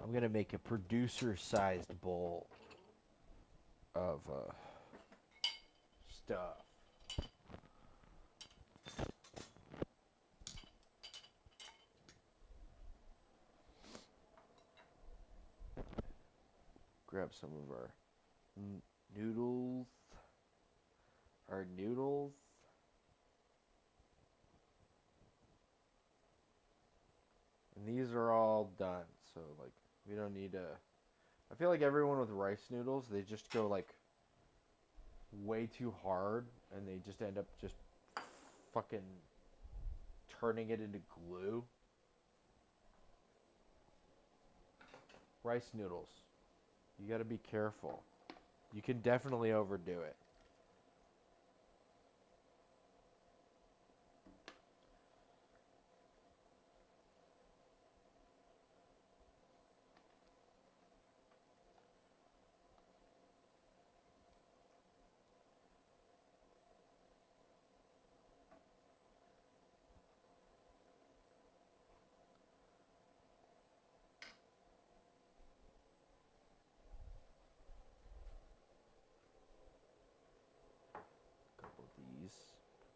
[SPEAKER 2] I'm gonna make a producer-sized bowl of stuff. Grab some of our noodles. Our noodles. And these are all done, so like we don't need to. I feel like everyone with rice noodles, they just go like way too hard, and they just end up just fucking turning it into glue. Rice noodles. You gotta be careful. You can definitely overdo it.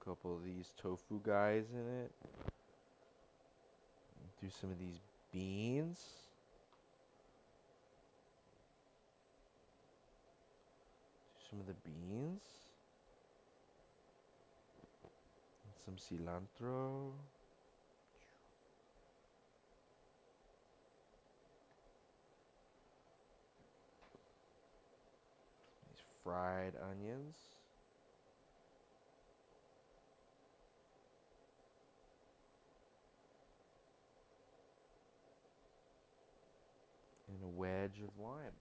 [SPEAKER 2] Couple of these tofu guys in it. Do some of these beans. Do some of the beans. And some cilantro. These fried onions. And a wedge of lime.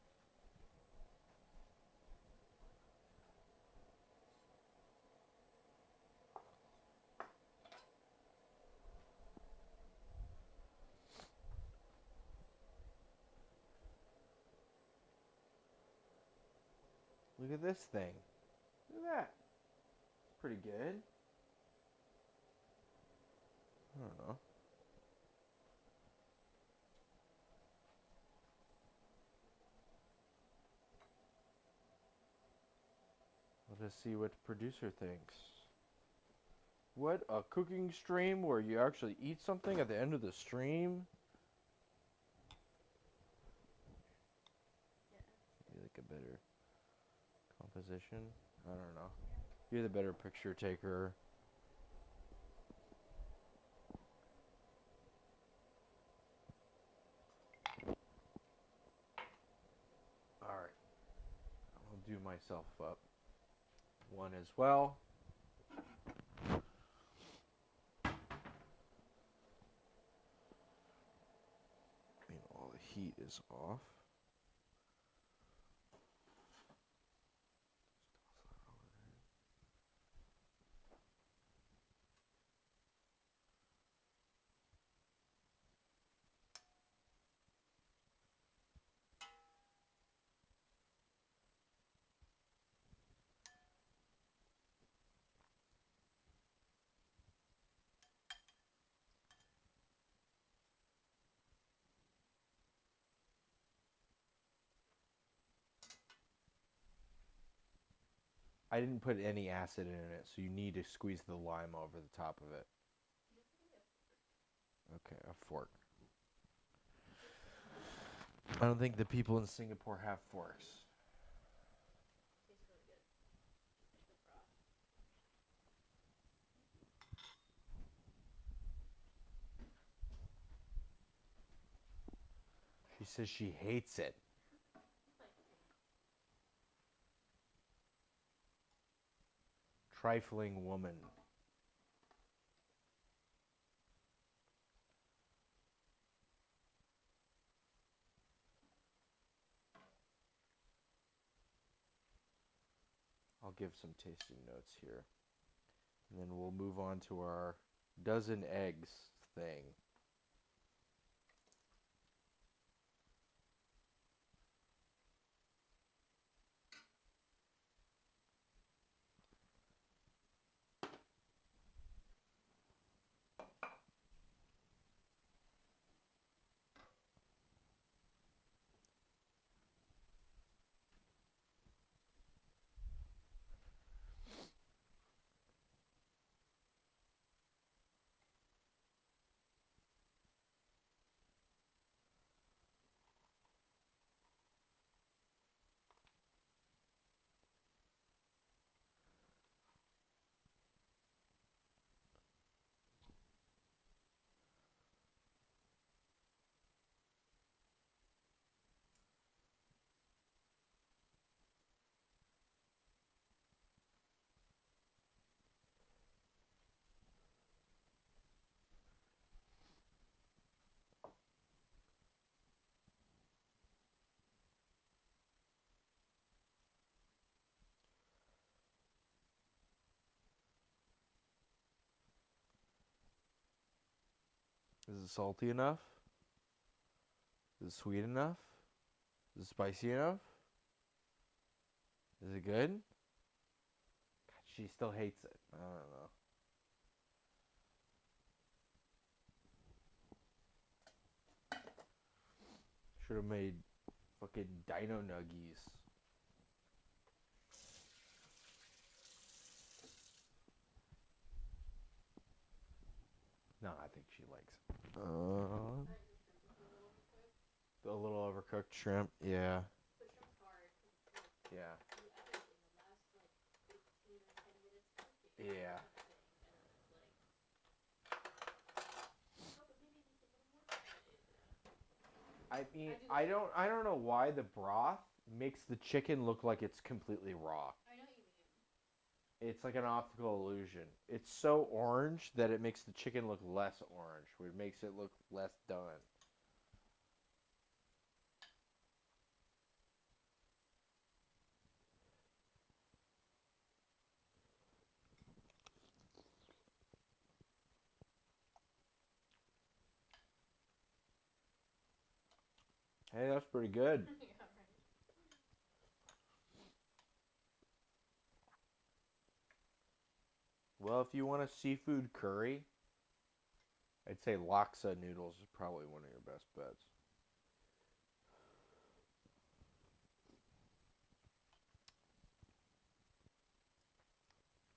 [SPEAKER 2] Look at this thing. Look at that. It's pretty good. I don't know. Let us see what the producer thinks. What, a cooking stream where you actually eat something at the end of the stream?
[SPEAKER 3] Yeah.
[SPEAKER 2] Maybe like a better composition? I don't know. You're the better picture taker. Alright. I'll do myself up one as well. All the heat is off. I didn't put any acid in it, so you need to squeeze the lime over the top of it. Okay, a fork. I don't think the people in Singapore have forks.
[SPEAKER 3] Tastes really good. The broth.
[SPEAKER 2] She says she hates it. Trifling woman. I'll give some tasting notes here. And then we'll move on to our dozen eggs thing. Is it salty enough? Is it sweet enough? Is it spicy enough? Is it good? God, she still hates it. I don't know. Should have made fucking dino nuggies. No, I think she likes it. A little overcooked shrimp. Yeah.
[SPEAKER 3] The shrimp's hard because it's like
[SPEAKER 2] Yeah.
[SPEAKER 3] do everything. The last like 15 or 10 minutes cooking.
[SPEAKER 2] Yeah.
[SPEAKER 3] Everything, and then it's like, oh, but maybe it needs a little more time.
[SPEAKER 2] I mean,
[SPEAKER 3] I do
[SPEAKER 2] I don't know why the broth makes the chicken look like it's completely raw.
[SPEAKER 3] I know what you mean.
[SPEAKER 2] It's like an optical illusion. It's so orange that it makes the chicken look less orange, which makes it look less done. Hey, that's pretty good.
[SPEAKER 3] Yeah, right.
[SPEAKER 2] Well, if you want a seafood curry, I'd say laksa noodles is probably one of your best bets.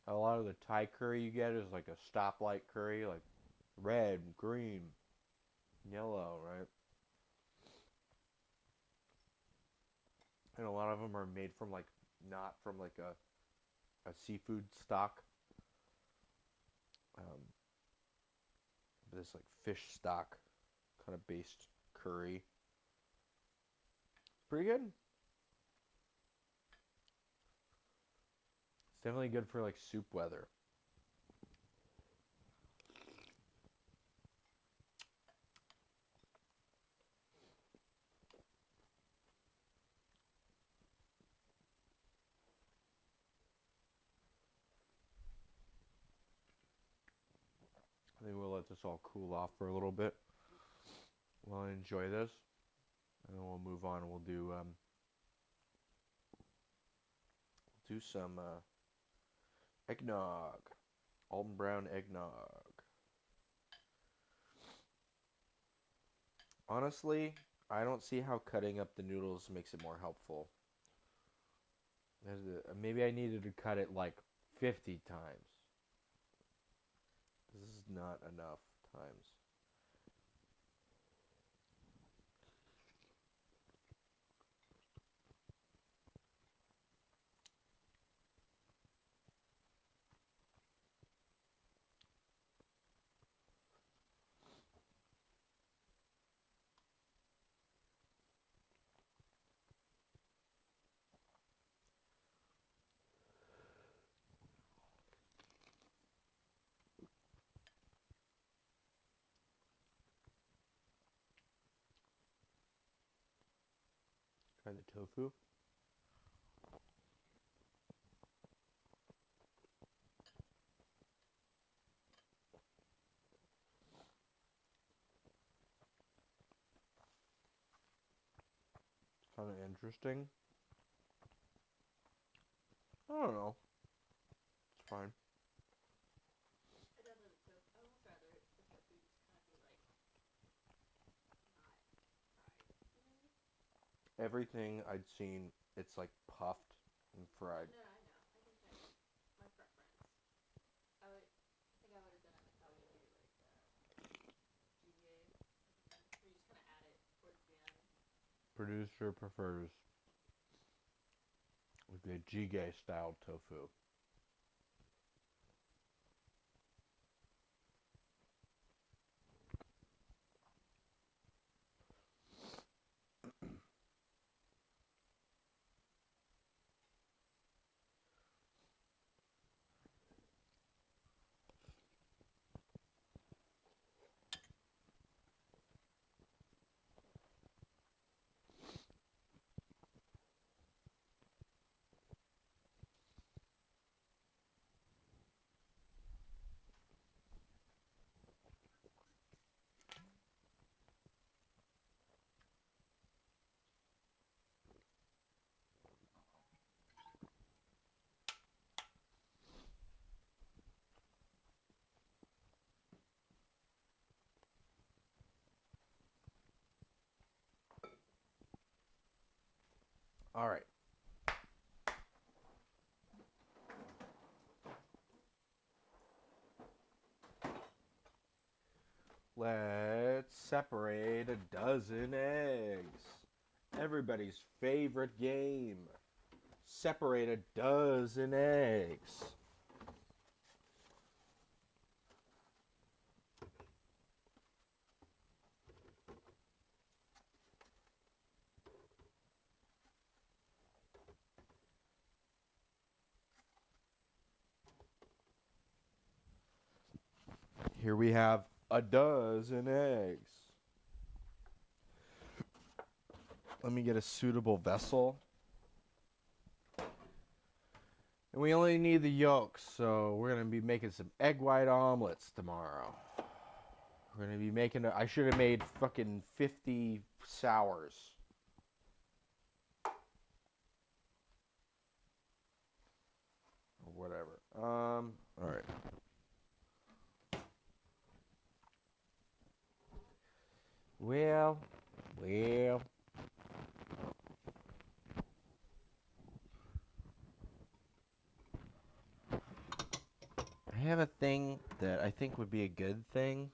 [SPEAKER 2] A lot of the Thai curry you get is like a stoplight curry, like red, green, yellow, right? And a lot of them are made from like not from like a seafood stock. Um, this like fish stock kind of based curry. Pretty good. It's definitely good for like soup weather. I think we'll let this all cool off for a little bit. We'll enjoy this, and then we'll move on. We'll do some eggnog, Alton Brown eggnog. Honestly, I don't see how cutting up the noodles makes it more helpful. Maybe I needed to cut it like 50 times. This is not enough times. Try the tofu. Kind of interesting. I don't know. It's fine.
[SPEAKER 3] I definitely the tofu. I would almost rather the tofu just kind of be like not fried. You know what I mean?
[SPEAKER 2] Everything I'd seen, it's like puffed and fried.
[SPEAKER 3] No, I know. I think that's my preference. I think I would have done it like how we do like jjigae. Where you just kind of add it towards the end.
[SPEAKER 2] Producer prefers the jjigae style tofu. All right. Let's separate a dozen eggs. Everybody's favorite game. Separate a dozen eggs. Here we have a dozen eggs. Let me get a suitable vessel. And we only need the yolks, so we're going to be making some egg white omelets tomorrow. We're going to be making, I should have made fucking 50 sours. Or whatever. Alright. Well. I have a thing that I think would be a good thing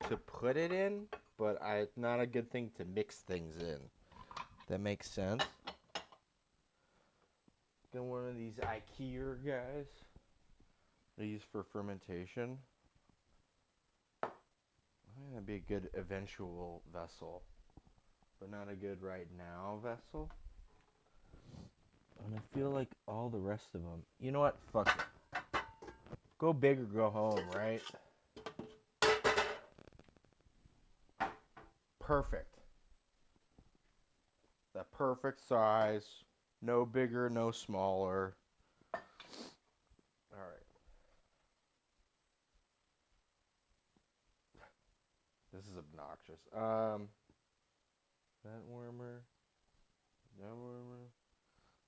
[SPEAKER 2] to put it in, but it's not a good thing to mix things in. That makes sense. Get one of these IKEA guys they use for fermentation. I think that'd be a good eventual vessel, but not a good right now vessel. And I feel like all the rest of them. You know what? Fuck it. Go big or go home, right? Perfect. The perfect size. No bigger, no smaller. Alright. This is obnoxious. That warmer. That warmer.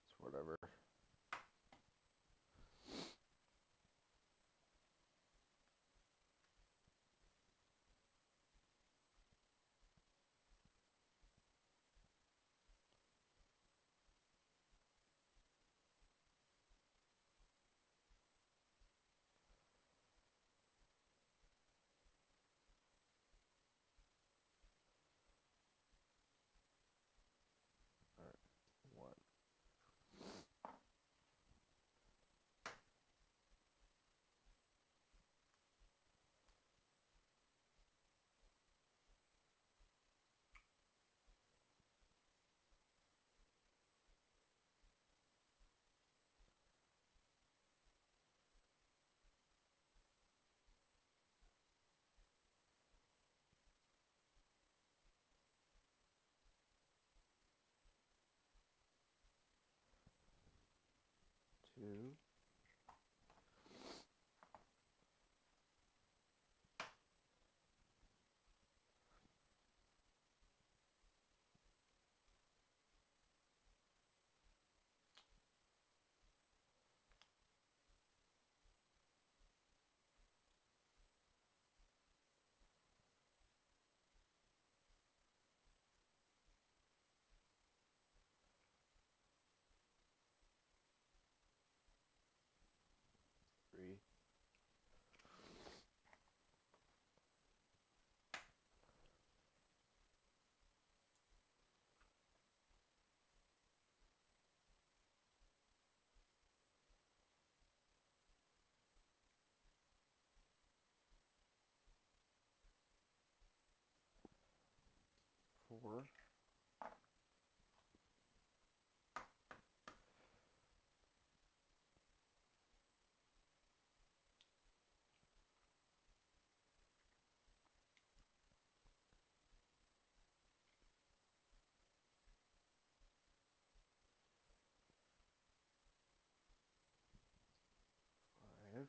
[SPEAKER 2] It's whatever. 4. Five.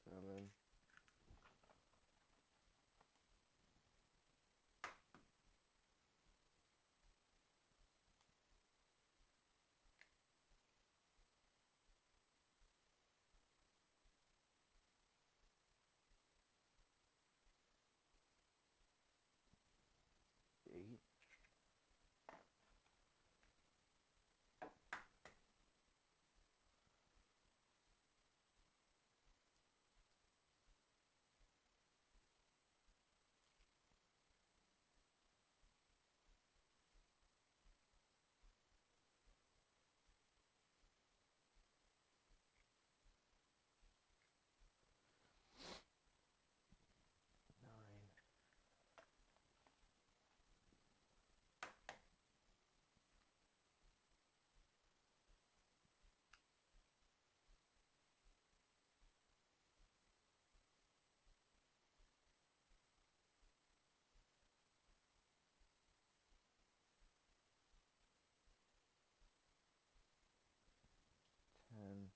[SPEAKER 2] 7. 8. 9. 10.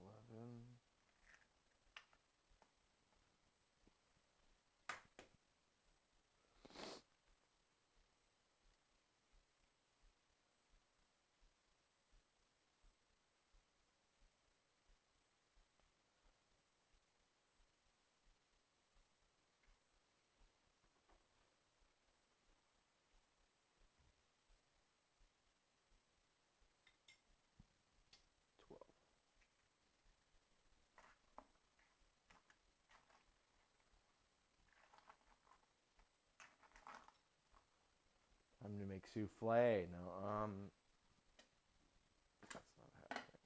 [SPEAKER 2] 11. 12. Time to make souffle. No, that's not happening.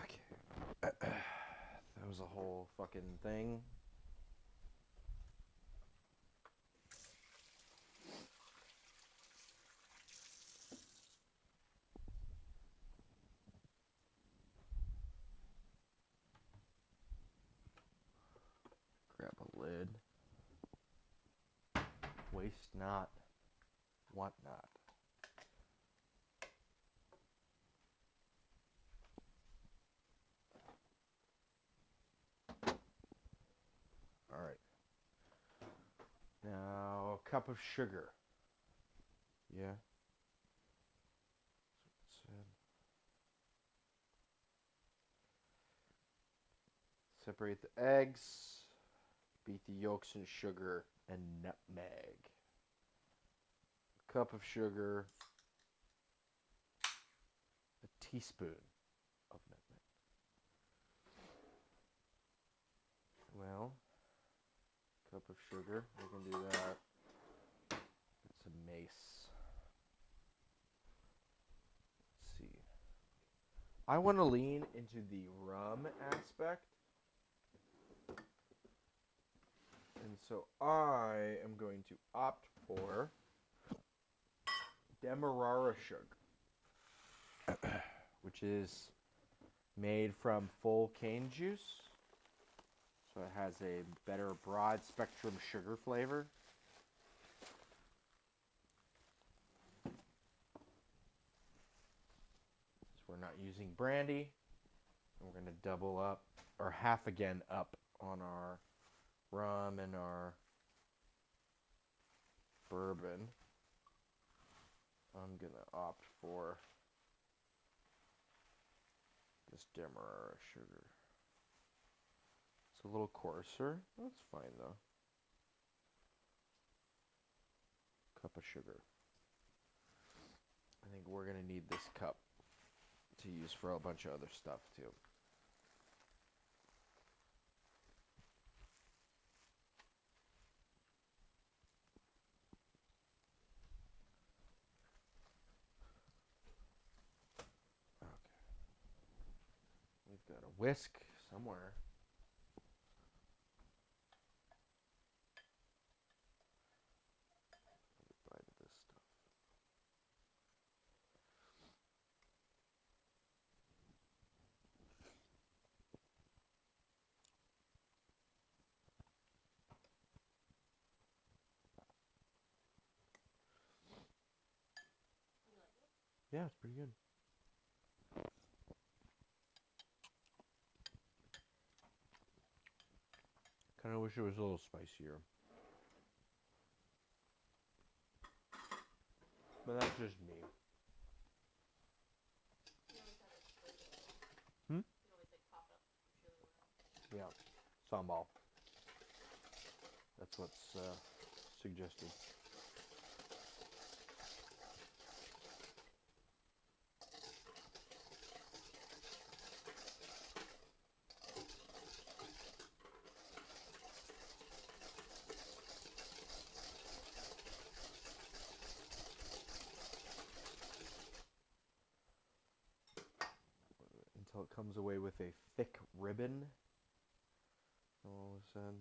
[SPEAKER 2] Okay. That was a whole fucking thing. Grab a lid. Waste not, want not. All right. Now, a cup of sugar. Yeah. That's what it said. Separate the eggs. Beat the yolks and sugar and nutmeg. A cup of sugar. A teaspoon of nutmeg. Well, cup of sugar. We can do that. It's a mace. I want to lean into the rum aspect. And so I am going to opt for Demerara sugar, which is made from full cane juice. So it has a better broad spectrum sugar flavor. Since we're not using brandy, we're going to double up, or half again up on our rum and our bourbon. I'm going to opt for this Demerara sugar. It's a little coarser. That's fine though. Cup of sugar. I think we're going to need this cup to use for a bunch of other stuff too. Okay. We've got a whisk somewhere. Bite of this stuff. Yeah, it's pretty good. Kind of wish it was a little spicier. But that's just me. Hmm? Yeah, sambal. That's what's suggested. Until it comes away with a thick ribbon. All of a sudden.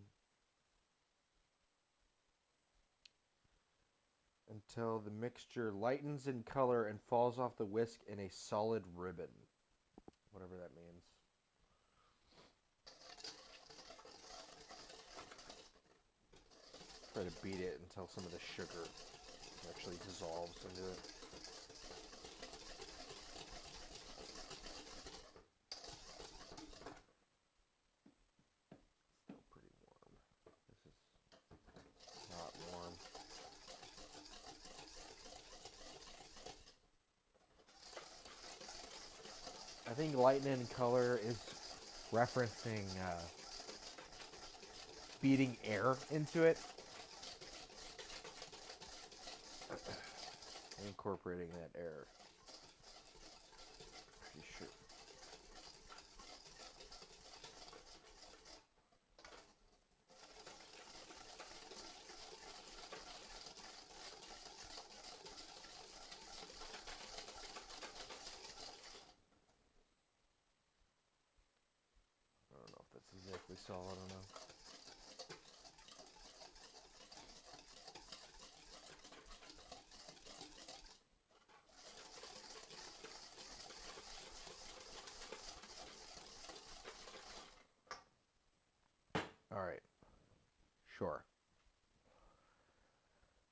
[SPEAKER 2] Until the mixture lightens in color and falls off the whisk in a solid ribbon. Whatever that means. Try to beat it until some of the sugar actually dissolves into it. Still pretty warm. This is not warm. I think lightening in color is referencing beating air into it. Incorporating that air. Pretty sure. I don't know if that's exactly solid or not. All right. Sure.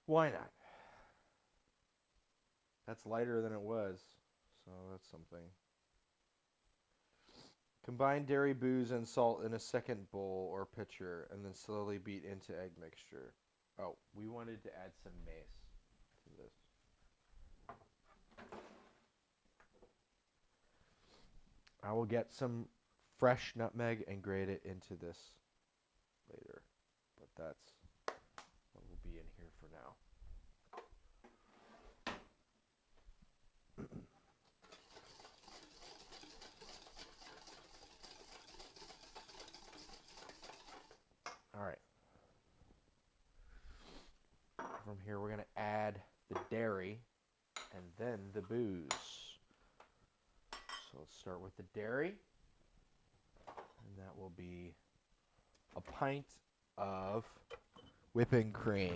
[SPEAKER 2] Why not? That's lighter than it was, so that's something. Combine dairy, booze, and salt in a second bowl or pitcher, and then slowly beat into egg mixture. Oh, we wanted to add some mace to this. I will get some fresh nutmeg and grate it into this later, but that's what will be in here for now. All right. From here, we're going to add the dairy and then the booze. So So let's start with the dairy. And that will be a pint of whipping cream,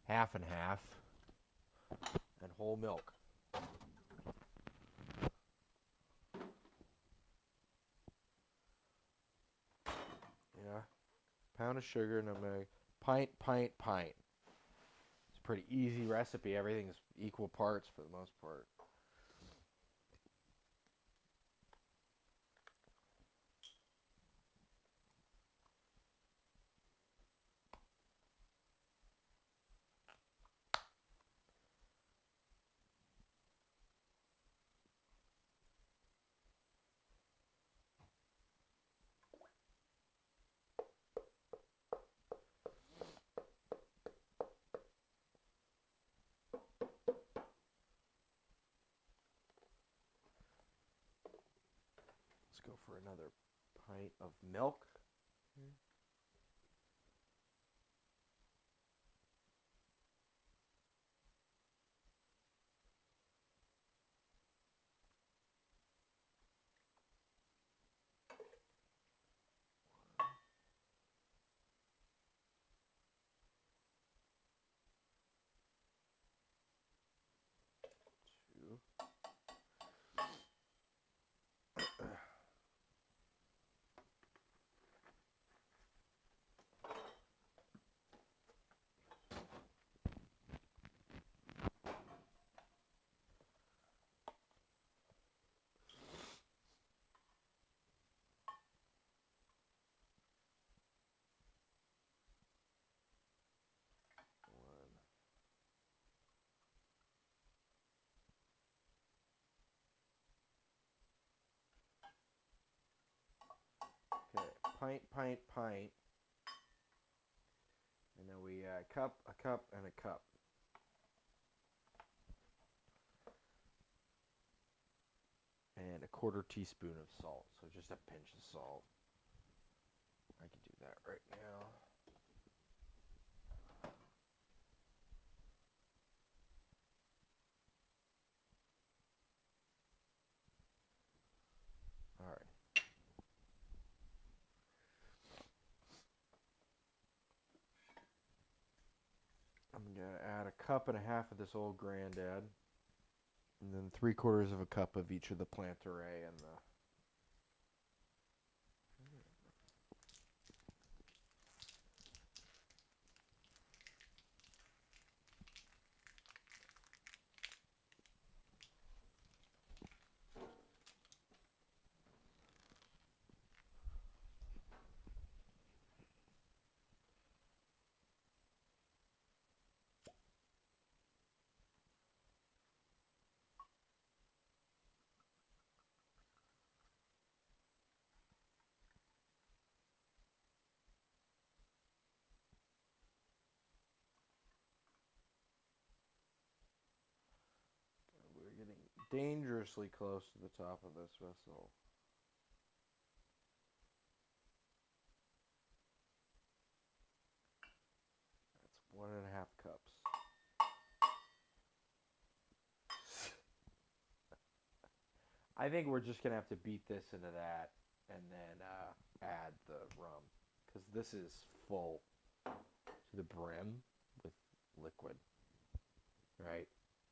[SPEAKER 2] half and half, and whole milk. Yeah, pound of sugar, and I'm going to pint. It's a pretty easy recipe. Everything's equal parts for the most part. Let's go for another pint of milk. Two. Okay, pint. And then we a cup, and a cup. And a quarter teaspoon of salt. So just a pinch of salt. I can do that right now. All right. I'm going to add a cup and a half of this old granddad. And then 3/4 of a cup of each of the plantaray and the... We're getting dangerously close to the top of this vessel. That's 1.5 cups. I think we're just going to have to beat this into that and then add the rum. Because this is full to the brim with liquid. Right?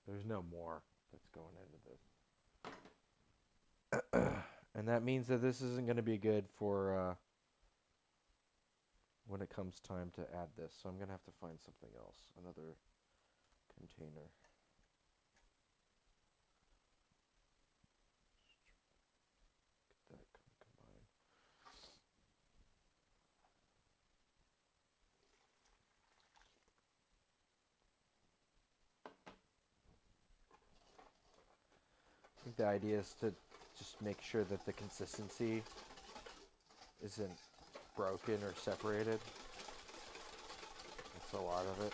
[SPEAKER 2] There's no more that's going into this. And that means that this isn't going to be good for when it comes time to add this. So I'm going to have to find something else. Another container. Get that combined. I think the idea is to just make sure that the consistency isn't broken or separated. That's a lot of it.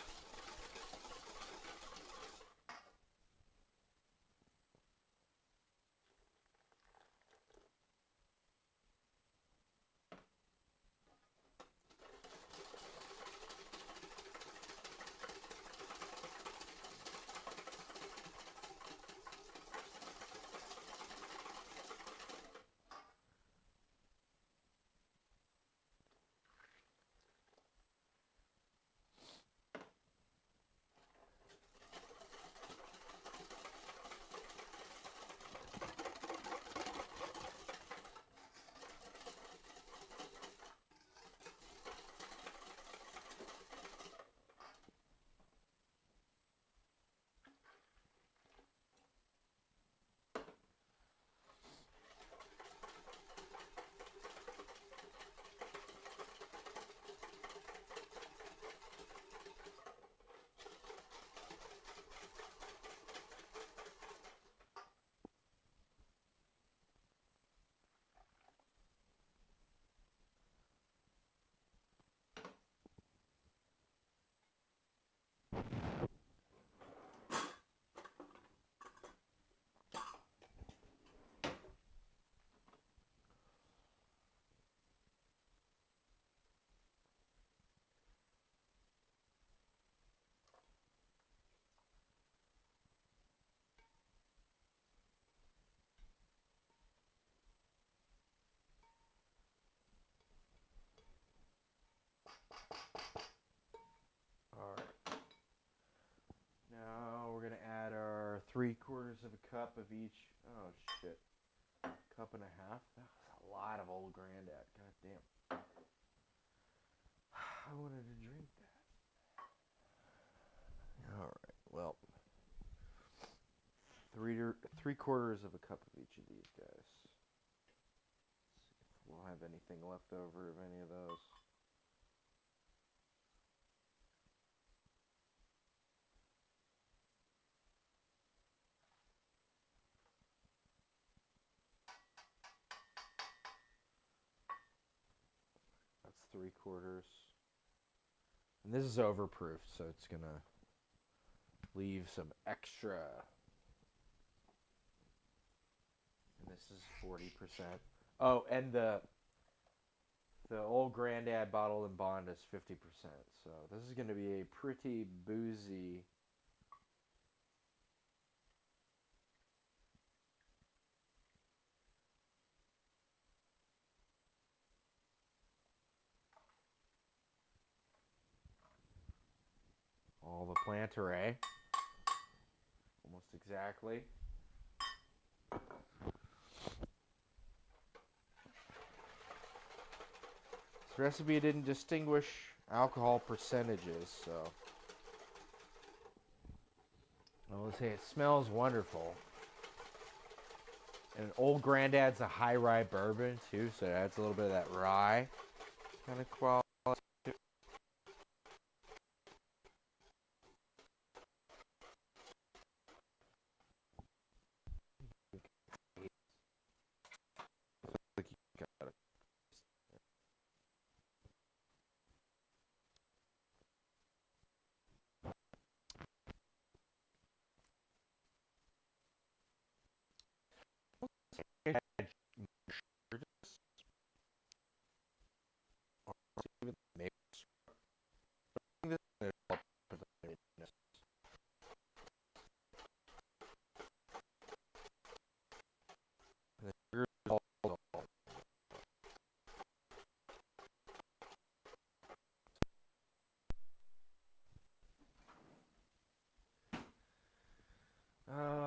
[SPEAKER 2] All right. Now we're gonna add our 3/4 of a cup of each. Oh shit, cup and a half. That was a lot of old granddad. God damn. I wanted to drink that. All right. Well, 3/4 of a cup of each of these guys. See if we'll have anything left over of any of those. That's 3/4. And this is overproof, so it's gonna leave some extra. And this is 40%. Oh, and the old granddad bottle and bond is 50%. So this is going to be a pretty boozy. All the plantaray. Almost exactly. This recipe didn't distinguish alcohol percentages, so. I will say it smells wonderful. And old granddad's a high rye bourbon too, so it adds a little bit of that rye kind of quality.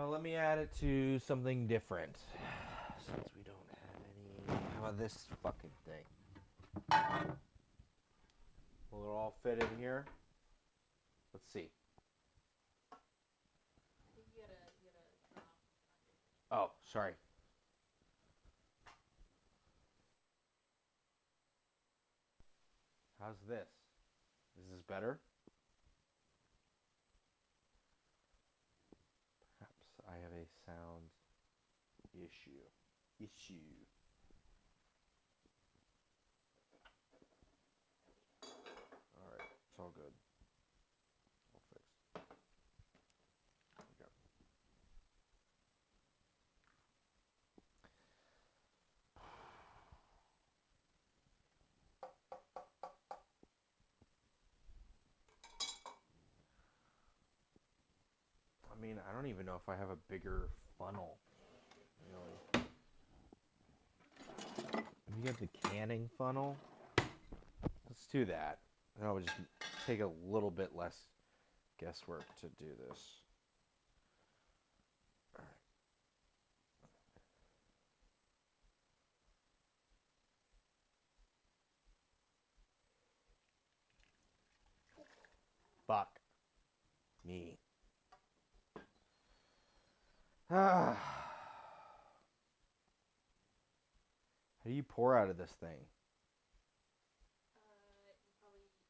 [SPEAKER 2] Let me add it to something different. Since we don't have any. How about this fucking thing? Will it all fit in here? Let's see.
[SPEAKER 3] I think you gotta turn off.
[SPEAKER 2] Oh, sorry. How's this? Is this better? Perhaps I have a sound issue. Alright, it's all good. All fixed. Okay. I mean, I don't even know if I have a bigger funnel. Really. Have you got the canning funnel? Let's do that. And I would just take a little bit less guesswork to do this. All right. Fuck me. How do you pour out of this thing?
[SPEAKER 3] You probably use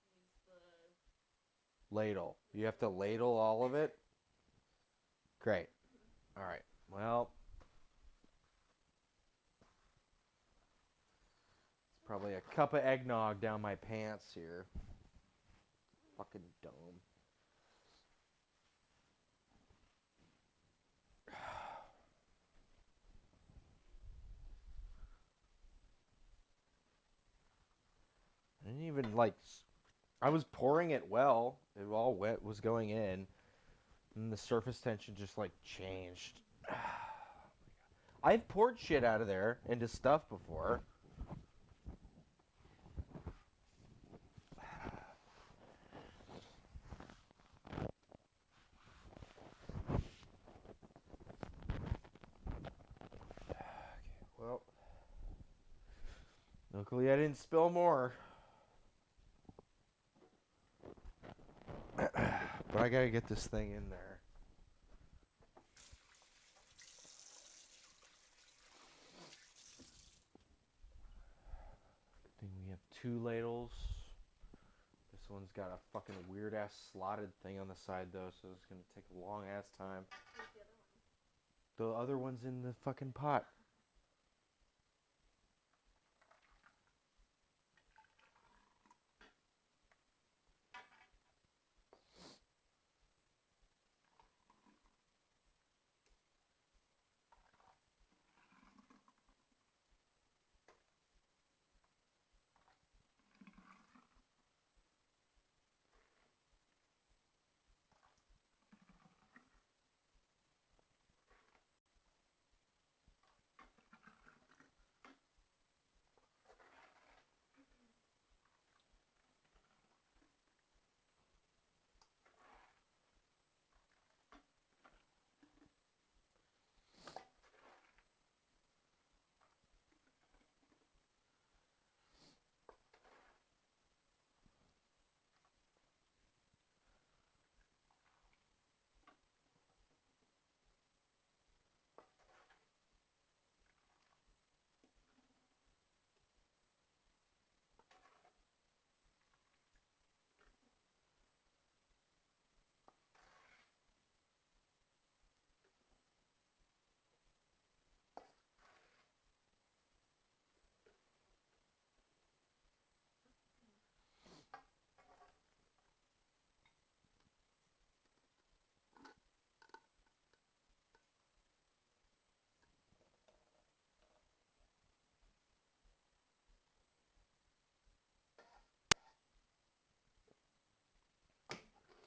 [SPEAKER 3] the
[SPEAKER 2] Ladle. You have to ladle all of it? Great. All right. Well, it's probably a cup of eggnog down my pants here. Fucking dumb. even like, I was pouring it well. It all wet was going in, and the surface tension just like changed. I've poured shit out of there into stuff before. Well, luckily I didn't spill more. But I gotta get this thing in there. I think we have 2 ladles. This one's got a fucking weird ass slotted thing on the side though, so it's gonna take a long ass time.
[SPEAKER 3] Where's the other one?
[SPEAKER 2] The other one's in the fucking pot.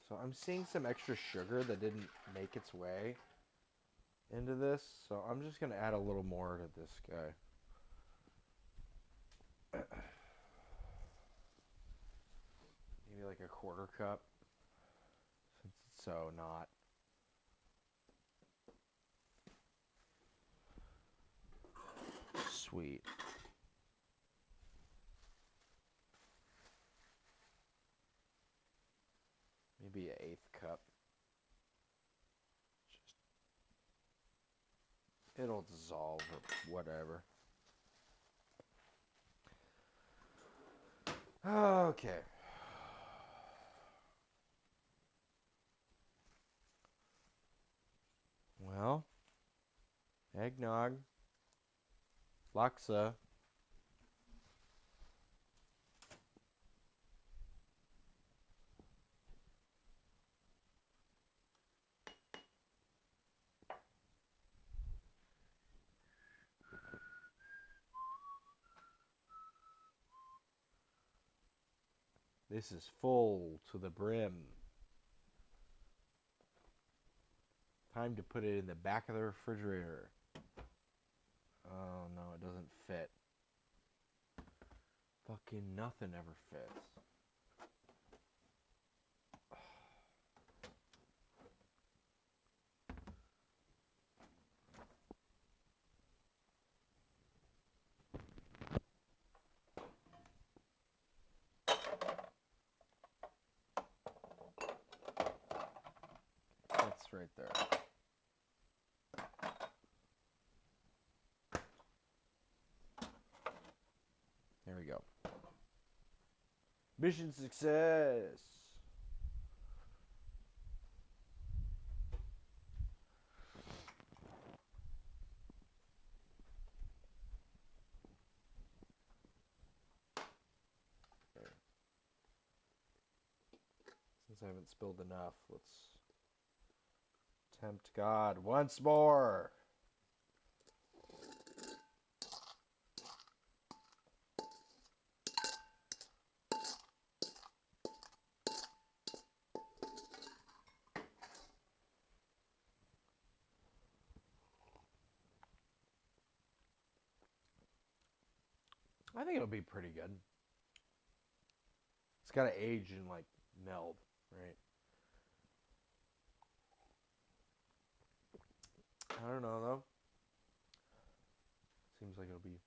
[SPEAKER 2] So I'm seeing some extra sugar that didn't make its way into this, so I'm just gonna add a little more to this guy. Maybe like a 1/4 cup, since it's so not. Sweet. Maybe an 1/8 cup. Just, it'll dissolve or whatever. Okay. Well, eggnog, laksa. This is full to the brim. Time to put it in the back of the refrigerator. Oh no, it doesn't fit. Fucking nothing ever fits. That's right there. There we go. Mission success. There. Since I haven't spilled enough, let's tempt God once more. I think it'll be pretty good. It's got to age and like meld, right? I don't know though. Seems like it'll be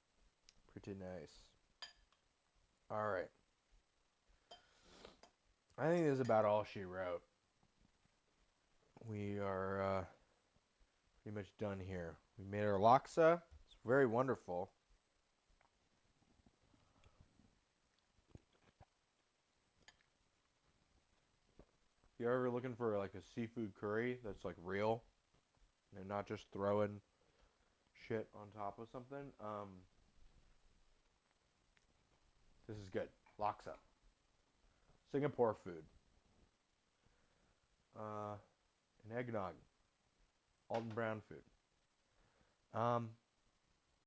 [SPEAKER 2] pretty nice. All right. I think this is about all she wrote. We are pretty much done here. We made our laksa. It's very wonderful. If you're ever looking for like a seafood curry that's like real and not just throwing shit on top of something, this is good. Laksa. Singapore food. An eggnog. Alton Brown food.